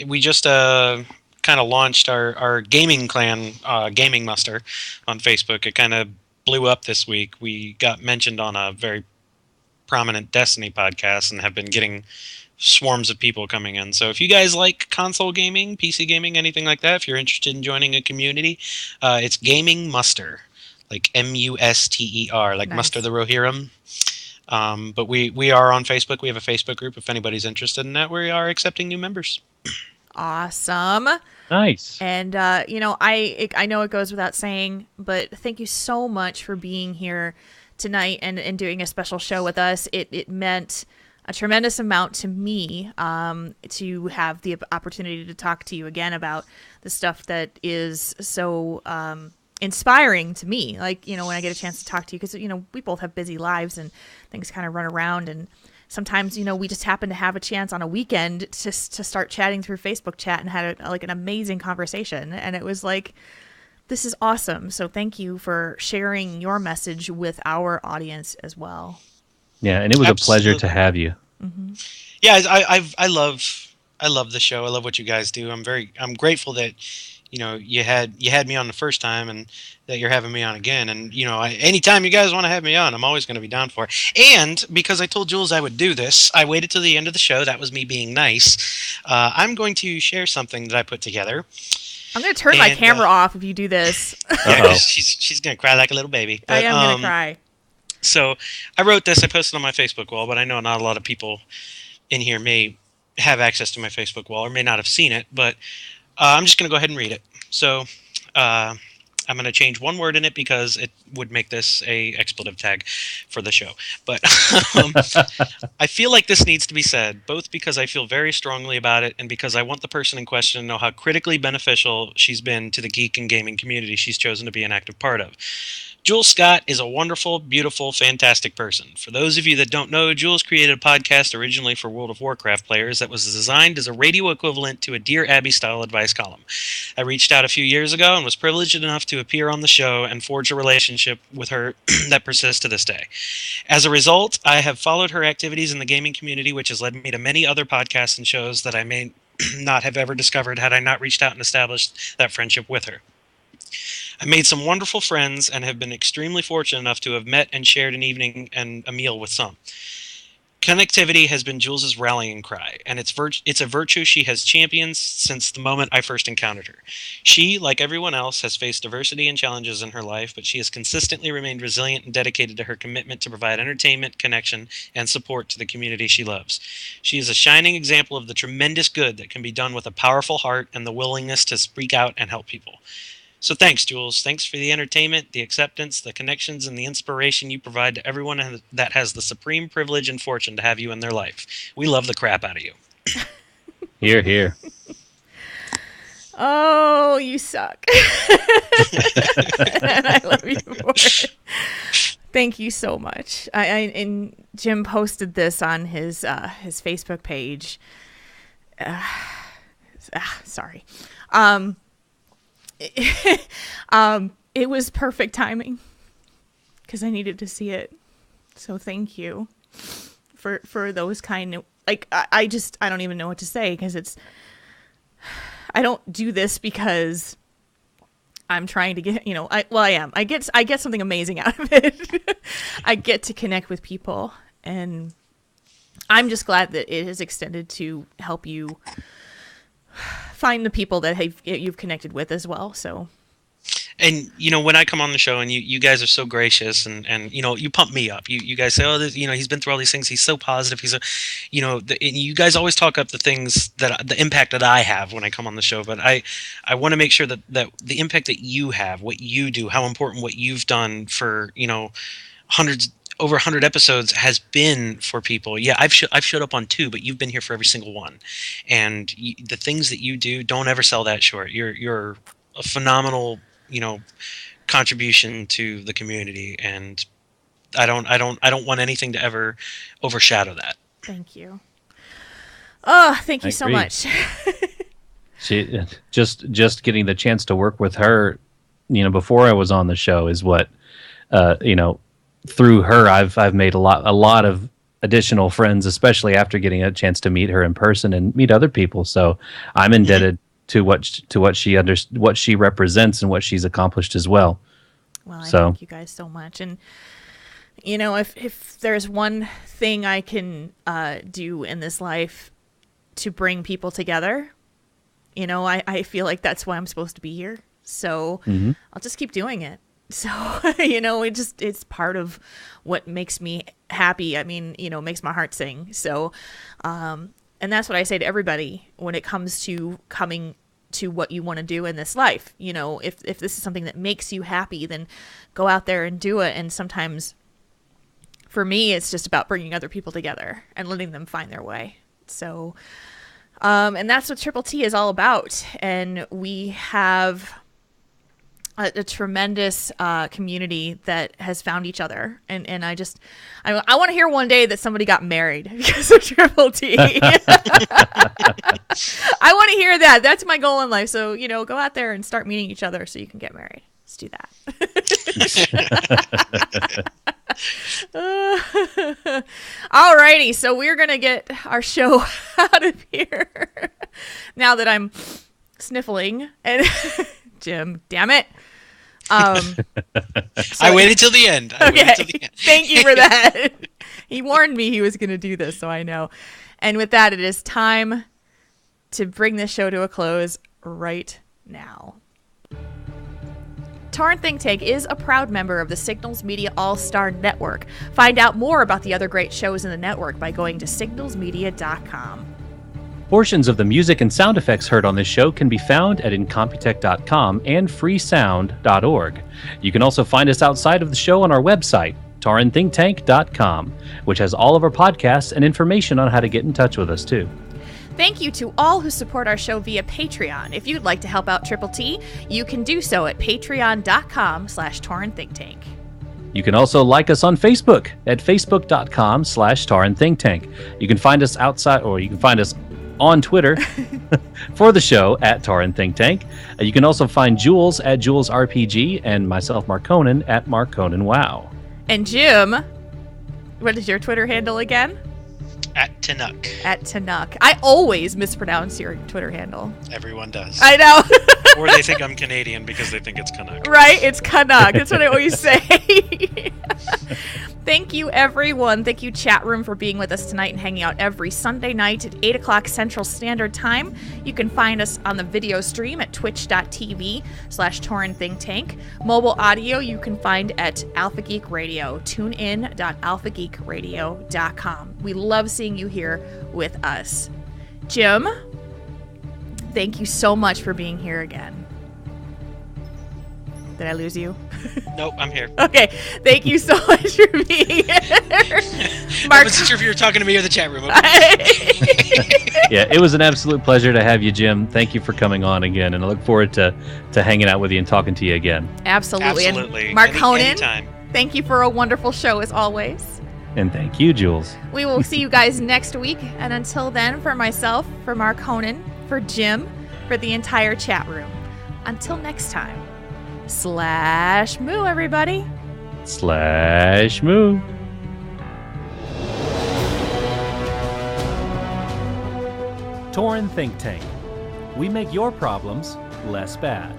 we just kind of launched our gaming clan, Gaming Muster, on Facebook. It kind of blew up this week. We got mentioned on a very prominent Destiny podcast and have been getting swarms of people coming in. So if you guys like console gaming, PC gaming, anything like that, if you're interested in joining a community, it's Gaming Muster, like MUSTER, like nice. Muster the Rohirrim. But we are on Facebook. We have a Facebook group. If anybody's interested in that, we are accepting new members. Awesome. Nice. And, I know it goes without saying, but thank you so much for being here tonight and doing a special show with us. It meant a tremendous amount to me to have the opportunity to talk to you again about the stuff that is so inspiring to me. Like, when I get a chance to talk to you, because, we both have busy lives and things kind of run around. And sometimes, we just happen to have a chance on a weekend to start chatting through Facebook chat and had an amazing conversation. And it was like, this is awesome. So thank you for sharing your message with our audience as well. Yeah, and it was Absolutely. A pleasure to have you. Mm-hmm. Yeah, I love the show. I love what you guys do. I'm grateful that you had me on the first time and that you're having me on again. And anytime you guys want to have me on, I'm always going to be down for it. And because I told Jules I would do this, I waited till the end of the show. That was me being nice. I'm going to share something that I put together. I'm going to turn my camera off if you do this. Yeah, 'cause she's going to cry like a little baby. But, I am going to cry. So I wrote this. I posted on my Facebook wall, but I know not a lot of people in here may have access to my Facebook wall or may not have seen it. But I'm just going to go ahead and read it. So I'm going to change one word in it because it would make this a expletive tag for the show. But I feel like this needs to be said, both because I feel very strongly about it and because I want the person in question to know how critically beneficial she's been to the geek and gaming community she's chosen to be an active part of. Jules Scott is a wonderful, beautiful, fantastic person. For those of you that don't know, Jules created a podcast originally for World of Warcraft players that was designed as a radio equivalent to a Dear Abby-style advice column. I reached out a few years ago and was privileged enough to appear on the show and forge a relationship with her that persists to this day. As a result, I have followed her activities in the gaming community, which has led me to many other podcasts and shows that I may not have ever discovered had I not reached out and established that friendship with her. I made some wonderful friends and have been extremely fortunate enough to have met and shared an evening and a meal with some. Connectivity has been Jules's rallying cry, and it's a virtue she has championed since the moment I first encountered her. She, like everyone else, has faced diversity and challenges in her life, but she has consistently remained resilient and dedicated to her commitment to provide entertainment, connection, and support to the community she loves. She is a shining example of the tremendous good that can be done with a powerful heart and the willingness to speak out and help people. So thanks, Jules. Thanks for the entertainment, the acceptance, the connections, and the inspiration you provide to everyone that has the supreme privilege and fortune to have you in their life. We love the crap out of you. Hear, hear. Oh, you suck. And I love you for it. Thank you so much. And Jim posted this on his Facebook page. Sorry. It was perfect timing because I needed to see it. So thank you for those kind of, like, I don't even know what to say, because I don't do this because I'm trying to get, I am. I get something amazing out of it. I get to connect with people, and I'm just glad that it has extended to help you find the people that you've connected with as well. So. And, when I come on the show and you guys are so gracious and you pump me up. You guys say, oh, he's been through all these things. He's so positive. He's you guys always talk up the things the impact that I have when I come on the show. But I want to make sure that the impact that you have, what you do, how important what you've done for, over 100 episodes has been for people. Yeah, I've showed up on 2, but you've been here for every single one. And the things that you do, don't ever sell that short. You're a phenomenal contribution to the community, and I don't want anything to ever overshadow that. Thank you. Oh, thank you so much. She just getting the chance to work with her, before I was on the show is what, through her I've made a lot of additional friends, especially after getting a chance to meet her in person and meet other people. So I'm indebted to what she represents and what she's accomplished as well. Well, I thank you guys so much. And if there's one thing I can do in this life to bring people together, I feel like that's why I'm supposed to be here. So I'll just keep doing it. So it's part of what makes me happy. I mean, makes my heart sing. So and that's what I say to everybody when it comes to coming to what you want to do in this life. If this is something that makes you happy, then go out there and do it. And sometimes for me, it's just about bringing other people together and letting them find their way. So, and that's what Triple T is all about. And we have a tremendous community that has found each other, and I want to hear one day that somebody got married because of Triple T. I want to hear that. That's my goal in life. So go out there and start meeting each other so you can get married. Let's do that. Alrighty, so we're gonna get our show out of here now that I'm sniffling and Jim, damn it. I waited till the end. Thank you for that. He warned me he was going to do this, so I know. And with that, it is time to bring this show to a close right now. Tauren Think Tank is a proud member of the Signals Media All-Star Network. Find out more about the other great shows in the network by going to signalsmedia.com. Portions of the music and sound effects heard on this show can be found at incompetech.com and freesound.org. You can also find us outside of the show on our website, taurenthinktank.com, which has all of our podcasts and information on how to get in touch with us, too. Thank you to all who support our show via Patreon. If you'd like to help out Triple T, you can do so at patreon.com/TaurenThinkTank. You can also like us on Facebook at facebook.com/TaurenThinkTank. You can find us outside, or you can find us on Twitter for the show at Tauren Think Tank. You can also find Jules at Jules RPG and myself, Mark Conan, at Mark Conan Wow. And Jim, what is your Twitter handle again? At Tanuk. At Tanuk. I always mispronounce your Twitter handle. Everyone does. I know. Or they think I'm Canadian because they think it's Canuck. Right? It's Canuck. That's what I always say. Thank you, everyone. Thank you, chat room, for being with us tonight and hanging out every Sunday night at 8 o'clock Central Standard Time. You can find us on the video stream at twitch.tv/TaurenThinkTank. Mobile audio you can find at Alpha Geek Radio. Tune in.alphageekradio.com. We love seeing you here with us. Jim, thank you so much for being here again. Did I lose you? Nope, I'm here. Okay, thank you so much for being here. Mark, I wasn't sure if you were talking to me or the chat room. Yeah, it was an absolute pleasure to have you, Jim. Thank you for coming on again, and I look forward to hanging out with you and talking to you again. Absolutely. And Mark Conan, anytime. Thank you for a wonderful show as always. And thank you, Jules. We will see you guys next week, and until then, for myself, for Mark Conan, for Jim, for the entire chat room. Until next time. /moo, everybody. /move. Tauren Think Tank. We make your problems less bad.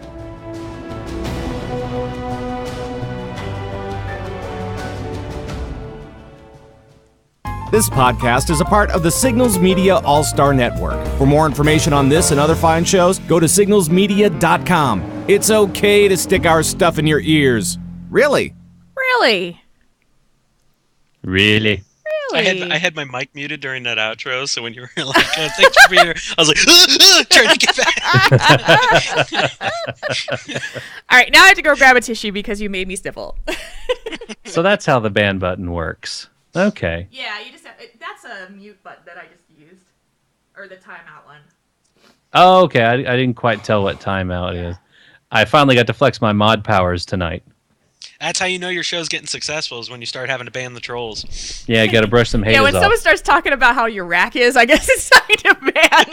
This podcast is a part of the Signals Media All-Star Network. For more information on this and other fine shows, go to signalsmedia.com. It's okay to stick our stuff in your ears. Really? Really? Really? I had my mic muted during that outro, so when you were like, thanks for being here, I was like, trying to get back. All right, now I have to go grab a tissue because you made me sniffle. So that's how the ban button works. Okay. Yeah, you just have, that's a mute button that I just used. Or the timeout one. Oh, okay. I didn't quite tell what timeout is. I finally got to flex my mod powers tonight. That's how you know your show's getting successful, is when you start having to ban the trolls. Yeah, you got to brush some haters off. Yeah, when someone starts talking about how your rack is, I guess it's time to ban.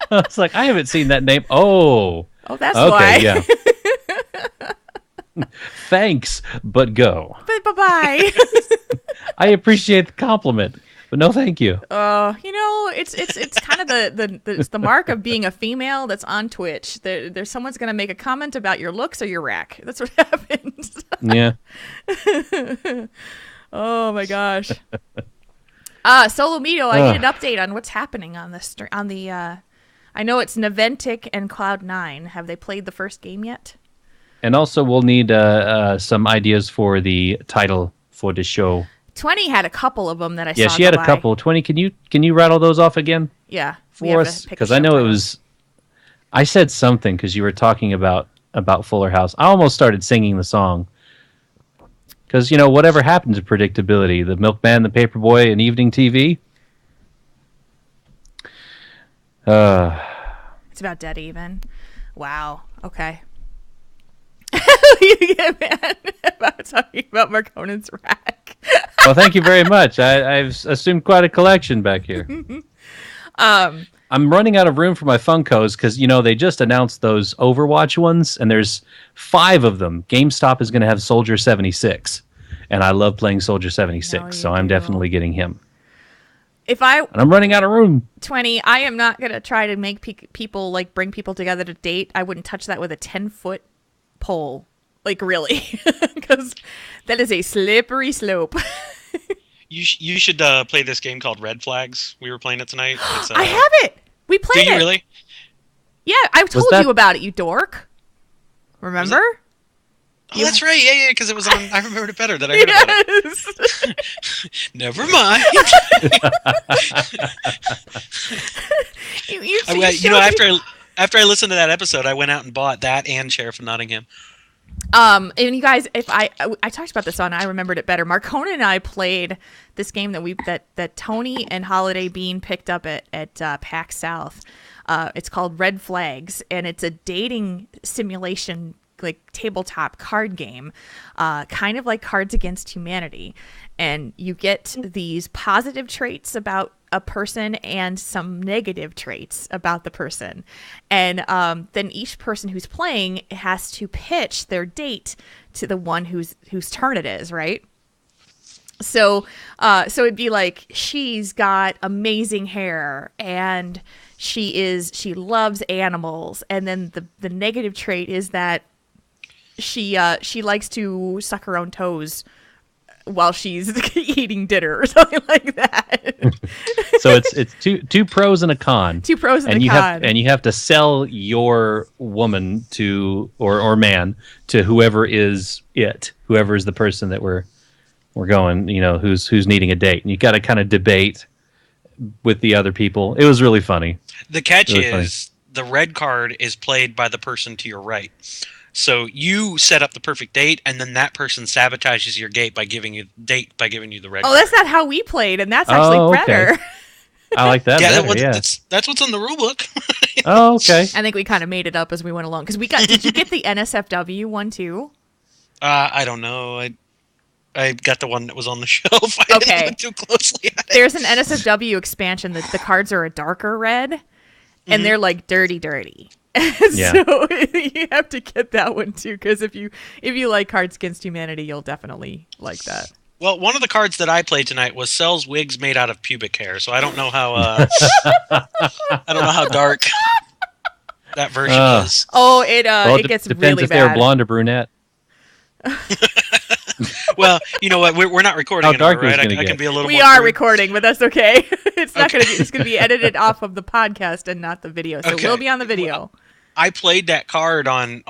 Yeah. It's like, I haven't seen that name. Oh, that's why. Yeah. Thanks, but go. Bye-bye. I appreciate the compliment, but no thank you. It's kind of the mark of being a female that's on Twitch. There's someone's going to make a comment about your looks or your rack. That's what happens. Yeah. Oh my gosh. Solo Mito, I need an update on what's happening on the I know it's Naventic and Cloud9. Have they played the first game yet? And also, we'll need some ideas for the title for the show. 20 had a couple of them that I saw. Yeah, she had a couple. 20, can you rattle those off again? Yeah. For us, because I know it was. I said something because you were talking about Fuller House. I almost started singing the song. Because, whatever happened to predictability? The Milkman, the Paperboy, and Evening TV? It's about dead even. Wow. Okay. You get mad about talking about Marconan's rack. Well, thank you very much. I've assumed quite a collection back here. I'm running out of room for my Funkos because, they just announced those Overwatch ones, and there's 5 of them. GameStop is going to have Soldier 76, and I love playing Soldier 76, so I'm definitely getting him. And I'm running out of room. 20, I am not going to try to make people, bring people together to date. I wouldn't touch that with a 10-foot pole. Really, because that is a slippery slope. You should play this game called Red Flags. We were playing it tonight. I have it. We played it. Do you really? Yeah, I've told you about it, you dork. Remember? Oh, that's right. Yeah, because it was on. I remembered it better than I heard about it. Never mind. After I listened to that episode, I went out and bought that and Sheriff of Nottingham. And you guys, if I talked about this on I Remembered It Better. Marcona and I played this game that Tony and Holiday Bean picked up at PAX South. It's called Red Flags, and it's a dating simulation tabletop card game, kind of like Cards Against Humanity. And you get these positive traits about a person and some negative traits about the person. And then each person who's playing has to pitch their date to the one whose turn it is, right? So it'd be like, she's got amazing hair and she loves animals. And then the negative trait is that she likes to suck her own toes while she's eating dinner or something like that. So it's two pros and a con. 2 pros and a con. And you have to sell your woman to or man to whoever is the person that we're going, who's needing a date. And you got to kind of debate with the other people. It was really funny. The catch is the red card is played by the person to your right. So you set up the perfect date, and then that person sabotages your date by giving you the red card. Oh, that's not how we played, and that's actually better. I like that. That's what's on the rule book. Oh, okay. I think we kind of made it up as we went along. Because did you get the NSFW one too? I don't know. I got the one that was on the shelf. I didn't look too closely at it. There's an NSFW expansion that the cards are a darker red, and they're dirty. Yeah. So you have to get that one too, because if you like Cards Against Humanity, you'll definitely like that. Well, one of the cards that I played tonight was sells wigs made out of pubic hair, so I don't know how dark that version is. Oh, it gets depends really if bad. they're blonde or brunette. Well, you know what? We're not recording How dark anymore, is right? it gonna I can get? be a little. We more are crude. recording, but that's okay. It's not going to be. It's going to be edited off of the podcast and not the video, so it will be on the video. I played that card on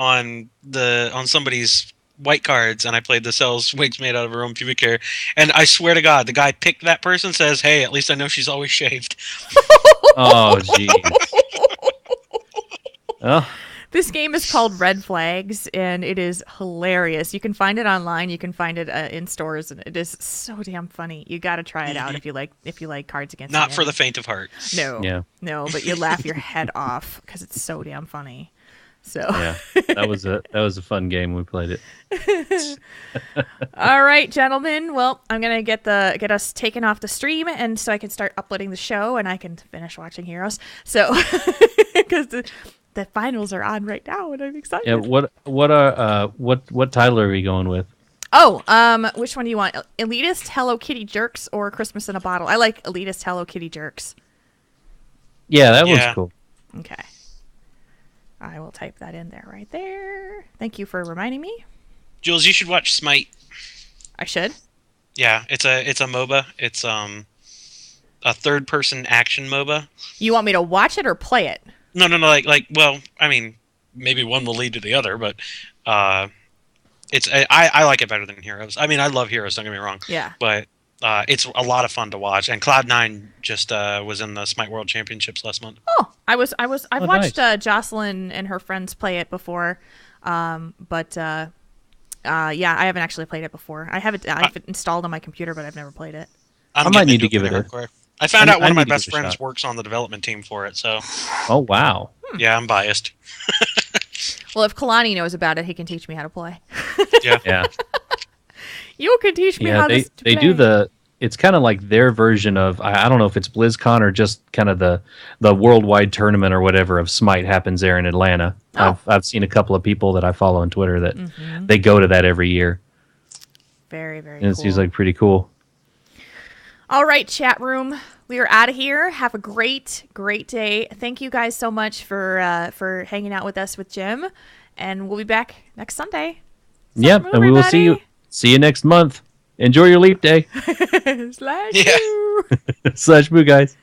somebody's white cards, and I played the sells wigs made out of her own pubic hair. And I swear to God, the guy picked that person says, "Hey, at least I know she's always shaved." Oh, jeez. Oh, This game is called Red Flags, and it is hilarious. You can find it online. You can find it in stores, and it is so damn funny. You got to try it out if you like Cards Against Not Humanity. for the faint of heart. No, but you laugh your head off because it's so damn funny. So yeah, that was a fun game. We played it. All right, gentlemen. Well, I'm gonna get us taken off the stream, and so I can start uploading the show, and I can finish watching Heroes. So because the finals are on right now, and I'm excited. Yeah. What title are we going with? Oh, which one do you want? Elitist, Hello Kitty Jerks, or Christmas in a Bottle? I like Elitist, Hello Kitty Jerks. Yeah, that was cool. Okay. I will type that in there right there. Thank you for reminding me. Jules, you should watch Smite. I should. Yeah, it's a MOBA. It's a third-person action MOBA. You want me to watch it or play it? No. Like. Well, I mean, maybe one will lead to the other, but it's I like it better than Heroes. I mean, I love Heroes. Don't get me wrong. Yeah. But it's a lot of fun to watch. And Cloud9 just was in the Smite World Championships last month. Oh, I've watched nice. Jocelyn and her friends play it before, but yeah, I haven't actually played it before. I have it installed on my computer, but I've never played it. I might need to give it a. I found out one of my need to best give it a friends shot. works on the development team for it, so Oh wow! yeah, I'm biased. Well, if Kalani knows about it, he can teach me how to play. Yeah, You can teach me how to play. they do it's kind of like their version of I don't know if it's BlizzCon or just kind of the worldwide tournament or whatever of Smite happens there in Atlanta. Oh. I've seen a couple of people that I follow on Twitter that they go to that every year. Very, very And cool. it seems like pretty cool. All right, chat room. We are out of here. Have a great, great day. Thank you guys so much for hanging out with us with Jim, and we'll be back next Sunday. Yep, and we will see you next month. Enjoy your leap day. Slash Yeah. you. Slash boo, guys.